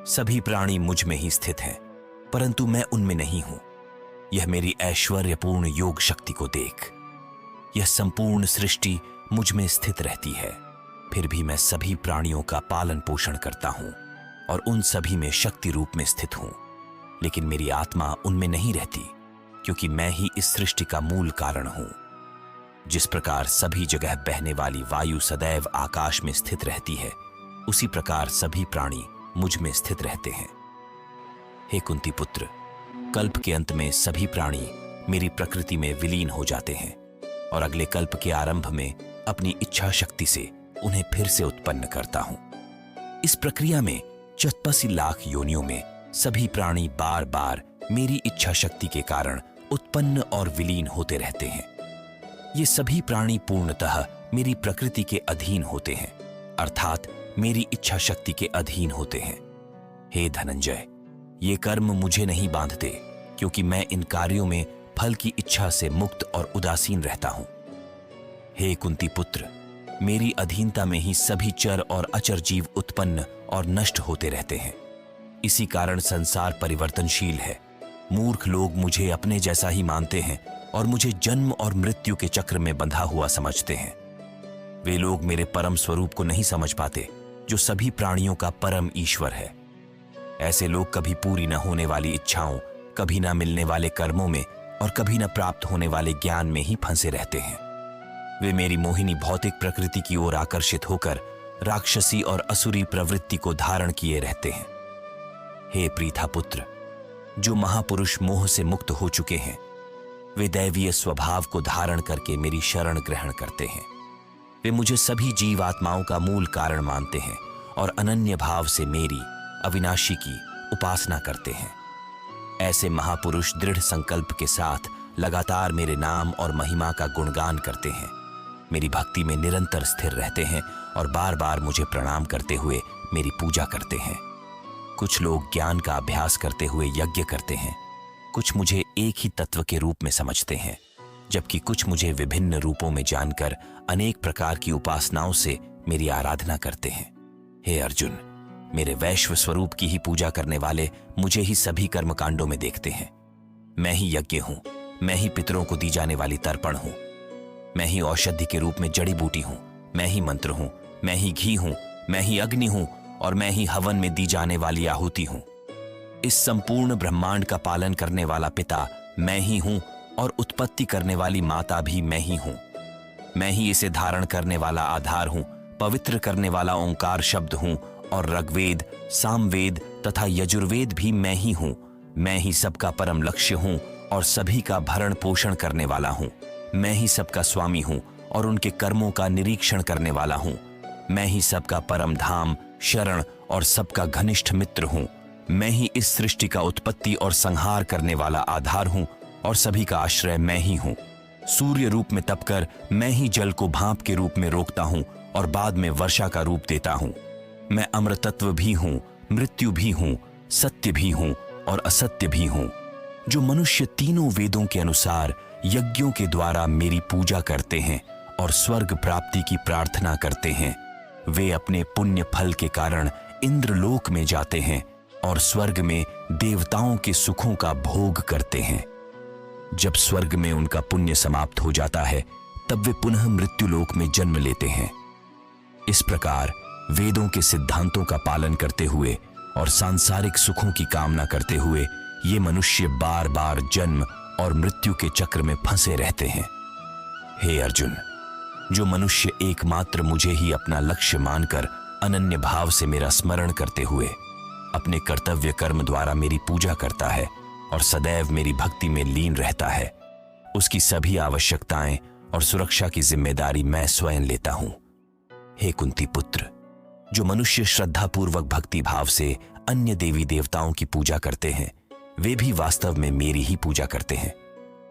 सभी प्राणी मुझ में ही स्थित हैं, परंतु मैं उनमें नहीं हूं। यह मेरी ऐश्वर्यपूर्ण योग शक्ति को देख। यह संपूर्ण सृष्टि मुझ में स्थित रहती है, फिर भी मैं सभी प्राणियों का पालन पोषण करता हूं और उन सभी में शक्ति रूप में स्थित हूं, लेकिन मेरी आत्मा उनमें नहीं रहती, क्योंकि मैं ही इस सृष्टि का मूल कारण हूं। जिस प्रकार सभी जगह बहने वाली वायु सदैव आकाश में स्थित रहती है, उसी प्रकार सभी प्राणी मुझ में स्थित रहते हैं। हे कुंती पुत्र, कल्प के अंत में सभी प्राणी मेरी प्रकृति में विलीन हो जाते हैं और अगले कल्प के आरंभ में अपनी इच्छा शक्ति से उन्हें फिर से उत्पन्न करता हूं। इस प्रक्रिया में 84 लाख योनियों में सभी प्राणी बार बार मेरी इच्छा शक्ति के कारण उत्पन्न और विलीन होते रहते हैं। ये सभी प्राणी पूर्णतः मेरी प्रकृति के अधीन होते हैं, अर्थात मेरी इच्छा शक्ति के अधीन होते हैं। हे धनंजय, ये कर्म मुझे नहीं बांधते, क्योंकि मैं इन कार्यों में फल की इच्छा से मुक्त और उदासीन रहता हूं। हे कुंती पुत्र, मेरी अधीनता में ही सभी चर और अचर जीव उत्पन्न और नष्ट होते रहते हैं। इसी कारण संसार परिवर्तनशील है। मूर्ख लोग मुझे अपने जैसा ही मानते हैं और मुझे जन्म और मृत्यु के चक्र में बंधा हुआ समझते हैं। वे लोग मेरे परम स्वरूप को नहीं समझ पाते, जो सभी प्राणियों का परम ईश्वर है। ऐसे लोग कभी पूरी न होने वाली इच्छाओं, कभी न मिलने वाले कर्मों में और कभी न प्राप्त होने वाले ज्ञान में ही फंसे रहते हैं। वे मेरी मोहिनी भौतिक प्रकृति की ओर आकर्षित होकर राक्षसी और असुरी प्रवृत्ति को धारण किए रहते हैं। हे प्रीथा पुत्र, जो महापुरुष मोह से मुक्त हो चुके हैं, वे दैवीय स्वभाव को धारण करके मेरी शरण ग्रहण करते हैं। वे मुझे सभी जीव आत्माओं का मूल कारण मानते हैं और अनन्य भाव से मेरी अविनाशी की उपासना करते हैं। ऐसे महापुरुष दृढ़ संकल्प के साथ लगातार मेरे नाम और महिमा का गुणगान करते हैं, मेरी भक्ति में निरंतर स्थिर रहते हैं और बार बार मुझे प्रणाम करते हुए मेरी पूजा करते हैं। कुछ लोग ज्ञान का अभ्यास करते हुए यज्ञ करते हैं, कुछ मुझे एक ही तत्व के रूप में समझते हैं, जबकि कुछ मुझे विभिन्न रूपों में जानकर अनेक प्रकार की उपासनाओं से मेरी आराधना करते हैं। हे अर्जुन, मेरे वैश्व स्वरूप की ही पूजा करने वाले मुझे ही सभी कर्मकांडों में देखते हैं। मैं ही यज्ञ हूं, मैं ही पितरों को दी जाने वाली तर्पण हूं, मैं ही औषधि के रूप में जड़ी बूटी हूं, मैं ही मंत्र हूं, मैं ही घी हूं, मैं ही अग्नि हूं और मैं ही हवन में दी जाने वाली आहुति हूं। इस संपूर्ण ब्रह्मांड का पालन करने वाला पिता मैं ही हूं और उत्पत्ति करने वाली माता भी मैं ही हूं। मैं ही इसे धारण करने वाला आधार हूं, पवित्र करने वाला ओंकार शब्द हूं और ऋग्वेद, सामवेद तथा यजुर्वेद भी मैं ही हूं। मैं ही सबका परम लक्ष्य हूं और सभी का भरण पोषण करने वाला हूं। मैं ही सबका स्वामी हूं और उनके कर्मों का निरीक्षण करने वाला हूं। मैं ही सबका परम धाम, शरण और सबका घनिष्ठ मित्र हूं। मैं ही इस सृष्टि का उत्पत्ति और संहार करने वाला आधार हूं और सभी का आश्रय मैं ही हूं। सूर्य रूप में तपकर मैं ही जल को भाप के रूप में रोकता हूं और बाद में वर्षा का रूप देता हूं। मैं अमृतत्व भी हूं, मृत्यु भी हूं, सत्य भी हूं और असत्य भी हूं। जो मनुष्य तीनों वेदों के अनुसार यज्ञों के द्वारा मेरी पूजा करते हैं और स्वर्ग प्राप्ति की प्रार्थना करते हैं, वे अपने पुण्य फल के कारण इंद्रलोक में जाते हैं और स्वर्ग में देवताओं के सुखों का भोग करते हैं। जब स्वर्ग में उनका पुण्य समाप्त हो जाता है, तब वे पुनः मृत्युलोक में जन्म लेते हैं। इस प्रकार वेदों के सिद्धांतों का पालन करते हुए और सांसारिक सुखों की कामना करते हुए ये मनुष्य बार बार जन्म और मृत्यु के चक्र में फंसे रहते हैं। हे अर्जुन, जो मनुष्य एकमात्र मुझे ही अपना लक्ष्य मानकर अनन्य भाव से मेरा स्मरण करते हुए अपने कर्तव्य कर्म द्वारा मेरी पूजा करता है और सदैव मेरी भक्ति में लीन रहता है, उसकी सभी आवश्यकताएं और सुरक्षा की जिम्मेदारी मैं स्वयं लेता हूं। हे कुंती पुत्र, जो मनुष्य श्रद्धापूर्वक भक्ति भाव से अन्य देवी देवताओं की पूजा करते हैं, वे भी वास्तव में मेरी ही पूजा करते हैं,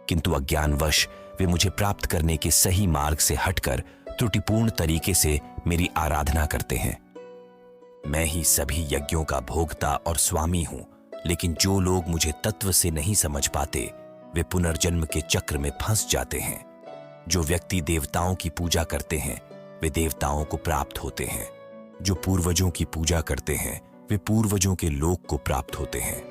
किंतु अज्ञानवश वे मुझे प्राप्त करने के सही मार्ग से हटकर त्रुटिपूर्ण तरीके से मेरी आराधना करते हैं। मैं ही सभी यज्ञों का भोक्ता और स्वामी हूं, लेकिन जो लोग मुझे तत्व से नहीं समझ पाते, वे पुनर्जन्म के चक्र में फंस जाते हैं। जो व्यक्ति देवताओं की पूजा करते हैं, वे देवताओं को प्राप्त होते हैं। जो पूर्वजों की पूजा करते हैं, वे पूर्वजों के लोक को प्राप्त होते हैं।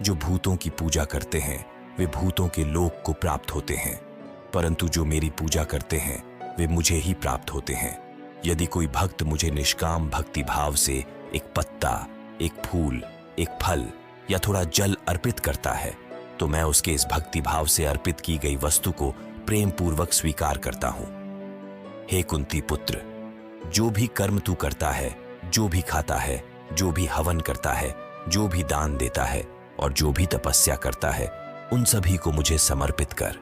जो भूतों की पूजा करते हैं, वे भूतों के लोक को प्राप्त होते हैं। परंतु जो मेरी पूजा करते हैं, वे मुझे ही प्राप्त होते हैं। यदि कोई भक्त मुझे निष्काम भक्ति भाव से एक पत्ता, एक फूल, एक फल या थोड़ा जल अर्पित करता है, तो मैं उसके इस भक्ति भाव से अर्पित की गई वस्तु को प्रेम पूर्वक स्वीकार करता हूं। हे कुंती पुत्र, जो भी कर्म तू करता है, जो भी खाता है, जो भी हवन करता है, जो भी दान देता है, और जो भी तपस्या करता है उन सभी को मुझे समर्पित कर।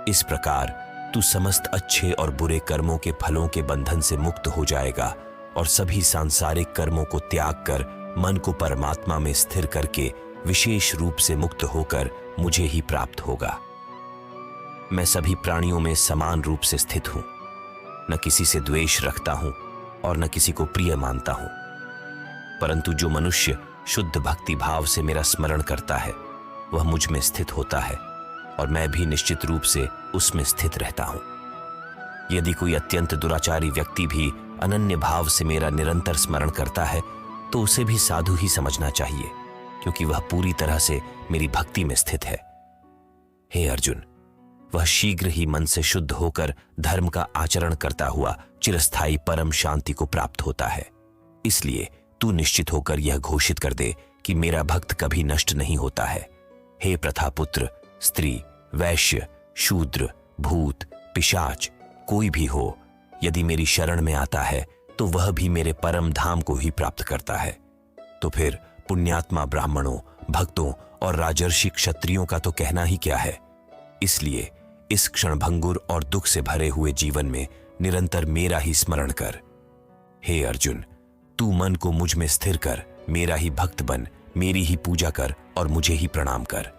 इस प्रकार तू समस्त अच्छे और बुरे कर्मों के फलों के बंधन से मुक्त हो जाएगा और सभी सांसारिक कर्मों को त्याग कर मन को परमात्मा में स्थिर करके विशेष रूप से मुक्त होकर मुझे ही प्राप्त होगा। मैं सभी प्राणियों में समान रूप से स्थित हूं, न किसी से द्वेष रखता हूं और न किसी को प्रिय मानता हूं। परंतु जो मनुष्य शुद्ध भक्ति भाव से मेरा स्मरण करता है वह मुझ में स्थित होता है और मैं भी निश्चित रूप से उसमें स्थित रहता हूं। यदि कोई अत्यंत दुराचारी व्यक्ति भी अनन्य भाव से मेरा निरंतर स्मरण करता है तो उसे भी साधु ही समझना चाहिए, क्योंकि वह पूरी तरह से मेरी भक्ति में स्थित है। हे अर्जुन, वह शीघ्र ही मन से शुद्ध होकर धर्म का आचरण करता हुआ चिरस्थायी परम शांति को प्राप्त होता है। इसलिए तू निश्चित होकर यह घोषित कर दे कि मेरा भक्त कभी नष्ट नहीं होता है। हे प्रथापुत्र, स्त्री, वैश्य, शूद्र, भूत, पिशाच, कोई भी हो, यदि मेरी शरण में आता है तो वह भी मेरे परम धाम को ही प्राप्त करता है। तो फिर पुण्यात्मा ब्राह्मणों, भक्तों और राजर्षि क्षत्रियों का तो कहना ही क्या है। इसलिए इस क्षणभंगुर और दुख से भरे हुए जीवन में निरंतर मेरा ही स्मरण कर। हे अर्जुन, तू मन को मुझ में स्थिर कर, मेरा ही भक्त बन, मेरी ही पूजा कर और मुझे ही प्रणाम कर।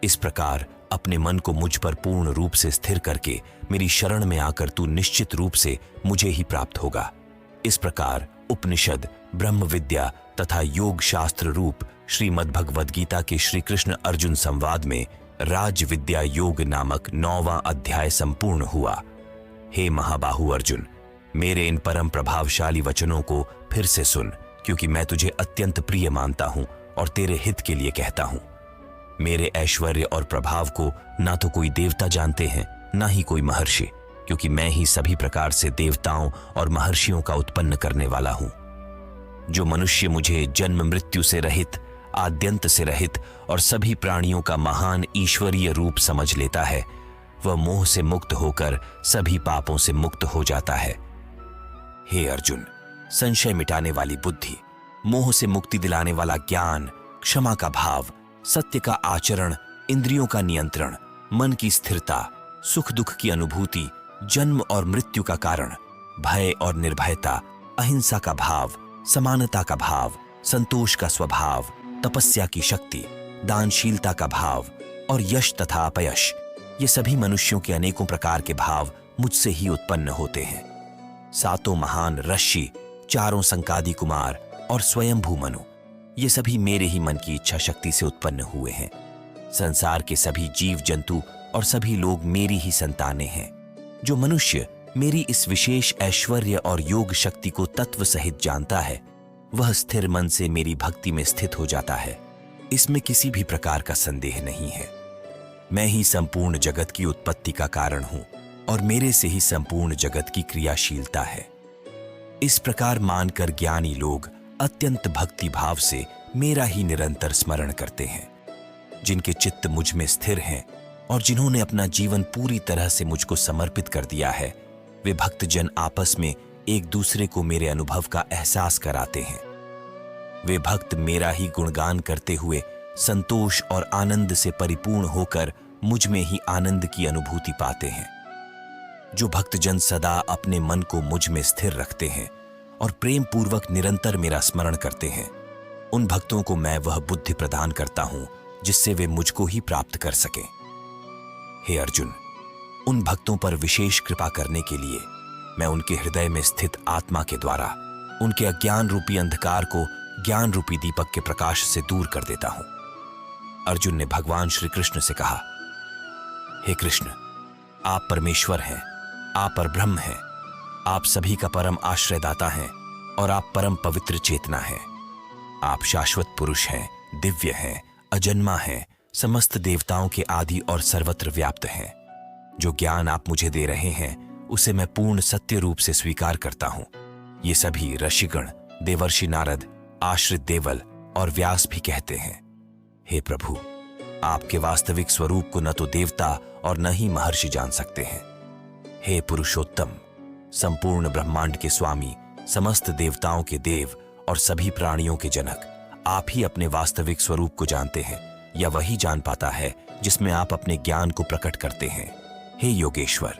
इस प्रकार अपने मन को मुझ पर पूर्ण रूप से स्थिर करके मेरी शरण में आकर तू निश्चित रूप से मुझे ही प्राप्त होगा। इस प्रकार उपनिषद, ब्रह्म विद्या तथा योग शास्त्र रूप श्रीमद् भगवद गीता के श्री कृष्ण अर्जुन संवाद में राज विद्या योग नामक 9वां अध्याय संपूर्ण हुआ। हे महाबाहु अर्जुन, मेरे इन परम प्रभावशाली वचनों को फिर से सुन, क्योंकि मैं तुझे अत्यंत प्रिय मानता हूं और तेरे हित के लिए कहता हूं। मेरे ऐश्वर्य और प्रभाव को ना तो कोई देवता जानते हैं, ना ही कोई महर्षि, क्योंकि मैं ही सभी प्रकार से देवताओं और महर्षियों का उत्पन्न करने वाला हूं। जो मनुष्य मुझे जन्म मृत्यु से रहित, आद्यंत से रहित और सभी प्राणियों का महान ईश्वरीय रूप समझ लेता है, वह मोह से मुक्त होकर सभी पापों से मुक्त हो जाता है। हे अर्जुन, संशय मिटाने वाली बुद्धि, मोह से मुक्ति दिलाने वाला ज्ञान, क्षमा का भाव, सत्य का आचरण, इंद्रियों का नियंत्रण, मन की स्थिरता, सुख दुख की अनुभूति, जन्म और मृत्यु का कारण, भय और निर्भयता, अहिंसा का भाव, समानता का भाव, संतोष का स्वभाव, तपस्या की शक्ति, दानशीलता का भाव और यश तथा अपयश, ये सभी मनुष्यों के अनेकों प्रकार के भाव मुझसे ही उत्पन्न होते हैं। सातों महान ऋषि, चारों संकादि कुमार और स्वयंभू मनु, ये सभी मेरे ही मन की इच्छा शक्ति से उत्पन्न हुए हैं। संसार के सभी जीव जंतु और सभी लोग मेरी ही संतानें हैं। जो मनुष्य मेरी इस विशेष ऐश्वर्य और योग शक्ति को तत्व सहित जानता है, वह स्थिर मन से मेरी भक्ति में स्थित हो जाता है। इसमें किसी भी प्रकार का संदेह नहीं है। मैं ही संपूर्ण जगत की उत्पत्ति का कारण हूं और मेरे से ही संपूर्ण जगत की क्रियाशीलता है। इस प्रकार मानकर ज्ञानी लोग अत्यंत भक्ति भाव से मेरा ही निरंतर स्मरण करते हैं। जिनके चित्त मुझ में स्थिर हैं और जिन्होंने अपना जीवन पूरी तरह से मुझको समर्पित कर दिया है, वे भक्तजन आपस में एक दूसरे को मेरे अनुभव का एहसास कराते हैं। वे भक्त मेरा ही गुणगान करते हुए संतोष और आनंद से परिपूर्ण होकर मुझ में ही आनंद की अनुभूति पाते हैं। जो भक्तजन सदा अपने मन को मुझ में स्थिर रखते हैं और प्रेम पूर्वक निरंतर मेरा स्मरण करते हैं, उन भक्तों को मैं वह बुद्धि प्रदान करता हूं जिससे वे मुझको ही प्राप्त कर सकें। हे अर्जुन, उन भक्तों पर विशेष कृपा करने के लिए मैं उनके हृदय में स्थित आत्मा के द्वारा उनके अज्ञान रूपी अंधकार को ज्ञान रूपी दीपक के प्रकाश से दूर कर देता हूं। अर्जुन ने भगवान श्री कृष्ण से कहा, हे कृष्ण, आप परमेश्वर हैं, आप परब्रह्म हैं, आप सभी का परम आश्रयदाता हैं और आप परम पवित्र चेतना हैं। आप शाश्वत पुरुष हैं, दिव्य हैं, अजन्मा हैं, समस्त देवताओं के आदि और सर्वत्र व्याप्त हैं। जो ज्ञान आप मुझे दे रहे हैं उसे मैं पूर्ण सत्य रूप से स्वीकार करता हूं। ये सभी ऋषिगण, देवर्षि नारद, आश्रित देवल और व्यास भी कहते हैं। हे प्रभु, आपके वास्तविक स्वरूप को न तो देवता और न ही महर्षि जान सकते हैं। हे पुरुषोत्तम, संपूर्ण ब्रह्मांड के स्वामी, समस्त देवताओं के देव और सभी प्राणियों के जनक, आप ही अपने वास्तविक स्वरूप को जानते हैं या वही जान पाता है जिसमें आप अपने ज्ञान को प्रकट करते हैं। हे योगेश्वर,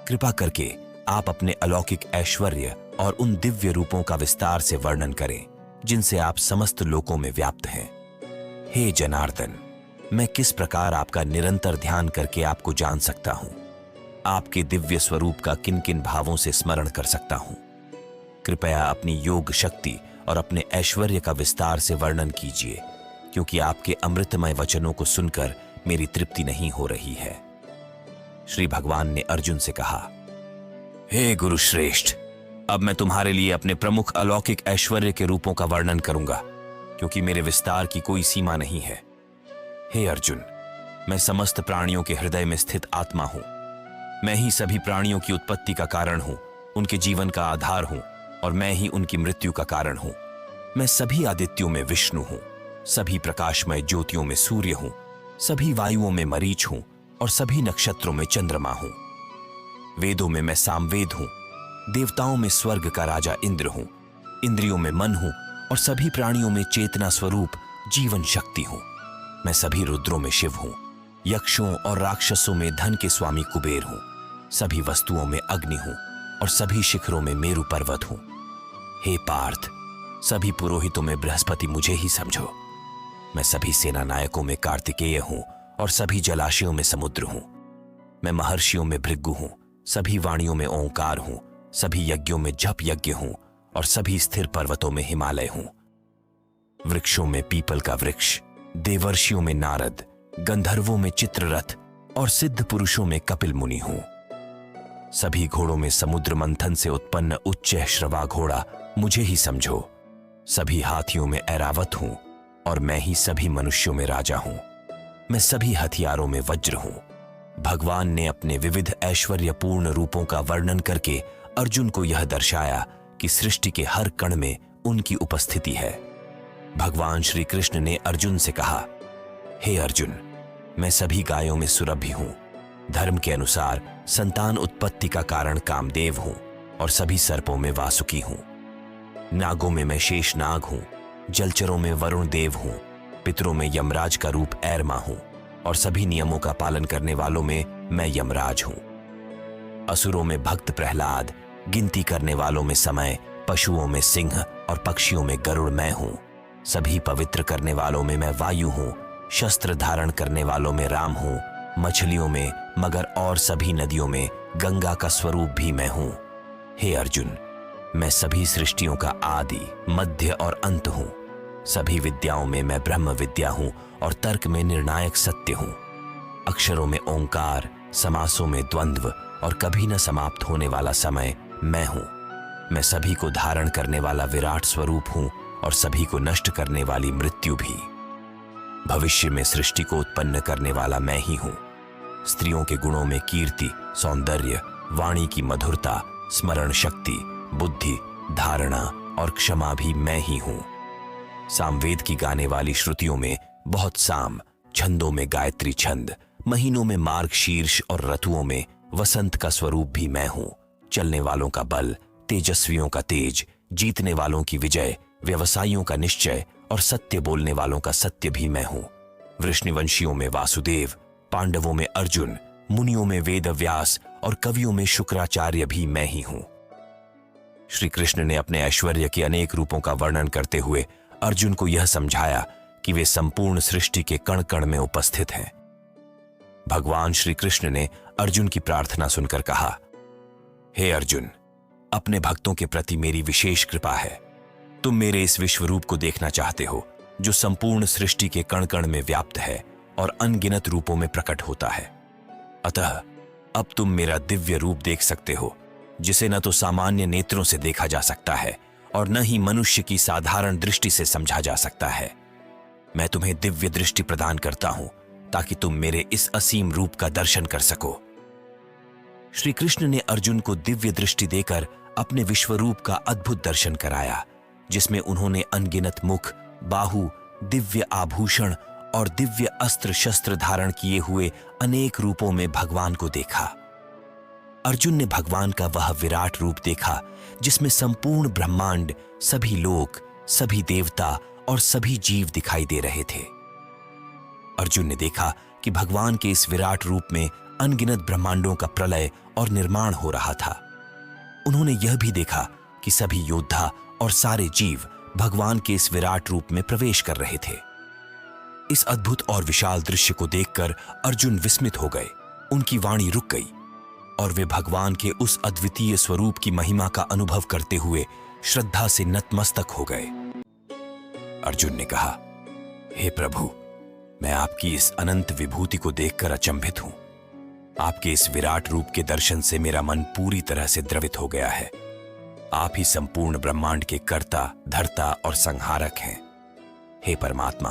कृपा करके आप अपने अलौकिक ऐश्वर्य और उन दिव्य रूपों का विस्तार से वर्णन करें जिनसे आप समस्त लोकों में व्याप्त हैं। हे जनार्दन, मैं किस प्रकार आपका निरंतर ध्यान करके आपको जान सकता हूं? आपके दिव्य स्वरूप का किन किन भावों से स्मरण कर सकता हूं? कृपया अपनी योग शक्ति और अपने ऐश्वर्य का विस्तार से वर्णन कीजिए, क्योंकि आपके अमृतमय वचनों को सुनकर मेरी तृप्ति नहीं हो रही है। श्री भगवान ने अर्जुन से कहा, हे गुरु श्रेष्ठ, अब मैं तुम्हारे लिए अपने प्रमुख अलौकिक ऐश्वर्य के रूपों का वर्णन करूंगा, क्योंकि मेरे विस्तार की कोई सीमा नहीं है। हे अर्जुन, मैं समस्त प्राणियों के हृदय में स्थित आत्मा हूं। मैं ही सभी प्राणियों की उत्पत्ति का कारण हूं, उनके जीवन का आधार हूं, और मैं ही उनकी मृत्यु का कारण हूं। मैं सभी आदित्यों में विष्णु हूं, सभी प्रकाशमय ज्योतियों में सूर्य हूं, सभी वायुओं में मरीच हूं, और सभी नक्षत्रों में चंद्रमा हूं। वेदों में मैं सामवेद हूं, देवताओं में स्वर्ग का राजा इंद्र हूं, इंद्रियों में मन हूं, और सभी प्राणियों में चेतना स्वरूप जीवन शक्ति हूं। मैं सभी रुद्रों में शिव हूं, यक्षों और राक्षसों में धन के स्वामी कुबेर हूं, सभी वस्तुओं में अग्नि हूं, और सभी शिखरों में मेरु पर्वत हूं। हे पार्थ, सभी पुरोहितों में बृहस्पति मुझे ही समझो। मैं सभी सेना नायकों में कार्तिकेय हूं, और सभी जलाशयों में समुद्र हूं। मैं महर्षियों में भृगु हूं, सभी वाणियों में ओंकार हूं, सभी यज्ञों में जप यज्ञ हूं, और सभी स्थिर पर्वतों में हिमालय हूं। वृक्षों में पीपल का वृक्ष, देवर्षियों में नारद, गंधर्वों में चित्ररथ, और सिद्ध पुरुषों में कपिल मुनि हूं। सभी घोड़ों में समुद्र मंथन से उत्पन्न उच्च श्रवा घोड़ा मुझे ही समझो। सभी हाथियों में ऐरावत हूं, और मैं ही सभी मनुष्यों में राजा हूं। मैं सभी हथियारों में वज्र हूं। भगवान ने अपने विविध ऐश्वर्यपूर्ण रूपों का वर्णन करके अर्जुन को यह दर्शाया कि सृष्टि के हर कण में उनकी उपस्थिति है। भगवान श्री कृष्ण ने अर्जुन से कहा, हे अर्जुन, मैं सभी गायों में सुरभि हूं, धर्म के अनुसार संतान उत्पत्ति का कारण कामदेव हूं, और सभी सर्पों में वासुकी हूं। नागों में मैं शेषनाग हूं, जलचरों में वरुण देव हूं, पितरों में यमराज का रूप ऐरमा हूं, और सभी नियमों का पालन करने वालों में मैं यमराज हूं। असुरों में भक्त प्रहलाद, गिनती करने वालों में समय, पशुओं में सिंह, और पक्षियों में गरुड़ मैं हूं। सभी पवित्र करने वालों में मैं वायु हूं, शस्त्र धारण करने वालों में राम हूं, मछलियों में मगर, और सभी नदियों में गंगा का स्वरूप भी मैं हूं। हे अर्जुन, मैं सभी सृष्टियों का आदि, मध्य और अंत हूं। सभी विद्याओं में मैं ब्रह्म विद्या हूं, और तर्क में निर्णायक सत्य हूं। अक्षरों में ओंकार, समासों में द्वंद्व, और कभी न समाप्त होने वाला समय मैं हूं। मैं सभी को धारण करने वाला विराट स्वरूप हूं, और सभी को नष्ट करने वाली मृत्यु भी। भविष्य में सृष्टि को उत्पन्न करने वाला मैं ही हूं। स्त्रियों के गुणों में कीर्ति, सौंदर्य, वाणी की मधुरता, स्मरण शक्ति, बुद्धि, धारणा और क्षमा भी मैं ही हूं। सामवेद की गाने वाली श्रुतियों में बहुत साम, छंदों में गायत्री छंद, महीनों में मार्गशीर्ष और ऋतुओं में वसंत का स्वरूप भी मैं हूं। चलने वालों का बल, तेजस्वियों का तेज, जीतने वालों की विजय, व्यवसायियों का निश्चय, और सत्य बोलने वालों का सत्य भी मैं हूं। वृष्णिवंशियों में वासुदेव, पांडवों में अर्जुन, मुनियों में वेद व्यास, और कवियों में शुक्राचार्य भी मैं ही हूं। श्री कृष्ण ने अपने ऐश्वर्य के अनेक रूपों का वर्णन करते हुए अर्जुन को यह समझाया कि वे संपूर्ण सृष्टि के कण कण में उपस्थित हैं। भगवान श्री कृष्ण ने अर्जुन की प्रार्थना सुनकर कहा, हे अर्जुन, अपने भक्तों के प्रति मेरी विशेष कृपा है। तुम मेरे इस विश्व रूप को देखना चाहते हो, जो संपूर्ण सृष्टि के कण कण में व्याप्त है और अनगिनत रूपों में प्रकट होता है। अतः अब तुम मेरा दिव्य रूप देख सकते हो, जिसे न तो सामान्य नेत्रों से देखा जा सकता है और न ही मनुष्य की साधारण दृष्टि से समझा जा सकता है। मैं तुम्हें दिव्य दृष्टि प्रदान करता हूं ताकि तुम मेरे इस असीम रूप का दर्शन कर सको। श्री कृष्ण ने अर्जुन को दिव्य दृष्टि देकर अपने विश्वरूप का अद्भुत दर्शन कराया, जिसमें उन्होंने अनगिनत मुख, बाहु, दिव्य आभूषण और दिव्य अस्त्र शस्त्र धारण किए हुए अनेक रूपों में भगवान को देखा। अर्जुन ने भगवान का वह विराट रूप देखा जिसमें संपूर्ण ब्रह्मांड, सभी लोक, सभी देवता और सभी जीव दिखाई दे रहे थे। अर्जुन ने देखा कि भगवान के इस विराट रूप में अनगिनत ब्रह्मांडों का प्रलय और निर्माण हो रहा था। उन्होंने यह भी देखा कि सभी योद्धा और सारे जीव भगवान के इस विराट रूप में प्रवेश कर रहे थे। इस अद्भुत और विशाल दृश्य को देखकर अर्जुन विस्मित हो गए। उनकी वाणी रुक गई और वे भगवान के उस अद्वितीय स्वरूप की महिमा का अनुभव करते हुए श्रद्धा से नतमस्तक हो गए। अर्जुन ने कहा, हे प्रभु, मैं आपकी इस अनंत विभूति को देखकर अचंभित हूं। आपके इस विराट रूप के दर्शन से मेरा मन पूरी तरह से द्रवित हो गया है। आप ही संपूर्ण ब्रह्मांड के कर्ता, धर्ता और संहारक हैं। हे परमात्मा,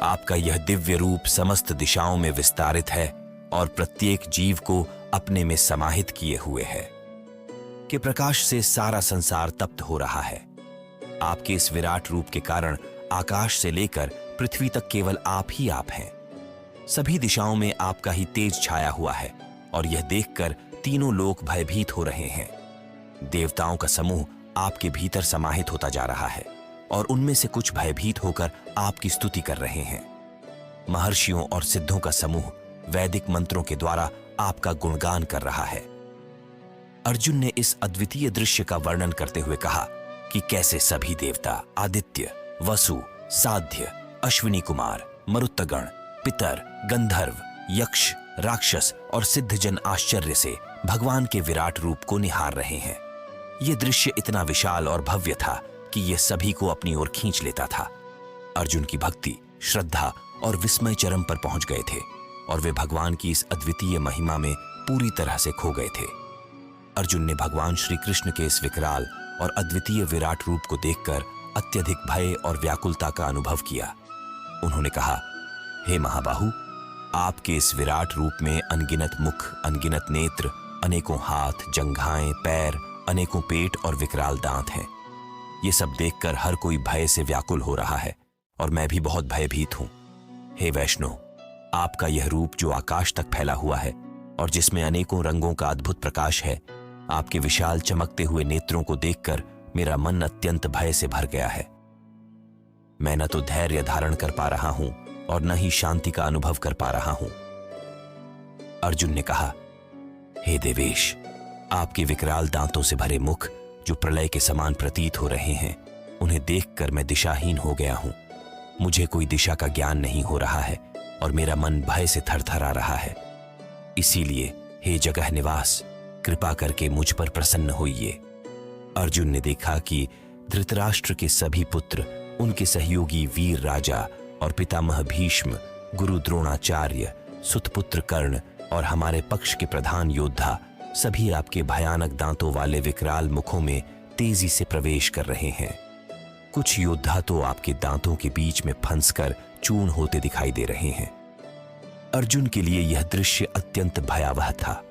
आपका यह दिव्य रूप समस्त दिशाओं में विस्तारित है और प्रत्येक जीव को अपने में समाहित किए हुए है कि प्रकाश से सारा संसार तप्त हो रहा है। आपके इस विराट रूप के कारण आकाश से लेकर पृथ्वी तक केवल आप ही आप हैं। सभी दिशाओं में आपका ही तेज छाया हुआ है और यह देखकर तीनों लोक भयभीत हो रहे हैं। देवताओं का समूह आपके भीतर समाहित होता जा रहा है और उनमें से कुछ भयभीत होकर आपकी स्तुति कर रहे हैं। महर्षियों और सिद्धों का समूह वैदिक मंत्रों के द्वारा आपका गुणगान कर रहा है। अर्जुन ने इस अद्वितीय दृश्य का वर्णन करते हुए कहा कि कैसे सभी देवता, आदित्य, वसु, साध्य, अश्विनी कुमार, मरुत्तगण, पितर, गंधर्व, यक्ष, राक्षस और सिद्धजन आश्चर्य से भगवान के विराट रूप को निहार रहे हैं। यह दृश्य इतना विशाल और भव्य था कि यह सभी को अपनी ओर खींच लेता था। अर्जुन की भक्ति, श्रद्धा और विस्मय चरम पर पहुंच गए थे और वे भगवान की इस अद्वितीय महिमा में पूरी तरह से खो गए थे। अर्जुन ने भगवान श्री कृष्ण के इस विकराल और अद्वितीय विराट रूप को देखकर अत्यधिक भय और व्याकुलता का अनुभव किया। उन्होंने कहा, हे महाबाहु, आपके इस विराट रूप में अनगिनत मुख, अनगिनत नेत्र, अनेकों हाथ, जंघाएं, पैर, अनेकों पेट और विकराल दांत हैं। ये सब देखकर हर कोई भय से व्याकुल हो रहा है और मैं भी बहुत भयभीत हूं। हे वैष्णो, आपका यह रूप जो आकाश तक फैला हुआ है और जिसमें अनेकों रंगों का अद्भुत प्रकाश है, आपके विशाल चमकते हुए नेत्रों को देखकर मेरा मन अत्यंत भय से भर गया है। मैं न तो धैर्य धारण कर पा रहा हूं और न ही शांति का अनुभव कर पा रहा हूं। अर्जुन ने कहा, हे देवेश, आपके विकराल दांतों से भरे मुख जो प्रलय के समान प्रतीत हो रहे हैं, उन्हें देखकर मैं दिशाहीन हो गया हूं। मुझे कोई दिशा का ज्ञान नहीं हो रहा है और मेरा मन भय से थरथरा रहा है। इसीलिए हे जगह निवास, कृपा करके मुझ पर प्रसन्न होइए। अर्जुन ने देखा कि धृतराष्ट्र के सभी पुत्र, उनके सहयोगी वीर राजा और पितामह भीष्म, गुरु द्रोणाचार्य, सुतपुत्र कर्ण और हमारे पक्ष के प्रधान योद्धा सभी आपके भयानक दांतों वाले विकराल मुखों में तेजी से प्रवेश कर रहे हैं। कुछ योद्धा तो आपके दांतों के बीच में फंसकर चूर्ण होते दिखाई दे रहे हैं। अर्जुन के लिए यह दृश्य अत्यंत भयावह था।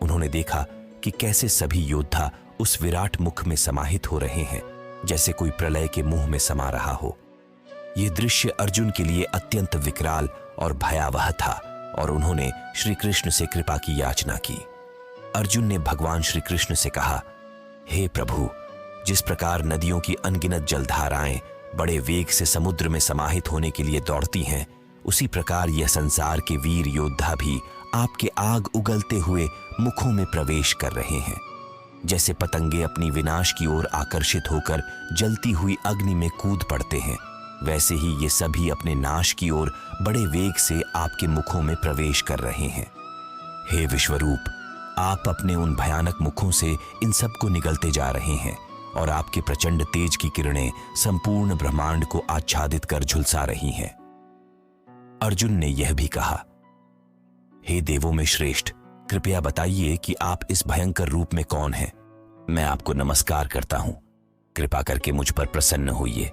उन्होंने देखा कि कैसे सभी योद्धा उस विराट मुख में समाहित हो रहे हैं, जैसे कोई प्रलय के मुंह में समा रहा हो। यह दृश्य अर्जुन के लिए अत्यंत विकराल और भयावह था और उन्होंने श्री कृष्ण से कृपा की याचना की। अर्जुन ने भगवान श्री कृष्ण से कहा, हे प्रभु, जिस प्रकार नदियों की अनगिनत जलधाराएं बड़े वेग से समुद्र में समाहित होने के लिए दौड़ती हैं, उसी प्रकार यह संसार के वीर योद्धा भी आपके आग उगलते हुए मुखों में प्रवेश कर रहे हैं। जैसे पतंगे अपनी विनाश की ओर आकर्षित होकर जलती हुई अग्नि में कूद पड़ते हैं, वैसे ही ये सभी अपने नाश की ओर बड़े वेग से आपके मुखों में प्रवेश कर रहे हैं। हे विश्वरूप, आप अपने उन भयानक मुखों से इन सब को निगलते जा रहे हैं और आपके प्रचंड तेज की किरणें संपूर्ण ब्रह्मांड को आच्छादित कर झुलसा रही हैं। अर्जुन ने यह भी कहा, हे देवों में श्रेष्ठ, कृपया बताइए कि आप इस भयंकर रूप में कौन हैं। मैं आपको नमस्कार करता हूं। कृपा करके मुझ पर प्रसन्न होइए।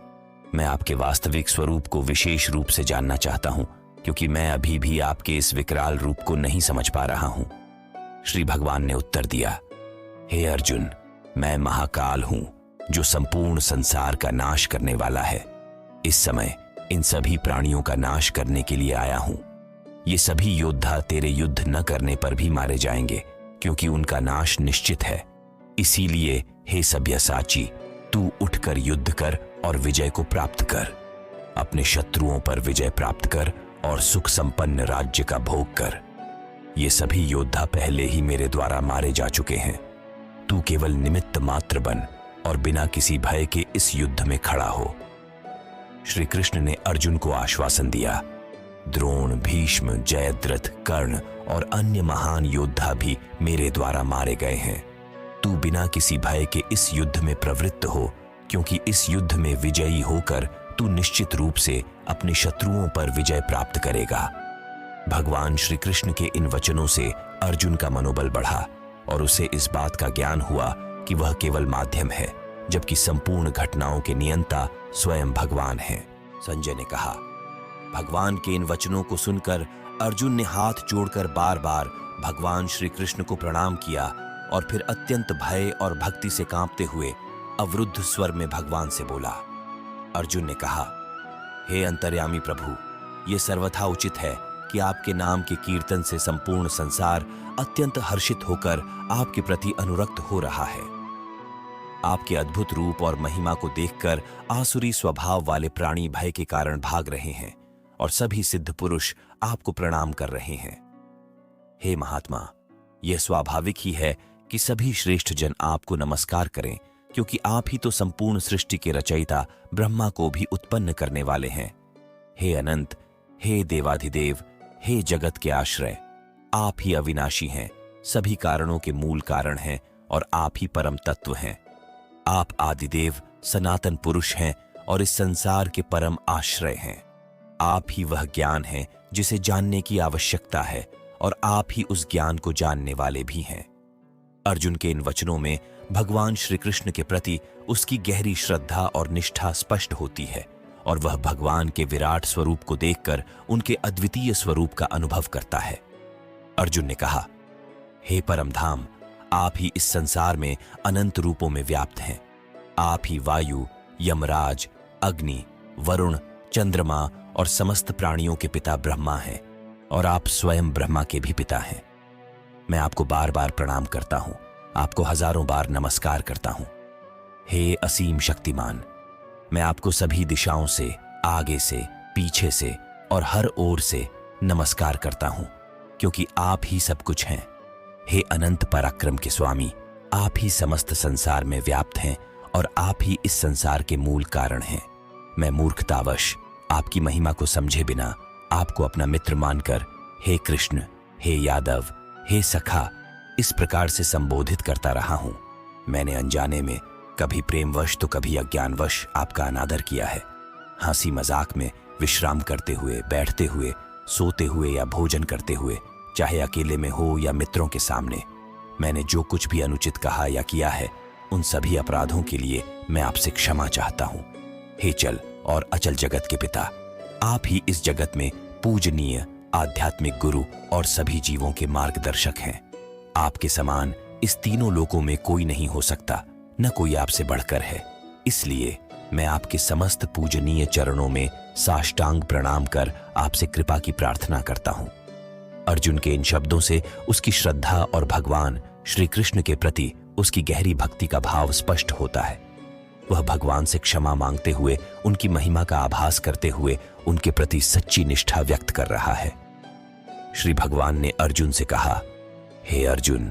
मैं आपके वास्तविक स्वरूप को विशेष रूप से जानना चाहता हूं, क्योंकि मैं अभी भी आपके इस विकराल रूप को नहीं समझ पा रहा हूं। श्री भगवान ने उत्तर दिया, हे अर्जुन, मैं महाकाल हूं जो संपूर्ण संसार का नाश करने वाला है। इस समय इन सभी प्राणियों का नाश करने के लिए आया हूं। ये सभी योद्धा तेरे युद्ध न करने पर भी मारे जाएंगे, क्योंकि उनका नाश निश्चित है। इसीलिए हे सभ्यसाची, तू उठकर युद्ध कर और विजय को प्राप्त कर। अपने शत्रुओं पर विजय प्राप्त कर और सुख संपन्न राज्य का भोग कर। ये सभी योद्धा पहले ही मेरे द्वारा मारे जा चुके हैं। तू केवल निमित्त मात्र बन और बिना किसी भय के इस युद्ध में खड़ा हो। श्री कृष्ण ने अर्जुन को आश्वासन दिया। द्रोण, भीष्म, जयद्रथ, कर्ण और अन्य महान योद्धा भी मेरे द्वारा मारे गए हैं। तू बिना किसी भय के इस युद्ध में प्रवृत्त हो, क्योंकि इस युद्ध में विजयी होकर तू निश्चित रूप से अपने शत्रुओं पर विजय प्राप्त करेगा। भगवान श्री कृष्ण के इन वचनों से अर्जुन का मनोबल बढ़ा और उसे इस बात का ज्ञान हुआ कि वह केवल माध्यम है, जबकि संपूर्ण घटनाओं के नियंता स्वयं भगवान हैं। संजय ने कहा। भगवान के इन वचनों को सुनकर अर्जुन ने हाथ जोड़कर बार बार भगवान श्री कृष्ण को प्रणाम किया और फिर अत्यंत भय और भक्ति से कांपते हुए अवरुद्ध स्वर में भगवान से बोला। अर्जुन ने कहा, हे अंतर्यामी प्रभु, ये सर्वथा उचित है कि आपके नाम के कीर्तन से संपूर्ण संसार अत्यंत हर्षित होकर आपके प्रति अनुरक्त हो रहा है। आपके अद्भुत रूप और महिमा को देखकर आसुरी स्वभाव वाले प्राणी भय के कारण भाग रहे हैं और सभी सिद्ध पुरुष आपको प्रणाम कर रहे हैं। हे महात्मा, यह स्वाभाविक ही है कि सभी श्रेष्ठ जन आपको नमस्कार करें, क्योंकि आप ही तो संपूर्ण सृष्टि के रचयिता ब्रह्मा को भी उत्पन्न करने वाले हैं। हे अनंत, हे देवाधिदेव, हे जगत के आश्रय, आप ही अविनाशी हैं, सभी कारणों के मूल कारण हैं और आप ही परम तत्व हैं। आप आदिदेव, सनातन पुरुष हैं और इस संसार के परम आश्रय हैं। आप ही वह ज्ञान है जिसे जानने की आवश्यकता है और आप ही उस ज्ञान को जानने वाले भी हैं। अर्जुन के इन वचनों में भगवान श्री कृष्ण के प्रति उसकी गहरी श्रद्धा और निष्ठा स्पष्ट होती है और वह भगवान के विराट स्वरूप को देखकर उनके अद्वितीय स्वरूप का अनुभव करता है। अर्जुन ने कहा, हे परमधाम, आप ही इस संसार में अनंत रूपों में व्याप्त हैं। आप ही वायु, यमराज, अग्नि, वरुण, चंद्रमा और समस्त प्राणियों के पिता ब्रह्मा हैं और आप स्वयं ब्रह्मा के भी पिता हैं। मैं आपको बार बार प्रणाम करता हूं, आपको हजारों बार नमस्कार करता हूं। हे असीम शक्तिमान, मैं आपको सभी दिशाओं से, आगे से, पीछे से और हर ओर से नमस्कार करता हूं, क्योंकि आप ही सब कुछ हैं। हे अनंत पराक्रम के स्वामी, आप ही समस्त संसार में व्याप्त हैं और आप ही इस संसार के मूल कारण हैं। मैं मूर्खतावश आपकी महिमा को समझे बिना आपको अपना मित्र मानकर हे कृष्ण, हे यादव, हे सखा इस प्रकार से संबोधित करता रहा हूं। मैंने अनजाने में कभी प्रेमवश तो कभी अज्ञानवश आपका अनादर किया है। हंसी मजाक में, विश्राम करते हुए, बैठते हुए, सोते हुए या भोजन करते हुए, चाहे अकेले में हो या मित्रों के सामने, मैंने जो कुछ भी अनुचित कहा या किया है, उन सभी अपराधों के लिए मैं आपसे क्षमा चाहता हूं। हे चल और अचल जगत के पिता, आप ही इस जगत में पूजनीय आध्यात्मिक गुरु और सभी जीवों के मार्गदर्शक हैं। आपके समान इस तीनों लोकों में कोई नहीं हो सकता, न कोई आपसे बढ़कर है। इसलिए मैं आपके समस्त पूजनीय चरणों में साष्टांग प्रणाम कर आपसे कृपा की प्रार्थना करता हूं। अर्जुन के इन शब्दों से उसकी श्रद्धा और भगवान श्री कृष्ण के प्रति उसकी गहरी भक्ति का भाव स्पष्ट होता है। वह भगवान से क्षमा मांगते हुए, उनकी महिमा का आभास करते हुए उनके प्रति सच्ची निष्ठा व्यक्त कर रहा है। श्री भगवान ने अर्जुन से कहा, हे अर्जुन,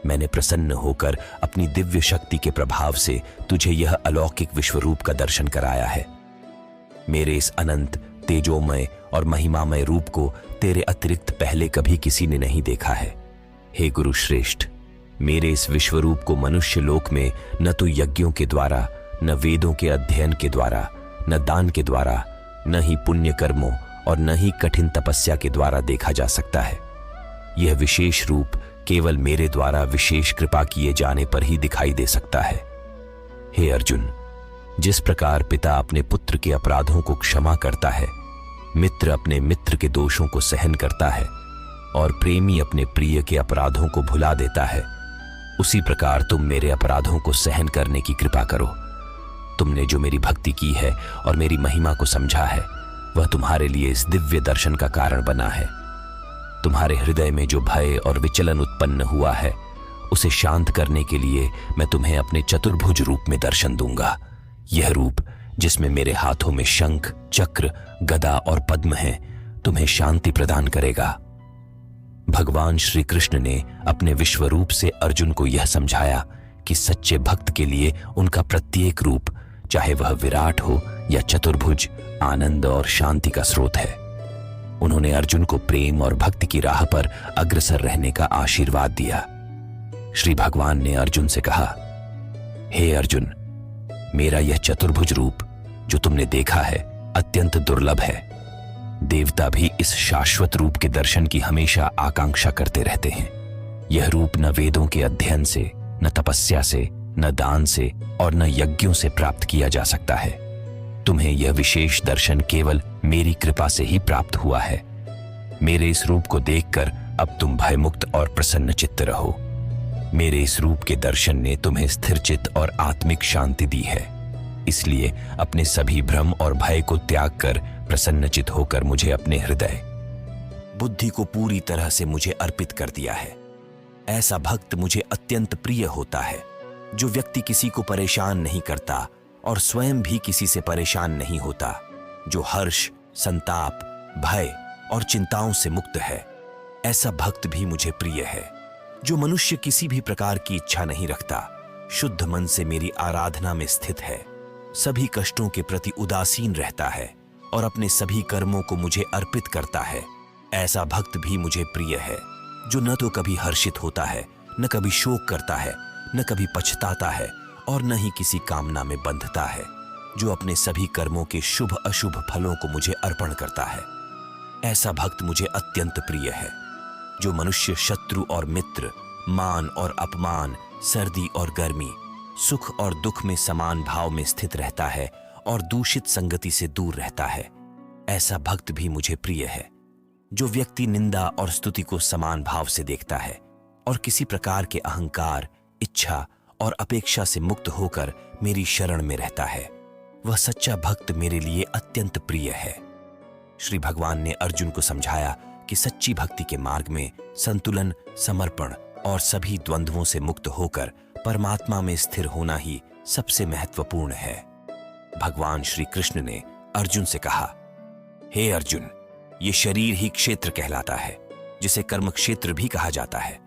मैंने प्रसन्न होकर अपनी दिव्य शक्ति के प्रभाव से तुझे यह अलौकिक विश्वरूप का दर्शन कराया है। मेरे इस अनंत, तेजोमय और महिमामय रूप को तेरे अतिरिक्त पहले कभी किसी ने नहीं देखा है। हे गुरु श्रेष्ठ, मेरे इस विश्वरूप को मनुष्य लोक में न तो यज्ञों के द्वारा, न वेदों के अध्ययन के द्वारा, न दान के द्वारा, न ही पुण्य कर्मों और न ही कठिन तपस्या के द्वारा देखा जा सकता है। यह विशेष रूप केवल मेरे द्वारा विशेष कृपा किए जाने पर ही दिखाई दे सकता है। हे अर्जुन, जिस प्रकार पिता अपने पुत्र के अपराधों को क्षमा करता है, मित्र अपने मित्र के दोषों को सहन करता है और प्रेमी अपने प्रिय के अपराधों को भुला देता है, उसी प्रकार तुम मेरे अपराधों को सहन करने की कृपा करो। तुमने जो मेरी भक्ति की है और मेरी महिमा को समझा है, वह तुम्हारे लिए इस दिव्य दर्शन का कारण बना है। तुम्हारे हृदय में जो भय और विचलन उत्पन्न हुआ है, उसे शांत करने के लिए मैं तुम्हें अपने चतुर्भुज रूप में दर्शन दूंगा। यह रूप जिसमें मेरे हाथों में शंख, चक्र, गदा और पद्म हैं, तुम्हें शांति प्रदान करेगा। भगवान श्री कृष्ण ने अपने विश्वरूप से अर्जुन को यह समझाया कि सच्चे भक्त के लिए उनका प्रत्येक रूप, चाहे वह विराट हो या चतुर्भुज, आनंद और शांति का स्रोत है। उन्होंने अर्जुन को प्रेम और भक्ति की राह पर अग्रसर रहने का आशीर्वाद दिया। श्री भगवान ने अर्जुन से कहा, हे अर्जुन, मेरा यह चतुर्भुज रूप जो तुमने देखा है अत्यंत दुर्लभ है। देवता भी इस शाश्वत रूप के दर्शन की हमेशा आकांक्षा करते रहते हैं। यह रूप न वेदों के अध्ययन से, न तपस्या से, न दान से और न यज्ञों से प्राप्त किया जा सकता है। तुम्हें यह विशेष दर्शन केवल मेरी कृपा से ही प्राप्त हुआ है। मेरे इस रूप को देखकर अब तुम भयमुक्त और प्रसन्न चित्त रहो। मेरे इस रूप के दर्शन ने तुम्हें स्थिरचित्त और आत्मिक शांति दी है। इसलिए अपने सभी भ्रम और भय को त्याग कर प्रसन्नचित होकर मुझे अपने हृदय, बुद्धि को पूरी तरह से मुझे अर्पित कर दिया है। ऐसा भक्त मुझे अत्यंत प्रिय होता है, जो व्यक्ति किसी को परेशान नहीं करता और स्वयं भी किसी से परेशान नहीं होता, जो हर्ष, संताप, भय और चिंताओं से मुक्त है। ऐसा भक्त भी मुझे प्रिय है। जो मनुष्य किसी भी प्रकार की इच्छा नहीं रखता, शुद्ध मन से मेरी आराधना में स्थित है, सभी कष्टों के प्रति उदासीन रहता है और अपने सभी कर्मों को मुझे अर्पित करता है। ऐसा भक्त भी मुझे प्रिय है, जो न तो कभी हर्षित होता है, न कभी शोक करता है, न कभी पछताता है और न ही किसी कामना में बंधता है, जो अपने सभी कर्मों के शुभ अशुभ फलों को मुझे अर्पण करता है। ऐसा भक्त मुझे अत्यंत प्रिय है। जो मनुष्य शत्रु और मित्र, मान और अपमान, सर्दी और गर्मी, सुख और दुख में समान भाव में स्थित रहता है और दूषित संगति से दूर रहता है, ऐसा भक्त भी मुझे प्रिय है। जो व्यक्ति निंदा और स्तुति को समान भाव से देखता है और किसी प्रकार के अहंकार, इच्छा और अपेक्षा से मुक्त होकर मेरी शरण में रहता है, वह सच्चा भक्त मेरे लिए अत्यंत प्रिय है। श्री भगवान ने अर्जुन को समझाया कि सच्ची भक्ति के मार्ग में संतुलन, समर्पण और सभी द्वंद्वों से मुक्त होकर परमात्मा में स्थिर होना ही सबसे महत्वपूर्ण है। भगवान श्री कृष्ण ने अर्जुन से कहा, हे अर्जुन, ये शरीर ही क्षेत्र कहलाता है, जिसे कर्म क्षेत्र भी कहा जाता है,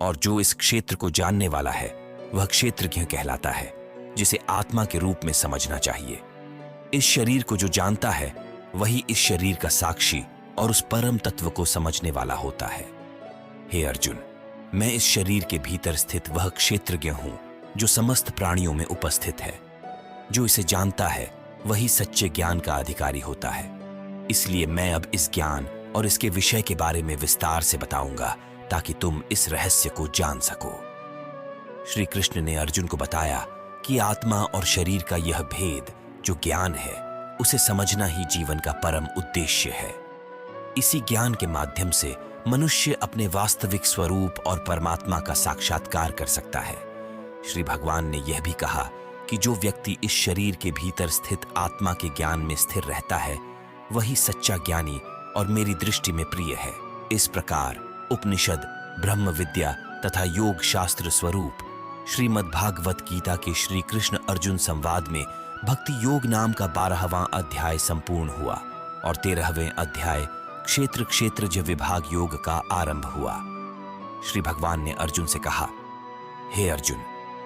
और जो इस क्षेत्र को जानने वाला है वह क्षेत्रज्ञ कहलाता है, जिसे आत्मा के रूप में समझना चाहिए। इस शरीर को जो जानता है वही इस शरीर का साक्षी और उस परम तत्व को समझने वाला होता है। हे अर्जुन, मैं इस शरीर के भीतर स्थित वह क्षेत्रज्ञ हूं जो समस्त प्राणियों में उपस्थित है। जो इसे जानता है वही सच्चे ज्ञान का अधिकारी होता है। इसलिए मैं अब इस ज्ञान और इसके विषय के बारे में विस्तार से बताऊंगा, ताकि तुम इस रहस्य को जान सको। श्री कृष्ण ने अर्जुन को बताया कि आत्मा और शरीर का यह भेद जो ज्ञान है, उसे समझना ही जीवन का परम उद्देश्य है। इसी ज्ञान के माध्यम से मनुष्य अपने वास्तविक स्वरूप और परमात्मा का साक्षात्कार कर सकता है। श्री भगवान ने यह भी कहा कि जो व्यक्ति इस शरीर के भीतर स्थित आत्मा के ज्ञान में स्थिर रहता है, वही सच्चा ज्ञानी और मेरी दृष्टि में प्रिय है। इस प्रकार उपनिषद, ब्रह्म विद्या तथा योग शास्त्र स्वरूप श्रीमद् भागवत गीता के श्री कृष्ण अर्जुन संवाद में भक्ति योग नाम का 12वां अध्याय संपूर्ण हुआ और 13वें अध्याय क्षेत्र क्षेत्रज्ञ विभाग योग का आरंभ हुआ। श्री भगवान ने अर्जुन से कहा, हे अर्जुन,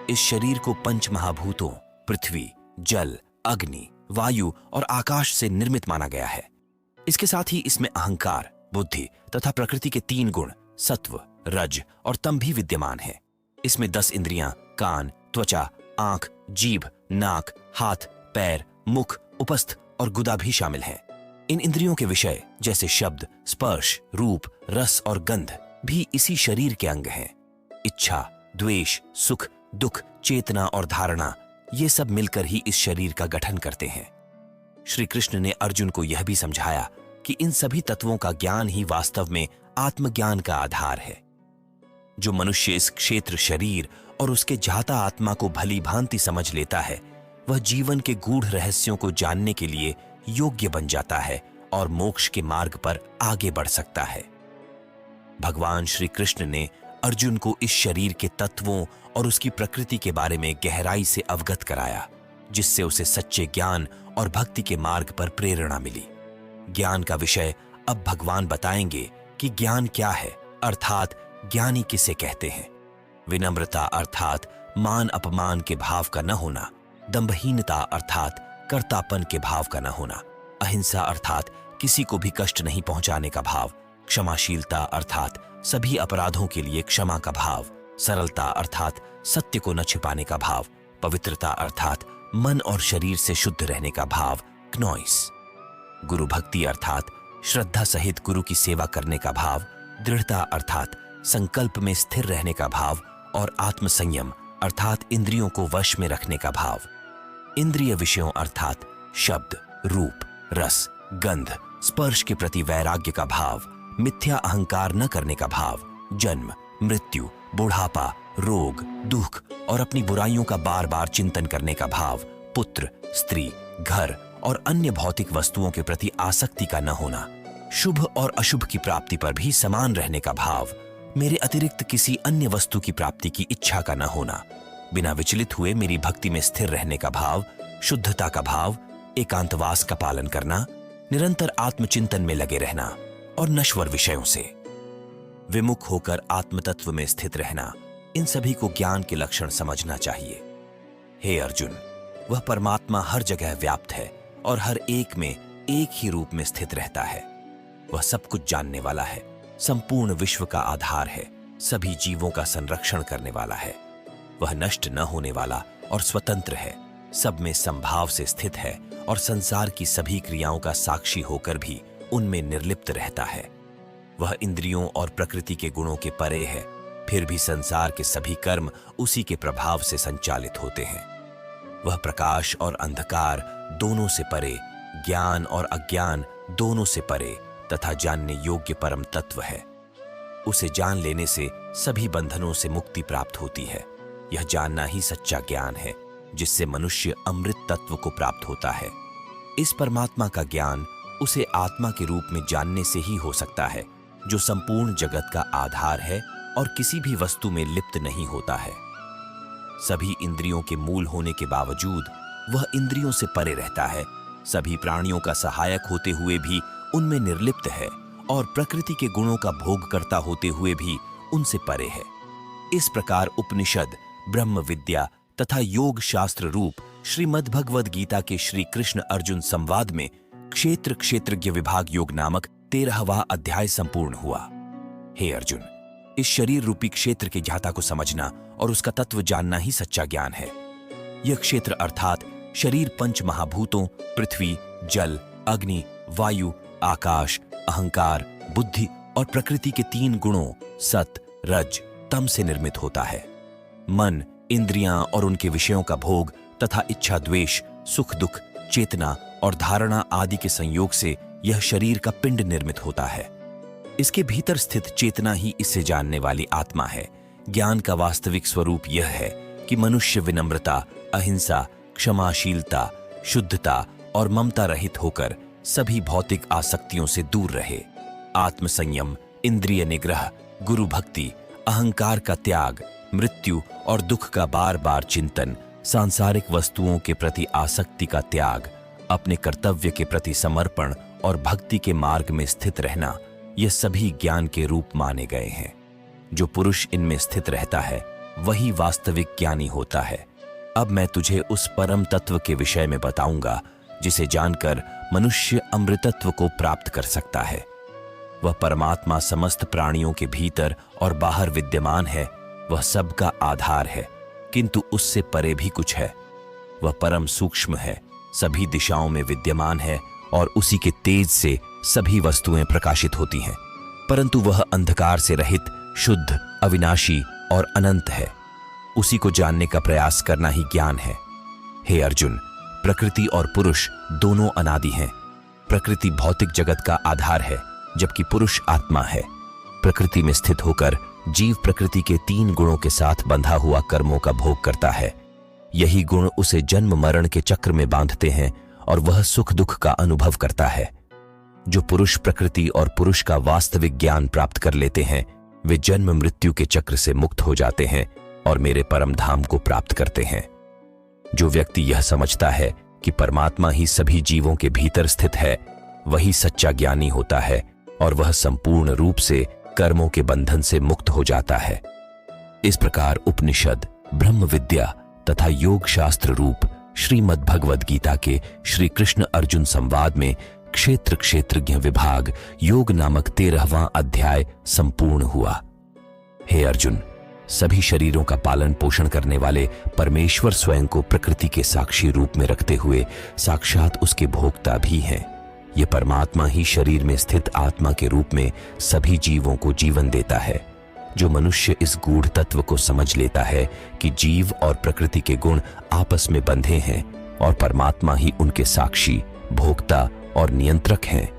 इस शरीर को पंच महाभूतों पृथ्वी, जल, अग्नि, वायु और आकाश से निर्मित माना गया है। इसके साथ ही इसमें अहंकार, बुद्धि तथा प्रकृति के 3 गुण सत्व, रज और तम भी विद्यमान है। इसमें 10 इंद्रियां, कान, त्वचा, आंख, जीभ, नाक, हाथ, पैर, मुख, उपस्थ और गुदा भी शामिल हैं। इन इंद्रियों के विषय जैसे शब्द, स्पर्श, रूप, रस और गंध भी इसी शरीर के अंग हैं। इच्छा, द्वेष, सुख, दुख, चेतना और धारणा, ये सब मिलकर ही इस शरीर का गठन करते हैं। श्री कृष्ण ने अर्जुन को यह भी समझाया कि इन सभी तत्वों का ज्ञान ही वास्तव में आत्मज्ञान का आधार है। जो मनुष्य इस क्षेत्र शरीर और उसके जाता आत्मा को भली भांति समझ लेता है, वह जीवन के गूढ़ रहस्यों को जानने के लिए योग्य बन जाता है और मोक्ष के मार्ग पर आगे बढ़ सकता है। भगवान श्री कृष्ण ने अर्जुन को इस शरीर के तत्वों और उसकी प्रकृति के बारे में गहराई से अवगत कराया जिससे उसे सच्चे ज्ञान और भक्ति के मार्ग पर प्रेरणा मिली। ज्ञान का विषय अब भगवान बताएंगे कि ज्ञान क्या है, अर्थात ज्ञानी किसे कहते हैं। विनम्रता अर्थात मान अपमान के भाव का न होना, दंभहीनता अर्थात कर्तापन के भाव का न होना, अहिंसा अर्थात किसी को भी कष्ट नहीं पहुंचाने का भाव, क्षमाशीलता अर्थात सभी अपराधों के लिए क्षमा का भाव, सरलता अर्थात सत्य को न छिपाने का भाव, पवित्रता अर्थात मन और शरीर से शुद्ध रहने का भाव, क्नोइस। गुरु भक्ति अर्थात श्रद्धा सहित गुरु की सेवा करने का भाव, दृढ़ता अर्थात संकल्प में स्थिर रहने का भाव, और आत्मसंयम अर्थात इंद्रियों को वश में रखने का भाव। इंद्रिय विषयों अर्थात शब्द, रूप, रस, गंध, स्पर्श के प्रति वैराग्य का भाव, मिथ्या अहंकार न करने का भाव, जन्म, मृत्यु, बुढ़ापा, रोग, दुख और अपनी बुराइयों का बार बार चिंतन करने का भाव, पुत्र, स्त्री, घर और अन्य भौतिक वस्तुओं के प्रति आसक्ति का न होना, शुभ और अशुभ की प्राप्ति पर भी समान रहने का भाव, मेरे अतिरिक्त किसी अन्य वस्तु की प्राप्ति की इच्छा का न होना, बिना विचलित हुए मेरी भक्ति में स्थिर रहने का भाव, शुद्धता का भाव, एकांतवास का पालन करना, निरंतर आत्मचिंतन में लगे रहना और नश्वर विषयों से विमुख होकर आत्मतत्व में स्थित रहना, इन सभी को ज्ञान के लक्षण समझना चाहिए। हे अर्जुन, वह परमात्मा हर जगह व्याप्त है और हर एक में एक ही रूप में स्थित रहता है। वह सब कुछ जानने वाला है, संपूर्ण विश्व का आधार है, सभी जीवों का संरक्षण करने वाला है। वह नष्ट न होने वाला और स्वतंत्र है, सब में संभाव से स्थित है और संसार की सभी क्रियाओं का साक्षी होकर भी उनमें निर्लिप्त रहता है। वह इंद्रियों और प्रकृति के गुणों के परे है, फिर भी संसार के सभी कर्म उसी के प्रभाव से संचालित होते हैं। वह प्रकाश और अंधकार दोनों से परे, ज्ञान और अज्ञान दोनों से परे तथा जानने योग्य परम तत्व है। उसे जान लेने से सभी बंधनों से मुक्ति प्राप्त होती है। यह जानना ही सच्चा ज्ञान है, जिससे मनुष्य अमृत तत्व को प्राप्त होता है। इस परमात्मा का ज्ञान उसे आत्मा के रूप में जानने से ही हो सकता है, जो संपूर्ण जगत का आधार है और किसी भी वस्तु में लिप्त नहीं होता है। सभी इंद्रियों के मूल होने के बावजूद वह इंद्रियों से परे रहता है, सभी प्राणियों का सहायक होते हुए भी उनमें निर्लिप्त है और प्रकृति के गुणों का भोग करता होते हुए भी उनसे परे है। इस प्रकार उपनिषद, ब्रह्म विद्या तथा योग शास्त्र रूप श्रीमद् भगवद गीता के श्री कृष्ण अर्जुन संवाद में क्षेत्र क्षेत्रज्ञ विभाग योग नामक 13वां अध्याय संपूर्ण हुआ। हे अर्जुन, इस शरीर रूपी क्षेत्र के ज्ञाता को समझना और उसका तत्व जानना ही सच्चा ज्ञान है। यह क्षेत्र अर्थात शरीर पंच महाभूतों पृथ्वी, जल, अग्नि, वायु, आकाश, अहंकार, बुद्धि और प्रकृति के 3 गुणों सत, रज, तम से निर्मित होता है। मन, इंद्रियां और उनके विषयों का भोग तथा इच्छा, द्वेष, सुख दुख, चेतना और धारणा आदि के संयोग से यह शरीर का पिंड निर्मित होता है। इसके भीतर स्थित चेतना ही इसे जानने वाली आत्मा है। ज्ञान का वास्तविक स्वरूप यह है कि मनुष्य विनम्रता, अहिंसा, क्षमाशीलता, शुद्धता और ममता रहित होकर सभी भौतिक आसक्तियों से दूर रहे। आत्मसंयम, इंद्रिय निग्रह, गुरु भक्ति, अहंकार का त्याग, मृत्यु और दुख का बार बार चिंतन, सांसारिक वस्तुओं के प्रति आसक्ति का त्याग, अपने कर्तव्य के प्रति समर्पण और भक्ति के मार्ग में स्थित रहना, ये सभी ज्ञान के रूप माने गए हैं। जो पुरुष इनमें स्थित रहता है वही वास्तविक ज्ञानी होता है। अब मैं तुझे उस परम तत्व के विषय में बताऊंगा जिसे जानकर मनुष्य अमृतत्व को प्राप्त कर सकता है। वह परमात्मा समस्त प्राणियों के भीतर और बाहर विद्यमान है। वह सबका आधार है, किंतु उससे परे भी कुछ है। वह परम सूक्ष्म है, सभी दिशाओं में विद्यमान है और उसी के तेज से सभी वस्तुएं प्रकाशित होती हैं, परंतु वह अंधकार से रहित, शुद्ध, अविनाशी और अनंत है। उसी को जानने का प्रयास करना ही ज्ञान है। हे अर्जुन, प्रकृति और पुरुष दोनों अनादि हैं। प्रकृति भौतिक जगत का आधार है, जबकि पुरुष आत्मा है। प्रकृति में स्थित होकर जीव प्रकृति के 3 गुणों के साथ बंधा हुआ कर्मों का भोग करता है। यही गुण उसे जन्म मरण के चक्र में बांधते हैं और वह सुख दुख का अनुभव करता है। जो पुरुष प्रकृति और पुरुष का वास्तविक ज्ञान प्राप्त कर लेते हैं, वे जन्म मृत्यु के चक्र से मुक्त हो जाते हैं और मेरे परम धाम को प्राप्त करते हैं। जो व्यक्ति यह समझता है कि परमात्मा ही सभी जीवों के भीतर स्थित है, वही सच्चा ज्ञानी होता है और वह संपूर्ण रूप से कर्मों के बंधन से मुक्त हो जाता है। इस प्रकार उपनिषद, ब्रह्म विद्या तथा योग शास्त्र रूप श्रीमद् भगवद गीता के श्री कृष्ण अर्जुन संवाद में क्षेत्र क्षेत्रज्ञ विभाग योग नामक 13वां अध्याय संपूर्ण हुआ। हे अर्जुन, सभी शरीरों का पालन पोषण करने वाले परमेश्वर स्वयं को प्रकृति के साक्षी रूप में रखते हुए साक्षात उसके भोक्ता भी हैं। ये परमात्मा ही शरीर में स्थित आत्मा के रूप में सभी जीवों को जीवन देता है। जो मनुष्य इस गूढ़ तत्व को समझ लेता है कि जीव और प्रकृति के गुण आपस में बंधे हैं और परमात्मा ही उनके साक्षी, भोक्ता और नियंत्रक हैं,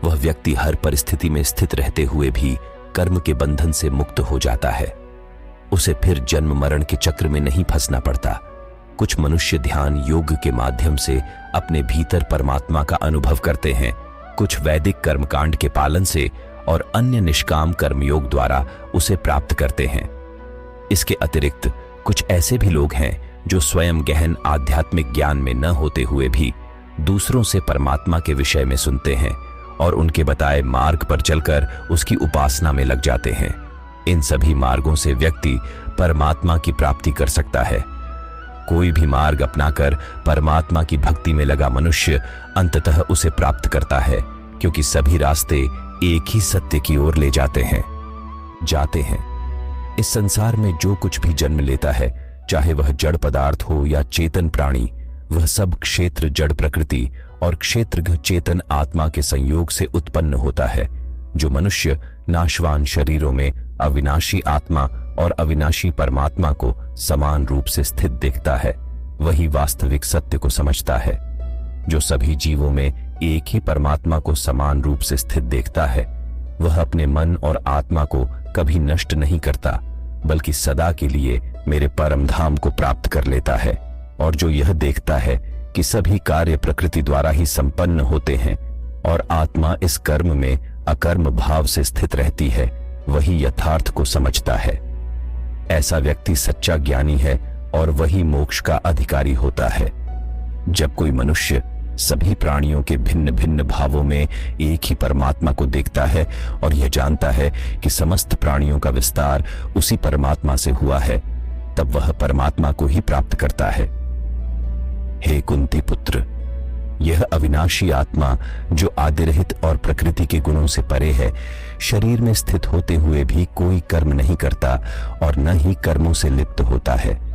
वह व्यक्ति हर परिस्थिति में स्थित रहते हुए भी कर्म के बंधन से मुक्त हो जाता है। उसे फिर जन्म मरण के चक्र में नहीं फंसना पड़ता। कुछ मनुष्य ध्यान योग के माध्यम से अपने भीतर परमात्मा का अनुभव करते हैं, कुछ वैदिक कर्मकांड के पालन से और अन्य निष्काम कर्मयोग द्वारा उसे प्राप्त करते हैं। इसके अतिरिक्त कुछ ऐसे भी लोग हैं जो स्वयं गहन आध्यात्मिक ज्ञान में न होते हुए भी दूसरों से परमात्मा के विषय में सुनते हैं और उनके बताए मार्ग पर चलकर उसकी उपासना में लग जाते हैं। इन सभी मार्गों से व्यक्ति परमात्मा की प्राप्ति कर सकता है। कोई भी मार्ग अपनाकर परमात्मा की भक्ति में लगा मनुष्य अंततः उसे प्राप्त करता है, क्योंकि सभी रास्ते एक ही सत्य की ओर ले जाते हैं। इस संसार में जो कुछ भी जन्म लेता है, चाहे वह जड़ पदार्थ हो या चेतन प्राणी, वह सब क्षेत्र जड़ प्रकृति और क्षेत्रज्ञ चेतन आत्मा के संयोग से उत्पन्न होता है। जो मनुष्य नाशवान शरीरों में अविनाशी आत्मा और अविनाशी परमात्मा को समान रूप से स्थित देखता है, वही वास्तविक सत्य को समझता है। जो सभी जीवों में एक ही परमात्मा को समान रूप से स्थित देखता है, वह अपने मन और आत्मा को कभी नष्ट नहीं करता, बल्कि सदा के लिए मेरे परम धाम को प्राप्त कर लेता है। और जो यह देखता है कि सभी कार्य प्रकृति द्वारा ही संपन्न होते हैं और आत्मा इस कर्म में अकर्म भाव से स्थित रहती है, वही यथार्थ को समझता है। ऐसा व्यक्ति सच्चा ज्ञानी है और वही मोक्ष का अधिकारी होता है। जब कोई मनुष्य सभी प्राणियों के भिन्न भिन्न भावों में एक ही परमात्मा को देखता है और यह जानता है कि समस्त प्राणियों का विस्तार उसी परमात्मा से हुआ है, तब वह परमात्मा को ही प्राप्त करता है। हे कुंती पुत्र, यह अविनाशी आत्मा जो आदिरहित और प्रकृति के गुणों से परे है, शरीर में स्थित होते हुए भी कोई कर्म नहीं करता और न ही कर्मों से लिप्त होता है।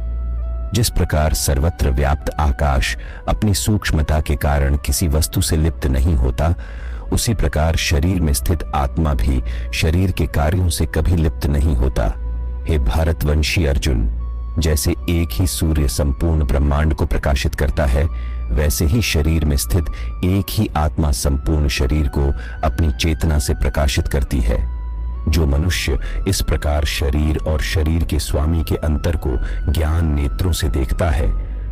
जिस प्रकार सर्वत्र व्याप्त आकाश अपनी सूक्ष्मता के कारण किसी वस्तु से लिप्त नहीं होता, उसी प्रकार शरीर में स्थित आत्मा भी शरीर के कार्यों से कभी लिप्त नहीं होता। हे भारतवंशी अर्जुन, जैसे एक ही सूर्य संपूर्ण ब्रह्मांड को प्रकाशित करता है, वैसे ही शरीर में स्थित एक ही आत्मा संपूर्ण शरीर को अपनी चेतना से प्रकाशित करती है। जो मनुष्य इस प्रकार शरीर और शरीर के स्वामी के अंतर को ज्ञान नेत्रों से देखता है,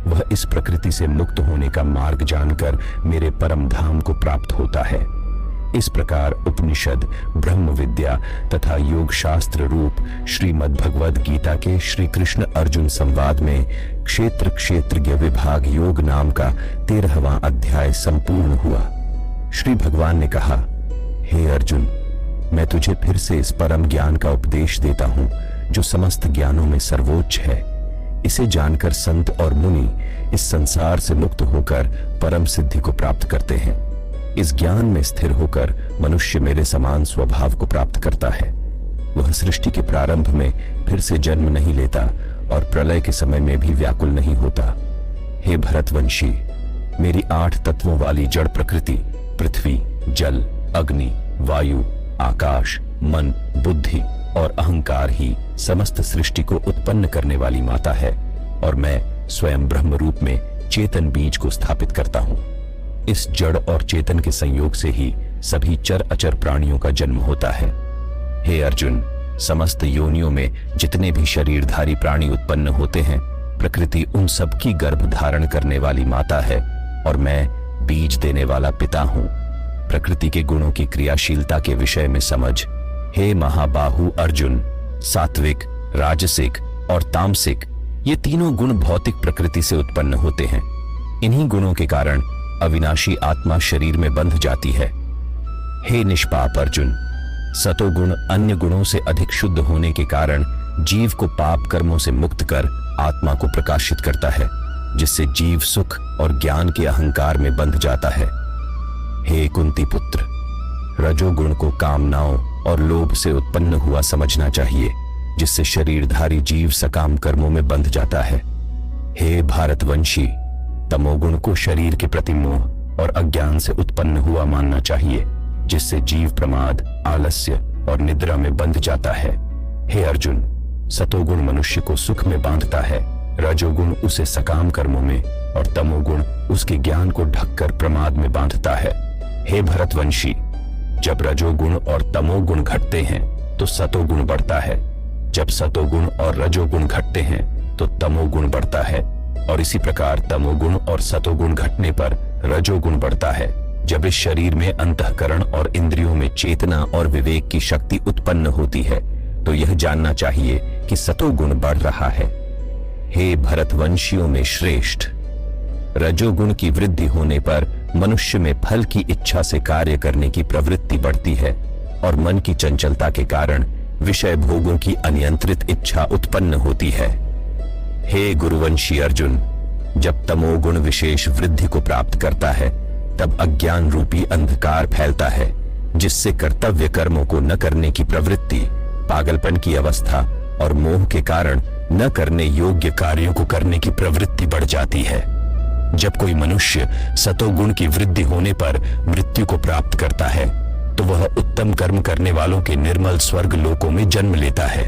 वह इस प्रकृति से मुक्त होने का मार्ग जानकर मेरे परम धाम को प्राप्त होता है। इस प्रकार उपनिषद, ब्रह्म विद्या तथा योग शास्त्र रूप श्रीमद् भगवद गीता के श्री कृष्ण अर्जुन संवाद में क्षेत्र क्षेत्रज्ञ विभाग योग नाम का 13वां अध्याय संपूर्ण हुआ। श्री भगवान ने कहा, हे अर्जुन, मैं तुझे फिर से इस परम ज्ञान का उपदेश देता हूं जो समस्त ज्ञानों में सर्वोच्च है। इसे जानकर संत और मुनि इस संसार से मुक्त होकर परम सिद्धि को प्राप्त करते हैं। इस ज्ञान में स्थिर होकर मनुष्य मेरे समान स्वभाव को प्राप्त करता है। वह सृष्टि के प्रारंभ में फिर से जन्म नहीं लेता और प्रलय के समय में भी व्याकुल नहीं होता। हे भरतवंशी, मेरी 8 तत्वों वाली जड़ प्रकृति पृथ्वी, जल, अग्नि, वायु, आकाश, मन, बुद्धि और अहंकार ही समस्त सृष्टि को उत्पन्न करने वाली माता है और मैं स्वयं ब्रह्म रूप में चेतन बीज को स्थापित करता हूं। इस जड़ और चेतन के संयोग से ही सभी चर अचर प्राणियों का जन्म होता है। हे अर्जुन, समस्त योनियों में जितने भी शरीरधारी प्राणी उत्पन्न होते हैं, प्रकृति उन सब की गर्भ धारण करने वाली माता है और मैं बीज देने वाला पिता हूं। प्रकृति के गुणों की क्रियाशीलता के विषय में समझ। हे महाबाहु अर्जुन, सात्विक, राजसिक और तामसिक ये तीनों गुण भौतिक प्रकृति से उत्पन्न होते हैं। इन्हीं गुणों के कारण अविनाशी आत्मा शरीर में बंध जाती है। हे निष्पाप अर्जुन, सतोगुण अन्य गुणों से अधिक शुद्ध होने के कारण जीव को पाप कर्मों से मुक्त कर आत्मा को प्रकाशित करता है, जिससे जीव सुख और ज्ञान के अहंकार में बंध जाता है। हे कुंती पुत्र, रजोगुण को कामनाओं और लोभ से उत्पन्न हुआ समझना चाहिए, जिससे शरीरधारी जीव सकाम कर्मों में बंध जाता है। हे भारतवंशी, तमोगुण को शरीर के प्रति मोह और अज्ञान से उत्पन्न हुआ मानना चाहिए, जिससे जीव प्रमाद, आलस्य और निद्रा में बंध जाता है। हे अर्जुन, सतोगुण मनुष्य को सुख में बांधता है, रजोगुण उसे सकाम कर्मों में और तमोगुण उसके ज्ञान को ढककर प्रमाद में बांधता है। हे भरतवंशी, जब रजोगुण और तमोगुण घटते हैं तो सतोगुण बढ़ता है, जब सतोगुण और रजोगुण घटते हैं तो तमोगुण बढ़ता है, और इसी प्रकार तमोगुण और सतोगुण घटने पर रजोगुण बढ़ता है। जब इस शरीर में अंतःकरण और इंद्रियों में चेतना और विवेक की शक्ति उत्पन्न होती है तो यह जानना चाहिए कि सतोगुण बढ़ रहा है। हे भरतवंशियों में श्रेष्ठ, रजोगुण की वृद्धि होने पर मनुष्य में फल की इच्छा से कार्य करने की प्रवृत्ति बढ़ती है और मन की चंचलता के कारण विषय भोगों की अनियंत्रित इच्छा उत्पन्न होती है। हे गुरुवंशी अर्जुन, जब तमोगुण विशेष वृद्धि को प्राप्त करता है तब अज्ञान रूपी अंधकार फैलता है, जिससे कर्तव्य कर्मों को न करने की प्रवृत्ति, पागलपन की अवस्था और मोह के कारण न करने योग्य कार्यों को करने की प्रवृत्ति बढ़ जाती है। जब कोई मनुष्य सतोगुण की वृद्धि होने पर मृत्यु को प्राप्त करता है तो वह उत्तम कर्म करने वालों के निर्मल स्वर्ग लोकों में जन्म लेता है।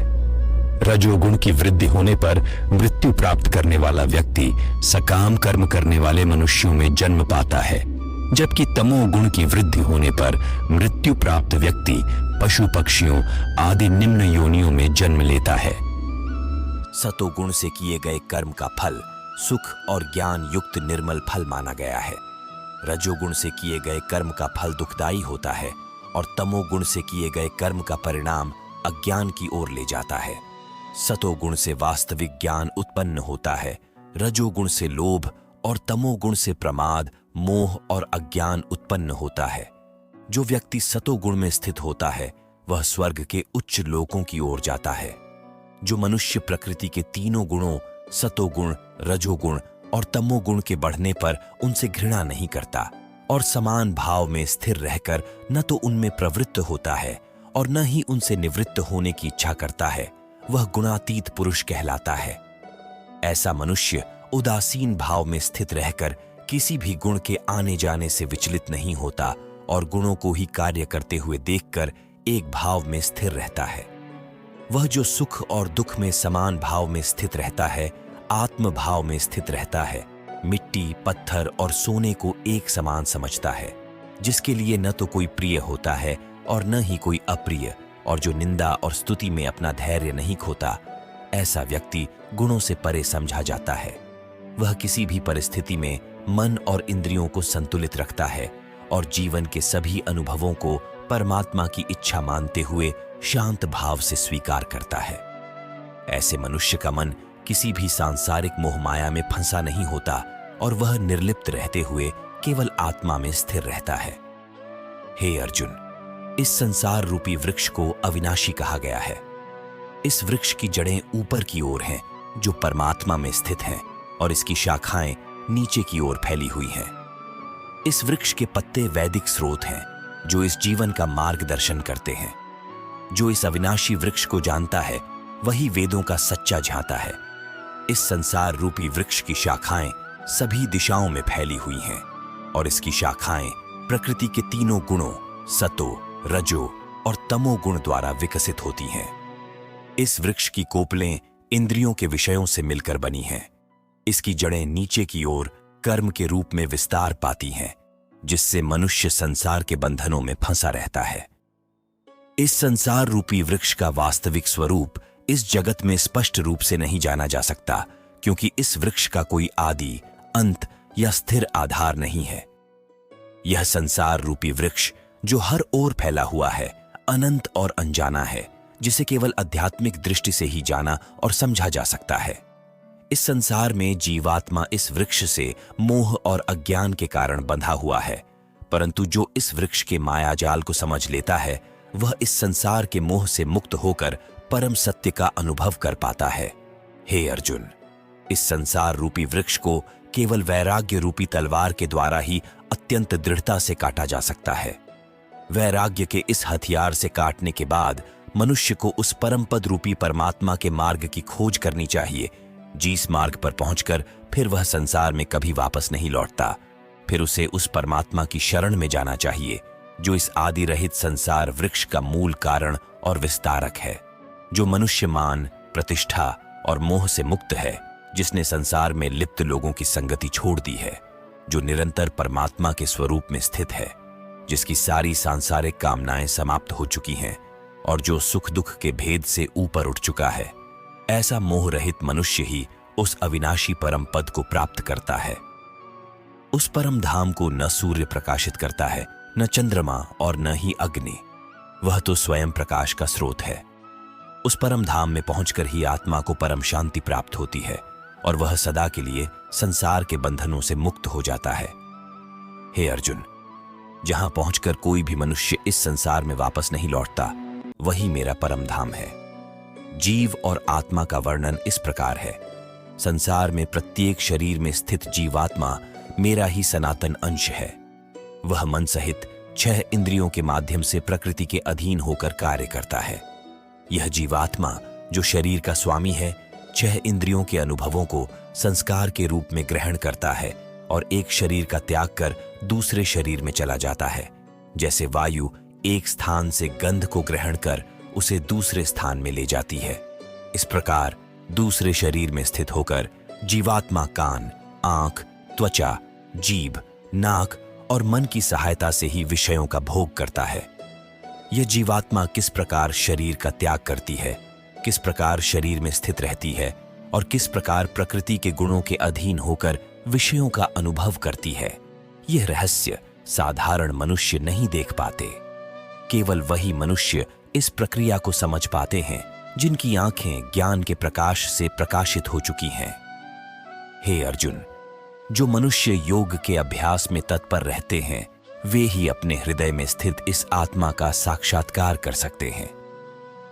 रजोगुण की वृद्धि होने पर मृत्यु प्राप्त करने वाला व्यक्ति सकाम कर्म करने वाले मनुष्यों में जन्म पाता है, जबकि तमोगुण की वृद्धि होने पर मृत्यु प्राप्त व्यक्ति पशु पक्षियों आदि निम्न योनियों में जन्म लेता है। सतोगुण से किए गए कर्म का फल सुख और ज्ञान युक्त निर्मल फल माना गया है। रजोगुण से किए गए कर्म का फल दुखदाई होता है और तमोगुण से किए गए कर्म का परिणाम अज्ञान की ओर ले जाता है। सतोगुण से वास्तविक ज्ञान उत्पन्न होता है, रजोगुण से लोभ और तमोगुण से प्रमाद, मोह और अज्ञान उत्पन्न होता है। जो व्यक्ति सतोगुण में स्थित होता है वह स्वर्ग के उच्च लोकों की ओर जाता है। जो मनुष्य प्रकृति के तीनों गुणों सतोगुण, रजोगुण और तमोगुण के बढ़ने पर उनसे घृणा नहीं करता और समान भाव में स्थिर रहकर न तो उनमें प्रवृत्त होता है और न ही उनसे निवृत्त होने की इच्छा करता है, वह गुणातीत पुरुष कहलाता है। ऐसा मनुष्य उदासीन भाव में स्थित रहकर किसी भी गुण के आने जाने से विचलित नहीं होता और गुणों को ही कार्य करते हुए देखकर एक भाव में स्थिर रहता है। वह जो सुख और दुख में समान भाव में स्थित रहता है, आत्म भाव में स्थित रहता है, मिट्टी, पत्थर और सोने को एक समान समझता है, जिसके लिए न तो कोई प्रिय होता है और न ही कोई अप्रिय, और जो निंदा और स्तुति में अपना धैर्य नहीं खोता, ऐसा व्यक्ति गुणों से परे समझा जाता है। वह किसी भी परिस्थिति में मन और इंद्रियों को संतुलित रखता है और जीवन के सभी अनुभवों को परमात्मा की इच्छा मानते हुए शांत भाव से स्वीकार करता है। ऐसे मनुष्य का मन किसी भी सांसारिक मोह माया में फंसा नहीं होता और वह निर्लिप्त रहते हुए केवल आत्मा में स्थिर रहता है। हे अर्जुन, इस संसार रूपी वृक्ष को अविनाशी कहा गया है। इस वृक्ष की जड़ें ऊपर की ओर हैं, जो परमात्मा में स्थित हैं, और इसकी शाखाएं नीचे की ओर फैली हुई हैं। इस वृक्ष के पत्ते वैदिक स्रोत हैं, जो इस जीवन का मार्गदर्शन करते हैं। जो इस अविनाशी वृक्ष को जानता है वही वेदों का सच्चा झांता है। इस संसार रूपी वृक्ष की शाखाएं सभी दिशाओं में फैली हुई हैं और इसकी शाखाएं प्रकृति के तीनों गुणों सतो, रजो और तमो गुण द्वारा विकसित होती हैं। इस वृक्ष की कोपलें इंद्रियों के विषयों से मिलकर बनी हैं। इसकी जड़ें नीचे की ओर कर्म के रूप में विस्तार पाती हैं, जिससे मनुष्य संसार के बंधनों में फंसा रहता है। इस संसार रूपी वृक्ष का वास्तविक स्वरूप इस जगत में स्पष्ट रूप से नहीं जाना जा सकता, क्योंकि इस वृक्ष का कोई आदि, अंत या स्थिर आधार नहीं है। यह संसार रूपी वृक्ष जो हर ओर फैला हुआ है, अनंत और अनजाना है, जिसे केवल आध्यात्मिक दृष्टि से ही जाना और समझा जा सकता है। इस संसार में जीवात्मा इस वृक्ष से मोह और अज्ञान के कारण बंधा हुआ है, परंतु जो इस वृक्ष के मायाजाल को समझ लेता है वह इस संसार के मोह से मुक्त होकर परम सत्य का अनुभव कर पाता है। हे अर्जुन, इस संसार रूपी वृक्ष को केवल वैराग्य रूपी तलवार के द्वारा ही अत्यंत दृढ़ता से काटा जा सकता है। वैराग्य के इस हथियार से काटने के बाद मनुष्य को उस परम पद रूपी परमात्मा के मार्ग की खोज करनी चाहिए, जिस मार्ग पर पहुंचकर फिर वह संसार में कभी वापस नहीं लौटता। फिर उसे उस परमात्मा की शरण में जाना चाहिए, जो इस आदि रहित संसार वृक्ष का मूल कारण और विस्तारक है, जो मनुष्य मान, प्रतिष्ठा और मोह से मुक्त है, जिसने संसार में लिप्त लोगों की संगति छोड़ दी है, जो निरंतर परमात्मा के स्वरूप में स्थित है, जिसकी सारी सांसारिक कामनाएं समाप्त हो चुकी हैं और जो सुख दुख के भेद से ऊपर उठ चुका है। ऐसा मोह रहित मनुष्य ही उस अविनाशी परम पद को प्राप्त करता है। उस परम धाम को न सूर्य प्रकाशित करता है, न चंद्रमा और न ही अग्नि। वह तो स्वयं प्रकाश का स्रोत है। उस परम धाम में पहुंचकर ही आत्मा को परम शांति प्राप्त होती है और वह सदा के लिए संसार के बंधनों से मुक्त हो जाता है। हे अर्जुन, जहां पहुंचकर कोई भी मनुष्य इस संसार में वापस नहीं लौटता, वही मेरा परम धाम है। जीव और आत्मा का वर्णन इस प्रकार है। संसार में प्रत्येक शरीर में स्थित जीवात्मा मेरा ही सनातन अंश है। वह मन सहित 6 इंद्रियों के माध्यम से प्रकृति के अधीन होकर कार्य करता है। यह जीवात्मा जो शरीर का स्वामी है, 6 इंद्रियों के अनुभवों को संस्कार के रूप में ग्रहण करता है और एक शरीर का त्याग कर दूसरे शरीर में चला जाता है। जैसे वायु एक स्थान से गंध को ग्रहण कर उसे दूसरे स्थान में ले जाती है, इस प्रकार दूसरे शरीर में स्थित होकर जीवात्मा कान, आंख, त्वचा, जीभ, नाक और मन की सहायता से ही विषयों का भोग करता है। यह जीवात्मा किस प्रकार शरीर का त्याग करती है, किस प्रकार शरीर में स्थित रहती है और किस प्रकार प्रकृति के गुणों के अधीन होकर विषयों का अनुभव करती है, यह रहस्य साधारण मनुष्य नहीं देख पाते। केवल वही मनुष्य इस प्रक्रिया को समझ पाते हैं जिनकी आंखें ज्ञान के प्रकाश से प्रकाशित हो चुकी हैं। हे अर्जुन, जो मनुष्य योग के अभ्यास में तत्पर रहते हैं, वे ही अपने हृदय में स्थित इस आत्मा का साक्षात्कार कर सकते हैं।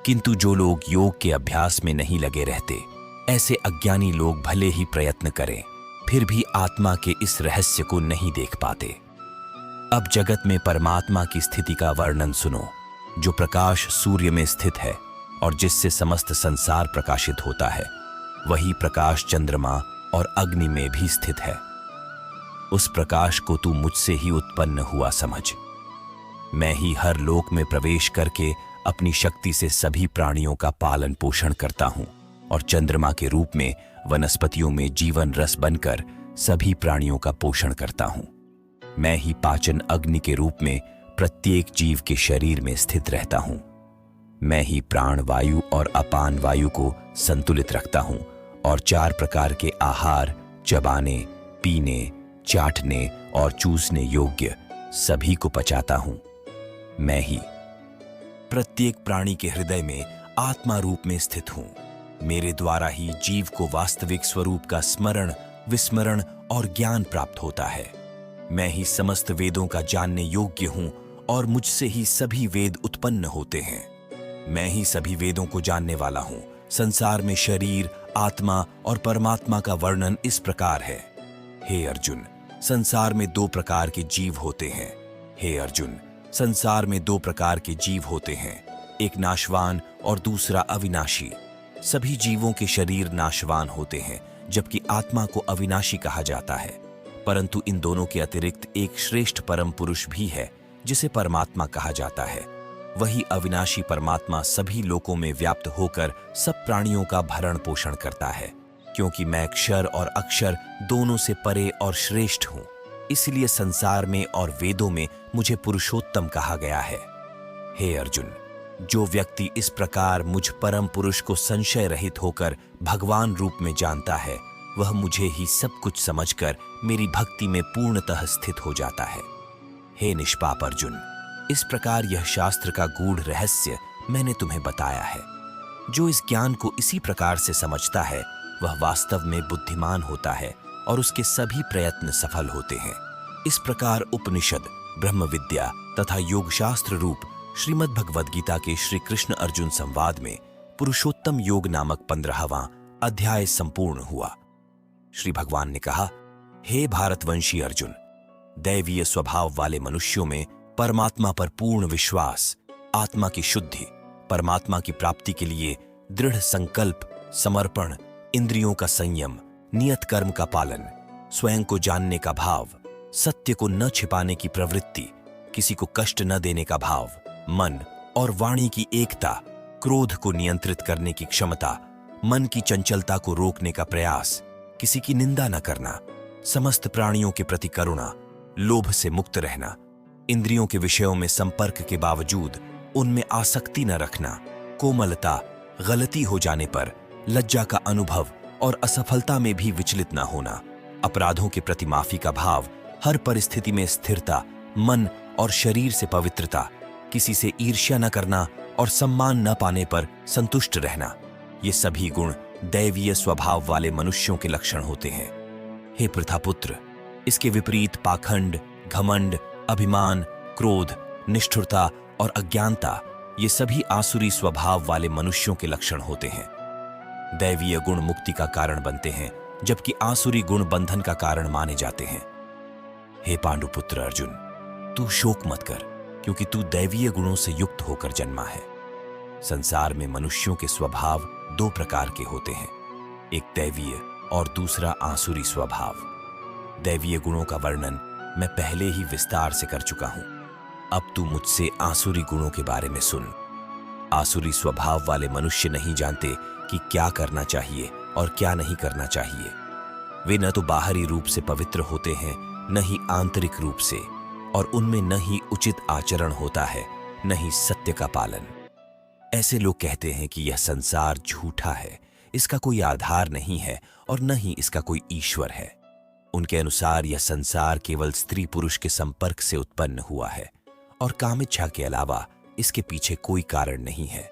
किंतु जो लोग योग के अभ्यास में नहीं लगे रहते, ऐसे अज्ञानी लोग भले ही प्रयत्न करें, फिर भी आत्मा के इस रहस्य को नहीं देख पाते। अब जगत में परमात्मा की स्थिति का वर्णन सुनो, जो प्रकाश सूर्य में स्थित है और जिससे समस्त संसार प्रकाशित होता है। वही प्रकाश चंद्रमा और अग्नि में भी स्थित है। उस प्रकाश को तू मुझसे ही उत्पन्न हुआ समझ। मैं ही हर लोक में प्रवेश करके अपनी शक्ति से सभी प्राणियों का पालन पोषण करता हूं और चंद्रमा के रूप में वनस्पतियों में जीवन रस बनकर सभी प्राणियों का पोषण करता हूं। मैं ही पाचन अग्नि के रूप में प्रत्येक जीव के शरीर में स्थित रहता हूं। मैं ही प्राण वायु और अपान वायु को संतुलित रखता हूं और 4 प्रकार के आहार चबाने, पीने, चाटने और चूसने योग्य सभी को पचाता हूं। मैं ही प्रत्येक प्राणी के हृदय में आत्मा रूप में स्थित हूं। मेरे द्वारा ही जीव को वास्तविक स्वरूप का स्मरण, विस्मरण और ज्ञान प्राप्त होता है। मैं ही समस्त वेदों का जानने योग्य हूं और मुझसे ही सभी वेद उत्पन्न होते हैं। मैं ही सभी वेदों को जानने वाला हूं। संसार में शरीर, आत्मा और परमात्मा का वर्णन इस प्रकार है। हे अर्जुन, संसार में 2 प्रकार के जीव होते हैं। हे अर्जुन, संसार में 2 प्रकार के जीव होते हैं, एक नाशवान और दूसरा अविनाशी। सभी जीवों के शरीर नाशवान होते हैं, जबकि आत्मा को अविनाशी कहा जाता है। परंतु इन दोनों के अतिरिक्त एक श्रेष्ठ परम पुरुष भी है, जिसे परमात्मा कहा जाता है। वही अविनाशी परमात्मा सभी लोकों में व्याप्त होकर सब प्राणियों का भरण पोषण करता है। क्योंकि मैं क्षर और अक्षर दोनों से परे और श्रेष्ठ हूं, इसलिए संसार में और वेदों में मुझे पुरुषोत्तम कहा गया है। हे अर्जुन, जो व्यक्ति इस प्रकार मुझ परम पुरुष को संशय रहित होकर भगवान रूप में जानता है, वह मुझे ही सब कुछ समझकर मेरी भक्ति में पूर्णतः स्थित हो जाता है। हे निष्पाप अर्जुन, इस प्रकार यह शास्त्र का गूढ़ रहस्य मैंने तुम्हें बताया है। जो इस ज्ञान को इसी प्रकार से समझता है वह वास्तव में बुद्धिमान होता है और उसके सभी प्रयत्न सफल होते हैं। इस प्रकार उपनिषद, ब्रह्म विद्या तथा योग शास्त्र रूप श्रीमद् भगवद गीता के श्री कृष्ण अर्जुन संवाद में पुरुषोत्तम योग नामक 15वां अध्याय संपूर्ण हुआ। श्री भगवान ने कहा, हे भारतवंशी अर्जुन, दैवीय स्वभाव वाले मनुष्यों में परमात्मा पर पूर्ण विश्वास, आत्मा की शुद्धि, परमात्मा की प्राप्ति के लिए दृढ़ संकल्प, समर्पण, इंद्रियों का संयम, नियत कर्म का पालन, स्वयं को जानने का भाव, सत्य को न छिपाने की प्रवृत्ति, किसी को कष्ट न देने का भाव, मन और वाणी की एकता, क्रोध को नियंत्रित करने की क्षमता, मन की चंचलता को रोकने का प्रयास, किसी की निंदा न करना, समस्त प्राणियों के प्रति करुणा, लोभ से मुक्त रहना, इंद्रियों के विषयों में संपर्क के बावजूद उनमें आसक्ति न रखना, कोमलता, गलती हो जाने पर लज्जा का अनुभव और असफलता में भी विचलित न होना, अपराधों के प्रति माफी का भाव, हर परिस्थिति में स्थिरता, मन और शरीर से पवित्रता, किसी से ईर्ष्या न करना और सम्मान न पाने पर संतुष्ट रहना, ये सभी गुण दैवीय स्वभाव वाले मनुष्यों के लक्षण होते हैं। हे प्रथापुत्र, इसके विपरीत पाखंड, घमंड, अभिमान, क्रोध, निष्ठुरता और अज्ञानता, ये सभी आसुरी स्वभाव वाले मनुष्यों के लक्षण होते हैं। दैवीय गुण मुक्ति का कारण बनते हैं, जबकि आसुरी गुण बंधन का कारण माने जाते हैं। हे पांडुपुत्र अर्जुन, तू शोक मत कर, क्योंकि तू दैवीय गुणों से युक्त होकर जन्मा है। संसार में मनुष्यों के स्वभाव दो प्रकार के होते हैं, एक दैवीय और दूसरा आसुरी स्वभाव। दैवीय गुणों का वर्णन मैं पहले ही विस्तार से कर चुका हूं। अब तू मुझसे आसुरी गुणों के बारे में सुन। आसुरी स्वभाव वाले मनुष्य नहीं जानते कि क्या करना चाहिए और क्या नहीं करना चाहिए। वे न तो बाहरी रूप से पवित्र होते हैं, न ही आंतरिक रूप से, और उनमें न ही उचित आचरण होता है, न ही सत्य का पालन। ऐसे लोग कहते हैं कि यह संसार झूठा है, इसका कोई आधार नहीं है और न ही इसका कोई ईश्वर है। उनके अनुसार यह संसार केवल स्त्री पुरुष के संपर्क से उत्पन्न हुआ है और कामिच्छा के अलावा इसके पीछे कोई कारण नहीं है।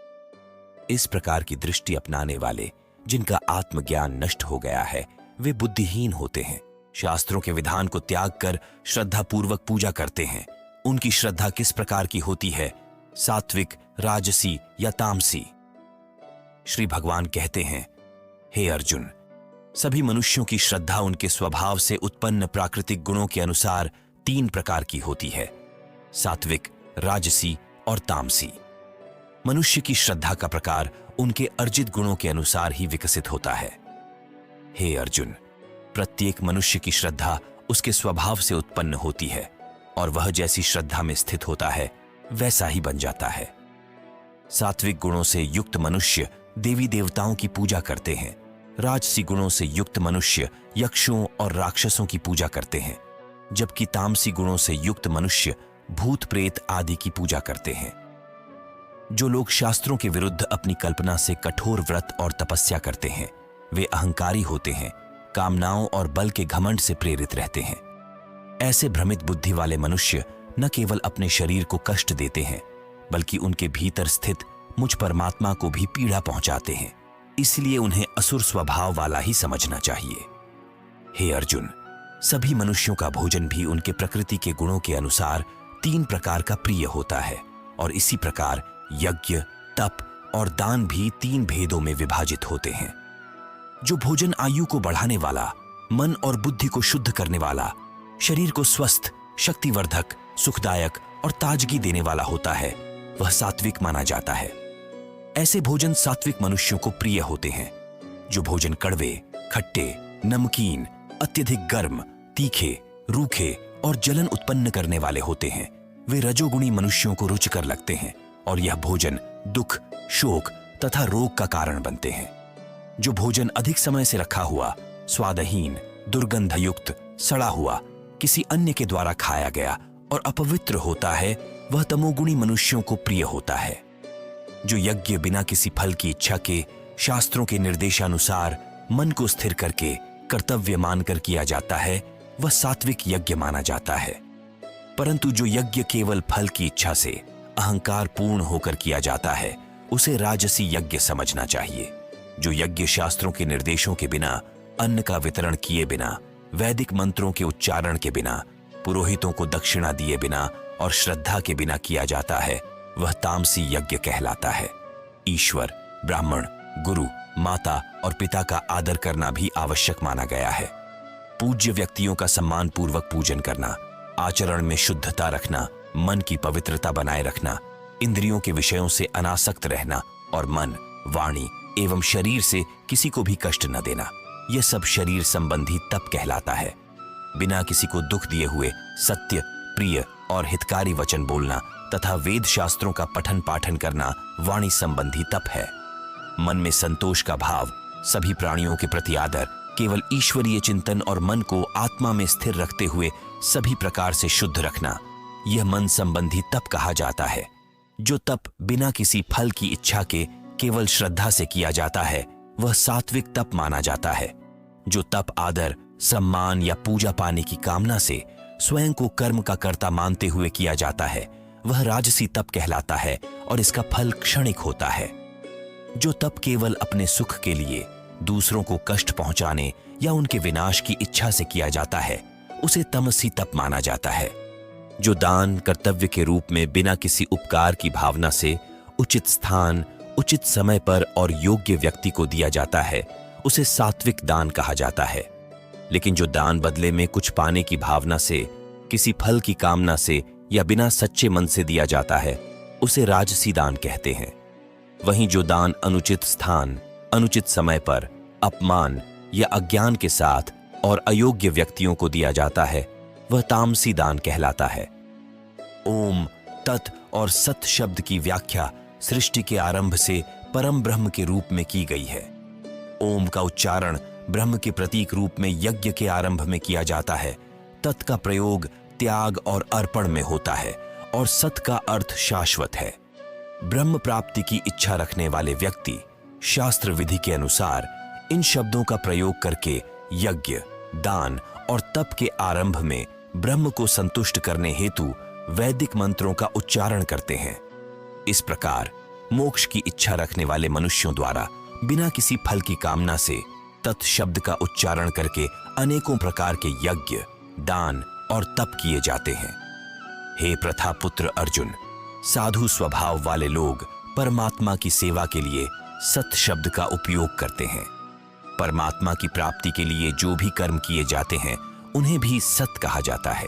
इस प्रकार की दृष्टि अपनाने वाले, जिनका आत्मज्ञान नष्ट हो गया है, वे बुद्धिहीन होते हैं। शास्त्रों के विधान को त्याग कर श्रद्धा पूर्वक पूजा करते हैं। उनकी श्रद्धा किस प्रकार की होती है, सात्विक, राजसी या तामसी? श्री भगवान कहते हैं, हे अर्जुन, सभी मनुष्यों की श्रद्धा उनके स्वभाव से उत्पन्न प्राकृतिक गुणों के अनुसार 3 प्रकार की होती है, सात्विक, राजसी और तामसी। मनुष्य की श्रद्धा का प्रकार उनके अर्जित गुणों के अनुसार ही विकसित होता है। हे अर्जुन, प्रत्येक मनुष्य की श्रद्धा उसके स्वभाव से उत्पन्न होती है और वह जैसी श्रद्धा में स्थित होता है वैसा ही बन जाता है। सात्विक गुणों से युक्त मनुष्य देवी देवताओं की पूजा करते हैं। राजसी गुणों से युक्त मनुष्य यक्षों और राक्षसों की पूजा करते हैं, जबकि तामसी गुणों से युक्त मनुष्य भूत प्रेत आदि की पूजा करते हैं। जो लोग शास्त्रों के विरुद्ध अपनी कल्पना से कठोर व्रत और तपस्या करते हैं, वे अहंकारी होते हैं, कामनाओं और बल के घमंड से प्रेरित रहते हैं। ऐसे भ्रमित बुद्धि वाले मनुष्य न केवल अपने शरीर को कष्ट देते हैं, बल्कि उनके भीतर स्थित मुझ परमात्मा को भी पीड़ा पहुंचाते हैं। इसलिए उन्हें असुर स्वभाव वाला ही समझना चाहिए। हे अर्जुन, सभी मनुष्यों का भोजन भी उनके प्रकृति के गुणों के अनुसार 3 प्रकार का प्रिय होता है, और इसी प्रकार यज्ञ, तप और दान भी 3 भेदों में विभाजित होते हैं। जो भोजन आयु को बढ़ाने वाला, मन और बुद्धि को शुद्ध करने वाला, शरीर को स्वस्थ, शक्तिवर्धक, सुखदायक और ताजगी देने वाला होता है, वह सात्विक माना जाता है। ऐसे भोजन सात्विक मनुष्यों को प्रिय होते हैं। जो भोजन कड़वे, खट्टे, नमकीन, अत्यधिक गर्म, तीखे, रूखे और जलन उत्पन्न करने वाले होते हैं, वे रजोगुणी मनुष्यों को रुचिकर लगते हैं और यह भोजन दुख, शोक तथा रोग का कारण बनते हैं। जो भोजन अधिक समय से रखा हुआ, स्वादहीन, दुर्गंधयुक्त, सड़ा हुआ, किसी अन्य के द्वारा खाया गया और अपवित्र होता है, वह तमोगुणी मनुष्यों को प्रिय होता है। जो यज्ञ बिना किसी फल की इच्छा के, शास्त्रों के निर्देशानुसार मन को स्थिर करके कर्तव्य मानकर किया जाता है, वह सात्विक यज्ञ माना जाता है। परंतु जो यज्ञ केवल फल की इच्छा से अहंकार पूर्ण होकर किया जाता है, उसे राजसी यज्ञ समझना चाहिए, जो यज्ञ शास्त्रों के निर्देशों के बिना, अन्न का वितरण किए बिना, वैदिक मंत्रों के उच्चारण के बिना, पुरोहितों को दक्षिणा दिए बिना और श्रद्धा के बिना किया जाता है, वह तामसी यज्ञ कहलाता है। ईश्वर, ब्राह्मण, गुरु, माता और पिता का आदर करना भी आवश्यक माना गया है। पूज्य व्यक्तियों का सम्मान पूर्वक पूजन करना, आचरण में शुद्धता रखना, मन की पवित्रता बनाए रखना, इंद्रियों के विषयों से अनासक्त रहना और मन, वाणी एवं शरीर से किसी को भी कष्ट न देना, यह सब शरीर संबंधी तप कहलाता है। बिना किसी को दुख दिए हुए सत्य, प्रिय और हितकारी वचन बोलना तथा वेद शास्त्रों का पठन पाठन करना वाणी संबंधी तप है। मन में संतोष का भाव, सभी प्राणियों के प्रति आदर, केवल ईश्वरीय चिंतन और मन को आत्मा में स्थिर रखते हुए सभी प्रकार से शुद्ध रखना, यह मन संबंधी तप कहा जाता है। जो तप बिना किसी फल की इच्छा के केवल श्रद्धा से किया जाता है, वह सात्विक तप माना जाता है। जो तप आदर, सम्मान या पूजा पाने की कामना से स्वयं को कर्म का कर्ता मानते हुए किया जाता है, वह राजसी तप कहलाता है और इसका फल क्षणिक होता है। जो तप केवल अपने सुख के लिए दूसरों को कष्ट पहुंचाने या उनके विनाश की इच्छा से किया जाता है, उसे तमसी तप माना जाता है। जो दान कर्तव्य के रूप में बिना किसी उपकार की भावना से उचित स्थान, उचित समय पर और योग्य व्यक्ति को दिया जाता है, उसे सात्विक दान कहा जाता है। लेकिन जो दान बदले में कुछ पाने की भावना से, किसी फल की कामना से या बिना सच्चे मन से दिया जाता है, उसे राजसी दान कहते हैं। वहीं जो दान अनुचित स्थान, अनुचित समय पर, अपमान या अज्ञान के साथ और अयोग्य व्यक्तियों को दिया जाता है, वह तामसी दान कहलाता है। ओम, तत् और सत शब्द की व्याख्या सृष्टि के आरंभ से परम ब्रह्म के रूप में की गई है। ओम का उच्चारण ब्रह्म के प्रतीक रूप में यज्ञ के आरंभ में किया जाता है। तत् का प्रयोग त्याग और अर्पण में होता है और सत का अर्थ शाश्वत है। ब्रह्म प्राप्ति की इच्छा रखने वाले व्यक्ति शास्त्र विधि के अनुसार इन शब्दों का प्रयोग करके यज्ञ, दान और तप के आरंभ में ब्रह्म को संतुष्ट करने हेतु वैदिक मंत्रों का उच्चारण करते हैं। इस प्रकार मोक्ष की इच्छा रखने वाले मनुष्यों द्वारा बिना किसी फल की कामना से तत् शब्द का उच्चारण करके अनेकों प्रकार के यज्ञ, दान और तप किए जाते हैं। हे प्रथा पुत्र अर्जुन, साधु स्वभाव वाले लोग परमात्मा की सेवा के लिए सत शब्द का उपयोग करते हैं। परमात्मा की प्राप्ति के लिए जो भी कर्म किए जाते हैं, उन्हें भी सत कहा जाता है।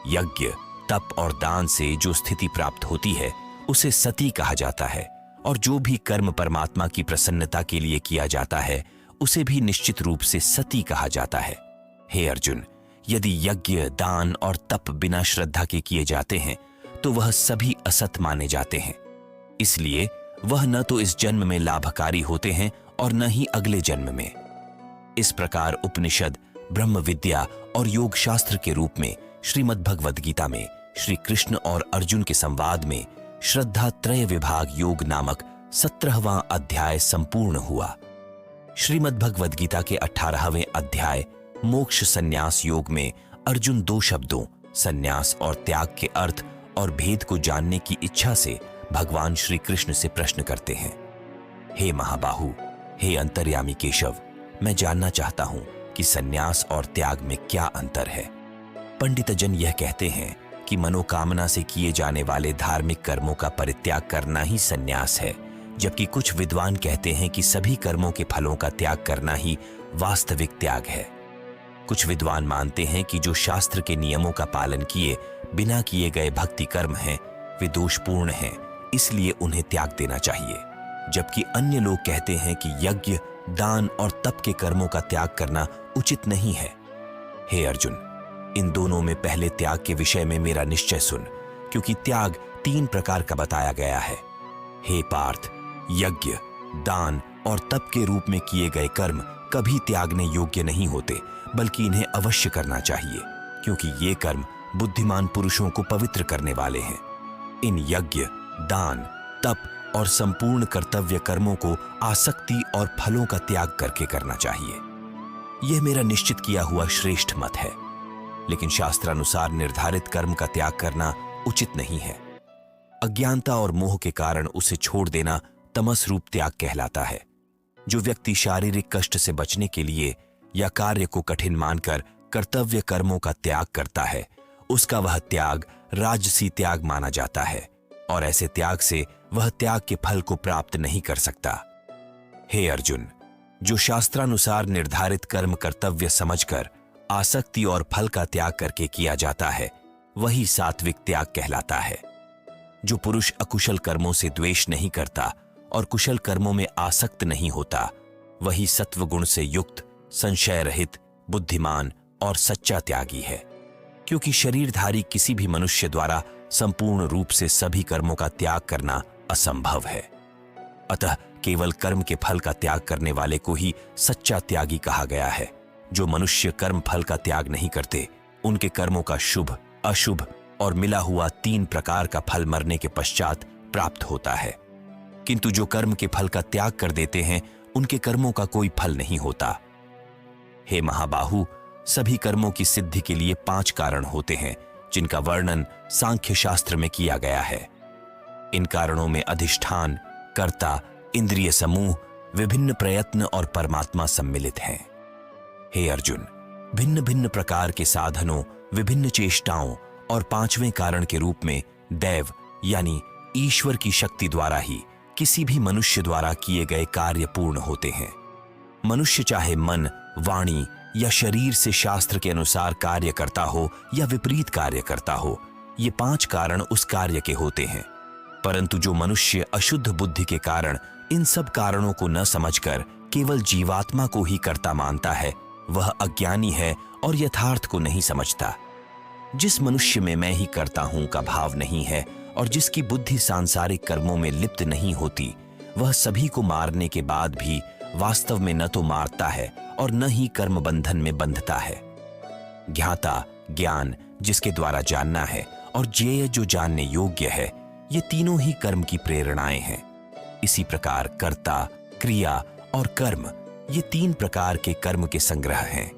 यज्ञ, तप और दान से जो स्थिति प्राप्त होती है, उसे सती कहा जाता है और जो भी कर्म परमात्मा की प्रसन्नता के लिए किया जाता है, उसे भी निश्चित रूप से सती कहा जाता है। हे अर्जुन, यदि यज्ञ, दान और तप बिना श्रद्धा के किए जाते हैं, तो वह सभी असत माने जाते हैं। इसलिए वह न तो इस जन्म में लाभकारी होते हैं और न ही अगले जन्म में। इस प्रकार उपनिषद, ब्रह्म विद्या और योग शास्त्र के रूप में श्रीमद् भगवद गीता में श्री कृष्ण और अर्जुन के संवाद में श्रद्धा त्रय विभाग योग नामक 17वां अध्याय संपूर्ण हुआ। श्रीमद् भगवद गीता के 18वें अध्याय मोक्ष संन्यास योग में अर्जुन 2 शब्दों संन्यास और त्याग के अर्थ और भेद को जानने की इच्छा से भगवान श्री कृष्ण से प्रश्न करते हैं। हे महाबाहु, हे अंतर्यामी केशव, मैं जानना चाहता हूं कि संन्यास और त्याग में क्या अंतर है। पंडितजन यह कहते हैं कि मनोकामना से किए जाने वाले धार्मिक कर्मों का परित्याग करना ही संन्यास है, जबकि कुछ विद्वान कहते हैं कि सभी कर्मों के फलों का त्याग करना ही वास्तविक त्याग है। कुछ विद्वान मानते हैं कि जो शास्त्र के नियमों का पालन किए बिना किए गए भक्ति कर्म हैं, वे दोषपूर्ण हैं, इसलिए उन्हें त्याग देना चाहिए। जबकि अन्य लोग कहते हैं कि यज्ञ, दान और तप के कर्मों का त्याग करना उचित नहीं है। हे अर्जुन, इन दोनों में पहले त्याग के विषय में मेरा निश्चय सुन, क्योंकि त्याग 3 प्रकार का बताया गया है। हे पार्थ, यज्ञ, दान और तप के रूप में किए गए कर्म कभी त्यागने योग्य नहीं होते, बल्कि इन्हें अवश्य करना चाहिए, क्योंकि ये कर्म बुद्धिमान पुरुषों को पवित्र करने वाले हैं। इन यज्ञ, दान, तप और संपूर्ण कर्तव्य कर्मों को आसक्ति और फलों का त्याग करके करना चाहिए। यह मेरा निश्चित किया हुआ श्रेष्ठ मत है, लेकिन शास्त्रानुसार निर्धारित कर्म का त्याग करना उचित नहीं है। अज्ञानता और मोह के कारण उसे छोड़ देना तमस रूप त्याग कहलाता है। जो व्यक्ति शारीरिक कष्ट से बचने के लिए या कार्य को कठिन मानकर कर्तव्य कर्मों का त्याग करता है, उसका वह त्याग राजसी त्याग माना जाता है और ऐसे त्याग से वह त्याग के फल को प्राप्त नहीं कर सकता। हे अर्जुन, जो शास्त्रानुसार निर्धारित कर्म कर्तव्य समझकर आसक्ति और फल का त्याग करके किया जाता है, वही सात्विक त्याग कहलाता है। जो पुरुष अकुशल कर्मों से द्वेष नहीं करता और कुशल कर्मों में आसक्त नहीं होता, वही सत्व गुण से युक्त, संशय रहित, बुद्धिमान और सच्चा त्यागी है। क्योंकि शरीरधारी किसी भी मनुष्य द्वारा संपूर्ण रूप से सभी कर्मों का त्याग करना असंभव है। अतः केवल कर्म के फल का त्याग करने वाले को ही सच्चा त्यागी कहा गया है। जो मनुष्य कर्म फल का त्याग नहीं करते, उनके कर्मों का शुभ, अशुभ और मिला हुआ 3 प्रकार का फल मरने के पश्चात प्राप्त होता है। किंतु जो कर्म के फल का त्याग कर देते हैं, उनके कर्मों का कोई फल नहीं होता। हे महाबाहु, सभी कर्मों की सिद्धि के लिए 5 कारण होते हैं, जिनका वर्णन सांख्य शास्त्र में किया गया है। इन कारणों में अधिष्ठान, कर्ता, इंद्रिय समूह, विभिन्न प्रयत्न और परमात्मा सम्मिलित हैं। हे अर्जुन, भिन्न भिन्न प्रकार के साधनों, विभिन्न चेष्टाओं और 5वें कारण के रूप में दैव यानी ईश्वर की शक्ति द्वारा ही किसी भी मनुष्य द्वारा किए गए कार्य पूर्ण होते हैं। मनुष्य चाहे मन, वाणी या शरीर से शास्त्र के अनुसार कार्य करता हो या विपरीत कार्य करता हो, ये 5 कारण उस कार्य के होते हैं। परंतु जो मनुष्य अशुद्ध बुद्धि के कारण इन सब कारणों को न समझकर केवल जीवात्मा को ही कर्ता मानता है, वह अज्ञानी है और यथार्थ को नहीं समझता। जिस मनुष्य में मैं ही करता हूं का भाव नहीं है और जिसकी बुद्धि सांसारिक कर्मों में लिप्त नहीं होती, वह सभी को मारने के बाद भी वास्तव में न तो मारता है और न ही कर्म बंधन में बंधता है। ज्ञाता, ज्ञान जिसके द्वारा जानना है, और ज्ञेय जो जानने योग्य है, ये तीनों ही कर्म की प्रेरणाएं हैं। इसी प्रकार कर्ता, क्रिया और कर्म, ये 3 प्रकार के कर्म के संग्रह हैं।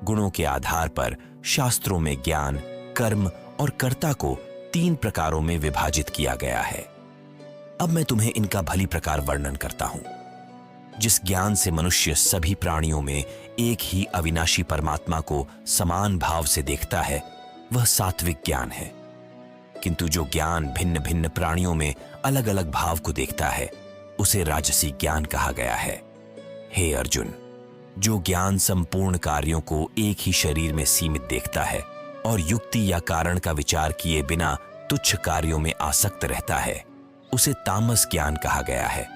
गुणों के आधार पर शास्त्रों में ज्ञान, कर्म और कर्ता को 3 प्रकारों में विभाजित किया गया है। अब मैं तुम्हें इनका भली प्रकार वर्णन करता हूं। जिस ज्ञान से मनुष्य सभी प्राणियों में एक ही अविनाशी परमात्मा को समान भाव से देखता है, वह सात्विक ज्ञान है। किंतु जो ज्ञान भिन्न भिन्न प्राणियों में अलग अलग भाव को देखता है, उसे राजसी ज्ञान कहा गया है। हे अर्जुन, जो ज्ञान संपूर्ण कार्यों को एक ही शरीर में सीमित देखता है और युक्ति या कारण का विचार किए बिना तुच्छ कार्यों में आसक्त रहता है, उसे तामस ज्ञान कहा गया है।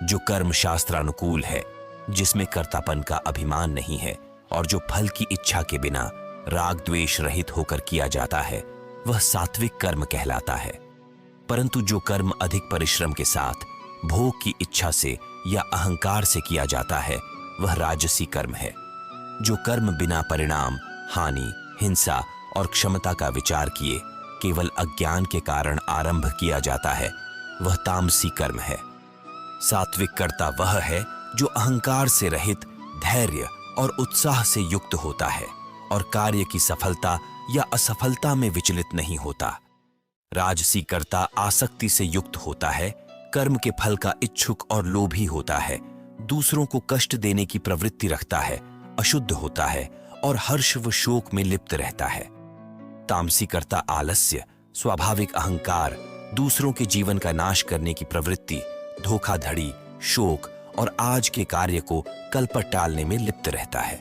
जो कर्म शास्त्रानुकूल है, जिसमें कर्तापन का अभिमान नहीं है और जो फल की इच्छा के बिना राग द्वेष रहित होकर किया जाता है, वह सात्विक कर्म कहलाता है। परंतु जो कर्म अधिक परिश्रम के साथ भोग की इच्छा से या अहंकार से किया जाता है, वह राजसी कर्म है। जो कर्म बिना परिणाम, हानि, हिंसा और क्षमता का विचार किए केवल अज्ञान के कारण आरंभ किया जाता है, वह तामसी कर्म है। सात्विक कर्ता वह है जो अहंकार से रहित, धैर्य और उत्साह से युक्त होता है और कार्य की सफलता या असफलता में विचलित नहीं होता। राजसी कर्ता आसक्ति से युक्त होता है, कर्म के फल का इच्छुक और लोभी होता है, दूसरों को कष्ट देने की प्रवृत्ति रखता है, अशुद्ध होता है और हर्ष व शोक में लिप्त रहता है। तामसी कर्ता आलस्य, स्वाभाविक अहंकार, दूसरों के जीवन का नाश करने की प्रवृत्ति, धोखाधड़ी, शोक और आज के कार्य को कल पर टालने में लिप्त रहता है।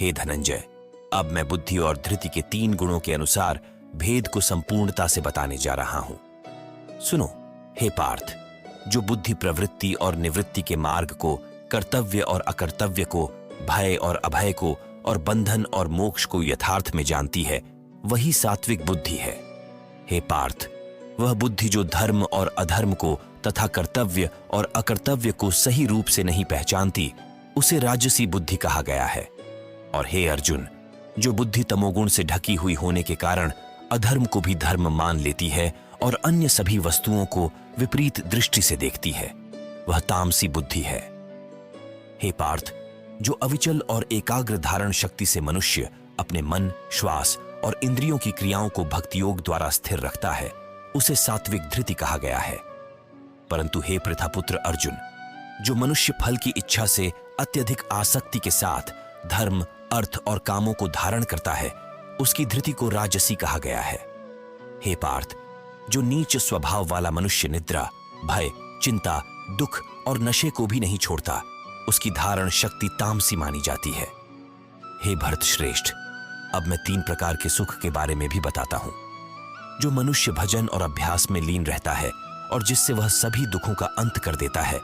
हे धनंजय, अब मैं बुद्धि और धृति के 3 गुणों के अनुसार भेद को संपूर्णता से बताने जा रहा हूं। सुनो हे पार्थ, जो बुद्धि प्रवृत्ति और निवृत्ति के मार्ग को, कर्तव्य और अकर्तव्य को, भय और अभय को और बंधन और मोक्ष को यथार्थ में जानती है, वही सात्विक बुद्धि है। हे पार्थ, वह बुद्धि जो धर्म और अधर्म को तथा कर्तव्य और अकर्तव्य को सही रूप से नहीं पहचानती, उसे राजसी बुद्धि कहा गया है। और हे अर्जुन, जो बुद्धि तमोगुण से ढकी हुई होने के कारण अधर्म को भी धर्म मान लेती है और अन्य सभी वस्तुओं को विपरीत दृष्टि से देखती है, वह तामसी बुद्धि है। हे पार्थ, जो अविचल और एकाग्र धारण शक्ति से मनुष्य अपने मन, श्वास और इंद्रियों की क्रियाओं को भक्ति योग द्वारा स्थिर रखता है, उसे सात्विक धृति कहा गया है। परंतु हे प्रथापुत्र अर्जुन, जो मनुष्य फल की इच्छा से अत्यधिक आसक्ति के साथ धर्म, अर्थ और कामों को धारण करता है, उसकी धृति को राजसी कहा गया है। हे पार्थ, जो नीच स्वभाव वाला मनुष्य निद्रा, भय, चिंता, दुख और नशे को भी नहीं छोड़ता, उसकी धारण शक्ति तामसी मानी जाती है। हे भरत श्रेष्ठ, अब मैं 3 प्रकार के सुख के बारे में भी बताता हूं। जो मनुष्य भजन और अभ्यास में लीन रहता है और जिससे वह सभी दुखों का अंत कर देता है,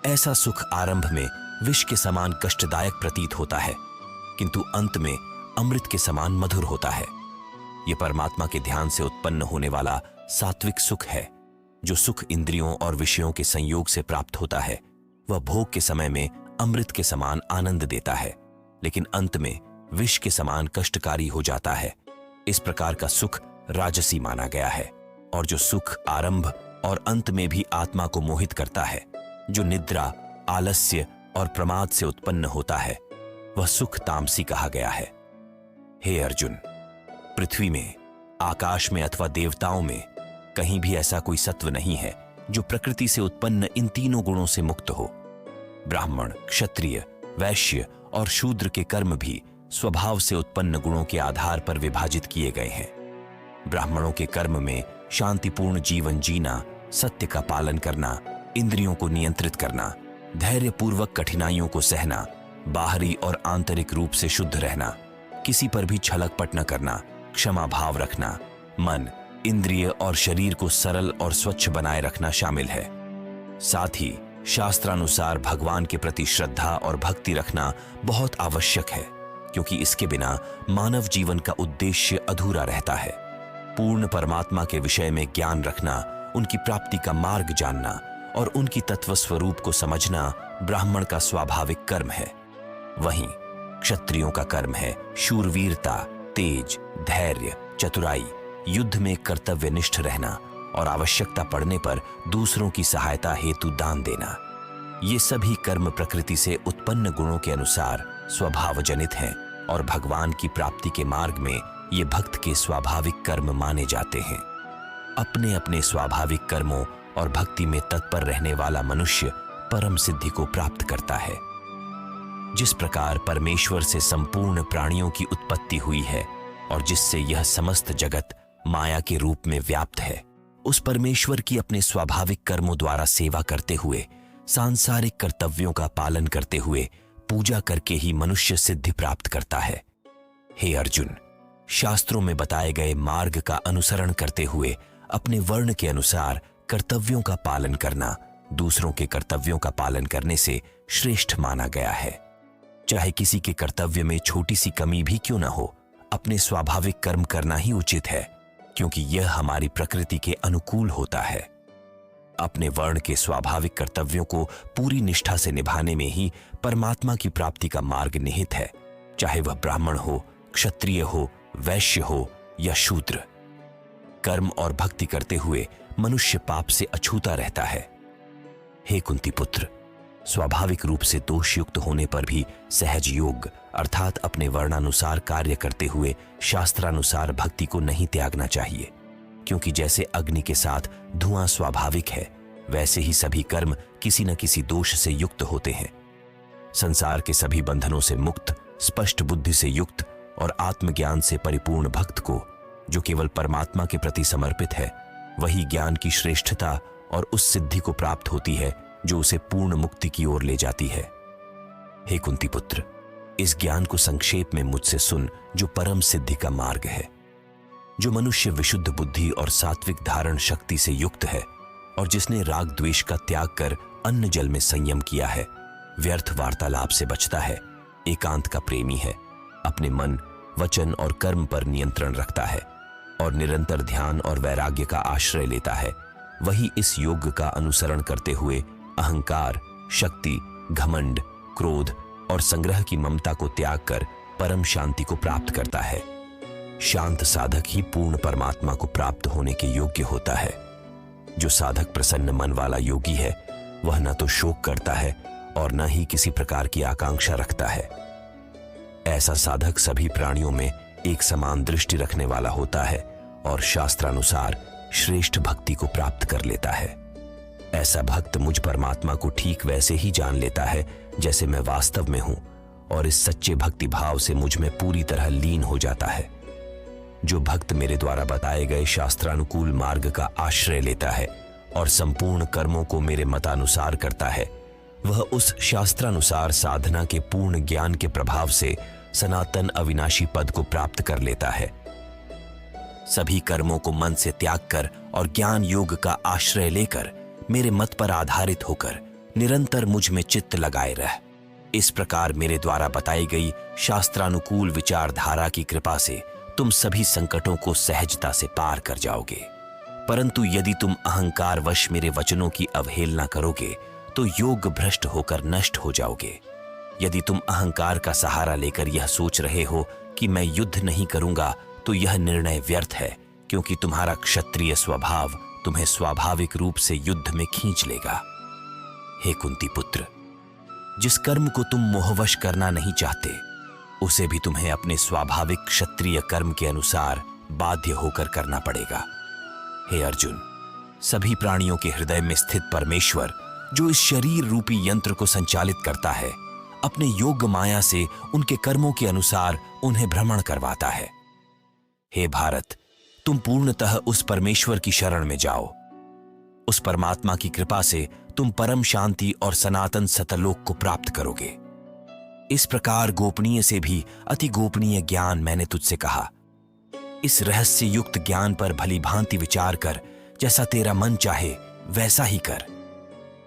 ऐसा सुख आरंभ में विष के समान कष्टदायक प्रतीत होता है, किंतु अंत में अमृत के समान मधुर होता है। यह परमात्मा के ध्यान से उत्पन्न होने वाला सात्विक सुख है। जो सुख इंद्रियों और विषयों के संयोग से प्राप्त होता है, वह भोग के समय में अमृत के समान आनंद देता है, लेकिन अंत में विष के समान कष्टकारी हो जाता है। इस प्रकार का सुख राजसी माना गया है। और जो सुख आरंभ और अंत में भी आत्मा को मोहित करता है, जो निद्रा, आलस्य और प्रमाद से उत्पन्न होता है, वह सुख तामसी कहा गया है। हे अर्जुन, पृथ्वी में, आकाश में अथवा देवताओं में कहीं भी ऐसा कोई सत्व नहीं है जो प्रकृति से उत्पन्न इन तीनों गुणों से मुक्त हो। ब्राह्मण, क्षत्रिय, वैश्य और शूद्र के कर्म भी स्वभाव से उत्पन्न गुणों के आधार पर विभाजित किए गए हैं। ब्राह्मणों के कर्म में शांतिपूर्ण जीवन जीना, सत्य का पालन करना, इंद्रियों को नियंत्रित करना, धैर्यपूर्वक कठिनाइयों को सहना, बाहरी और आंतरिक रूप से शुद्ध रहना, किसी पर भी छलकपट न करना, क्षमा भाव रखना, मन, इंद्रिय और शरीर को सरल और स्वच्छ बनाए रखना शामिल है। साथ ही शास्त्रानुसार भगवान के प्रति श्रद्धा और भक्ति रखना बहुत आवश्यक है, क्योंकि इसके बिना मानव जीवन का उद्देश्य अधूरा रहता है। पूर्ण परमात्मा के विषय में ज्ञान रखना, उनकी प्राप्ति का मार्ग जानना और उनकी तत्व स्वरूप को समझना ब्राह्मण का स्वाभाविक कर्म है। वहीं क्षत्रियों का कर्म है शूरवीरता, तेज, धैर्य, चतुराई, युद्ध में कर्तव्यनिष्ठ रहना और आवश्यकता पड़ने पर दूसरों की सहायता हेतु दान देना। ये सभी कर्म प्रकृति से उत्पन्न गुणों के अनुसार स्वभावजनित हैं और भगवान की प्राप्ति के मार्ग में ये भक्त के स्वाभाविक कर्म माने जाते हैं। अपने अपने स्वाभाविक कर्मों और भक्ति में तत्पर रहने वाला मनुष्य परम सिद्धि को प्राप्त करता है। जिस प्रकार परमेश्वर से संपूर्ण प्राणियों की उत्पत्ति हुई है और जिससे यह समस्त जगत माया के रूप में व्याप्त है, उस परमेश्वर की अपने स्वाभाविक कर्मों द्वारा सेवा करते हुए, सांसारिक कर्तव्यों का पालन करते हुए पूजा करके ही मनुष्य सिद्धि प्राप्त करता है। हे अर्जुन, शास्त्रों में बताए गए मार्ग का अनुसरण करते हुए अपने वर्ण के अनुसार कर्तव्यों का पालन करना दूसरों के कर्तव्यों का पालन करने से श्रेष्ठ माना गया है। चाहे किसी के कर्तव्य में छोटी सी कमी भी क्यों न हो, अपने स्वाभाविक कर्म करना ही उचित है, क्योंकि यह हमारी प्रकृति के अनुकूल होता है। अपने वर्ण के स्वाभाविक कर्तव्यों को पूरी निष्ठा से निभाने में ही परमात्मा की प्राप्ति का मार्ग निहित है, चाहे वह ब्राह्मण हो, क्षत्रिय हो, वैश्य हो या शूद्र। कर्म और भक्ति करते हुए मनुष्य पाप से अछूता रहता है। हे कुंती पुत्र, स्वाभाविक रूप से दोषयुक्त होने पर भी सहज योग अर्थात अपने वर्णानुसार कार्य करते हुए शास्त्रानुसार भक्ति को नहीं त्यागना चाहिए, क्योंकि जैसे अग्नि के साथ धुआं स्वाभाविक है, वैसे ही सभी कर्म किसी न किसी दोष से युक्त होते हैं। संसार के सभी बंधनों से मुक्त, स्पष्ट बुद्धि से युक्त और आत्मज्ञान से परिपूर्ण भक्त को, जो केवल परमात्मा के प्रति समर्पित है, वही ज्ञान की श्रेष्ठता और उस सिद्धि को प्राप्त होती है जो उसे पूर्ण मुक्ति की ओर ले जाती है। हे कुंती पुत्र, इस ज्ञान को संक्षेप में मुझसे सुन, जो परम सिद्धि का मार्ग है। जो मनुष्य विशुद्ध बुद्धि और सात्विक धारण शक्ति से युक्त है और जिसने राग द्वेष का त्याग कर अन्न जल में संयम किया है, व्यर्थ वार्तालाप से बचता है, एकांत का प्रेमी है, अपने मन, वचन और कर्म पर नियंत्रण रखता है और निरंतर ध्यान और वैराग्य का आश्रय लेता है, वही इस योग का अनुसरण करते हुए अहंकार, शक्ति, घमंड, क्रोध और संग्रह की ममता को त्याग कर परम शांति को प्राप्त करता है। शांत साधक ही पूर्ण परमात्मा को प्राप्त होने के योग्य होता है। जो साधक प्रसन्न मन वाला योगी है, वह न तो शोक करता है और न ही किसी प्रकार की आकांक्षा रखता है। ऐसा साधक सभी प्राणियों में एक समान दृष्टि रखने वाला होता है और शास्त्रानुसार श्रेष्ठ भक्ति को प्राप्त कर लेता है। ऐसा भक्त मुझ परमात्मा को ठीक वैसे ही जान लेता है जैसे मैं वास्तव में हूं, और इस सच्चे भक्ति भाव से मुझ में पूरी तरह लीन हो जाता है। जो भक्त मेरे द्वारा बताए गए शास्त्रानुकूल मार्ग का आश्रय लेता है और संपूर्ण कर्मों को मेरे मतानुसार करता है, वह उस शास्त्रानुसार साधना के पूर्ण ज्ञान के प्रभाव से सनातन अविनाशी पद को प्राप्त कर लेता है। सभी कर्मों को मन से त्याग कर और ज्ञान योग का आश्रय लेकर मेरे मत पर आधारित होकर निरंतर मुझ में चित्त लगाए रह। इस प्रकार मेरे द्वारा बताई गई शास्त्रानुकूल विचारधारा की कृपा से तुम सभी संकटों को सहजता से पार कर जाओगे। परंतु यदि तुम अहंकार वश मेरे वचनों की अवहेलना करोगे तो योग भ्रष्ट होकर नष्ट हो जाओगे। यदि तुम अहंकार का सहारा लेकर यह सोच रहे हो कि मैं युद्ध नहीं करूंगा, तो यह निर्णय व्यर्थ है, क्योंकि तुम्हारा क्षत्रिय स्वभाव तुम्हें स्वाभाविक रूप से युद्ध में खींच लेगा। हे कुंती पुत्र, जिस कर्म को तुम मोहवश करना नहीं चाहते, उसे भी तुम्हें अपने स्वाभाविक क्षत्रिय कर्म के अनुसार बाध्य होकर करना पड़ेगा। हे अर्जुन, सभी प्राणियों के हृदय में स्थित परमेश्वर, जो इस शरीर रूपी यंत्र को संचालित करता है, अपने योग माया से उनके कर्मों के अनुसार उन्हें भ्रमण करवाता है। हे भारत, तुम पूर्णतः उस परमेश्वर की शरण में जाओ। उस परमात्मा की कृपा से तुम परम शांति और सनातन सतलोक को प्राप्त करोगे। इस प्रकार गोपनीय से भी अति गोपनीय ज्ञान मैंने तुझसे कहा। इस रहस्य युक्त ज्ञान पर भली भांति विचार कर, जैसा तेरा मन चाहे वैसा ही कर।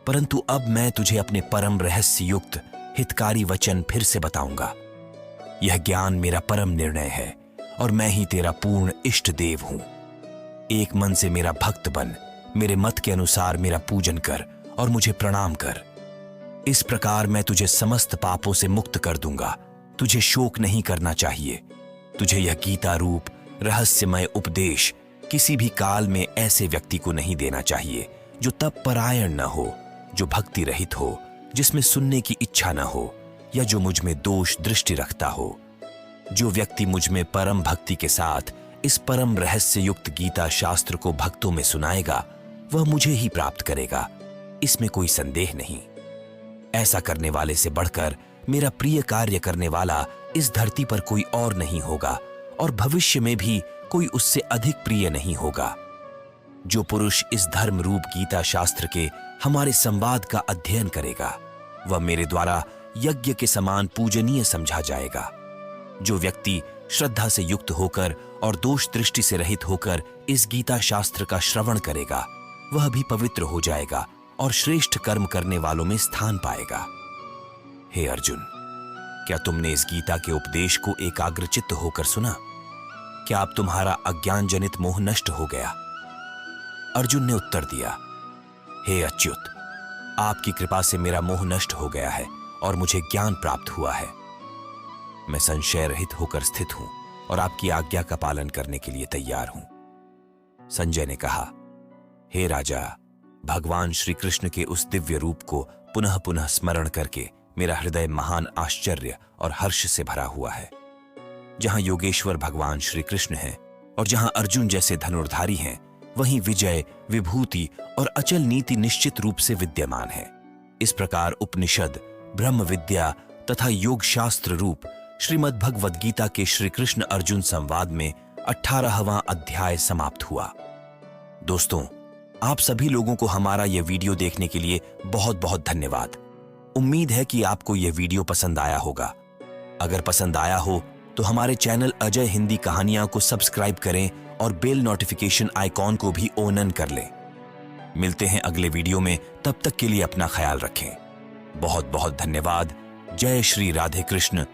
परंतु अब मैं तुझे अपने परम रहस्य युक्त हितकारी वचन फिर से बताऊंगा। यह ज्ञान मेरा परम निर्णय है और मैं ही तेरा पूर्ण इष्ट देव हूं। एक मन से मेरा भक्त बन, मेरे मत के अनुसार मेरा पूजन कर और मुझे प्रणाम कर। इस प्रकार मैं तुझे समस्त पापों से मुक्त कर दूंगा। तुझे शोक नहीं करना चाहिए। तुझे यह गीता रूप रहस्यमय उपदेश किसी भी काल में ऐसे व्यक्ति को नहीं देना चाहिए जो तप परायण न हो, जो भक्ति रहित हो, जिसमें सुनने की इच्छा न हो, या जो मुझ में दोष दृष्टि रखता हो। जो व्यक्ति मुझ में परम भक्ति के साथ इस परम रहस्य युक्त गीता शास्त्र को भक्तों में सुनाएगा, वह मुझे ही प्राप्त करेगा, इसमें कोई संदेह नहीं। ऐसा करने वाले से बढ़कर मेरा प्रिय कार्य करने वाला इस धरती पर कोई और नहीं होगा, और भविष्य में भी कोई उससे अधिक प्रिय नहीं होगा। जो पुरुष इस धर्म रूप गीता शास्त्र के हमारे संवाद का अध्ययन करेगा, वह मेरे द्वारा यज्ञ के समान पूजनीय समझा जाएगा। जो व्यक्ति श्रद्धा से युक्त होकर और दोष दृष्टि से रहित होकर इस गीता शास्त्र का श्रवण करेगा, वह भी पवित्र हो जाएगा और श्रेष्ठ कर्म करने वालों में स्थान पाएगा। हे अर्जुन, क्या तुमने इस गीता के उपदेश को एकाग्रचित्त होकर सुना? क्या अब तुम्हारा अज्ञान जनित मोह नष्ट हो गया? अर्जुन ने उत्तर दिया, हे अच्युत, आपकी कृपा से मेरा मोह नष्ट हो गया है और मुझे ज्ञान प्राप्त हुआ है। मैं संशय रहित होकर स्थित हूं और आपकी आज्ञा का पालन करने के लिए तैयार हूं। संजय ने कहा, हे राजा, भगवान श्री कृष्ण के उस दिव्य रूप को पुनः पुनः स्मरण करके मेरा हृदय महान आश्चर्य और हर्ष से भरा हुआ है। जहां योगेश्वर भगवान श्री कृष्ण हैं और जहां अर्जुन जैसे धनुर्धारी हैं, वहीं विजय, विभूति और अचल नीति निश्चित रूप से विद्यमान है। इस प्रकार उपनिषद, ब्रह्म विद्या तथा योग शास्त्र रूप श्रीमद् भगवद गीता के श्री कृष्ण अर्जुन संवाद में 18वां अध्याय समाप्त हुआ। दोस्तों, आप सभी लोगों को हमारा यह वीडियो देखने के लिए बहुत बहुत धन्यवाद। उम्मीद है कि आपको यह वीडियो पसंद आया होगा। अगर पसंद आया हो तो हमारे चैनल अजय हिंदी कहानियां को सब्सक्राइब करें और बेल नोटिफिकेशन आइकॉन को भी ऑन कर लें। मिलते हैं अगले वीडियो में, तब तक के लिए अपना ख्याल रखें। बहुत बहुत धन्यवाद। जय श्री राधे कृष्ण।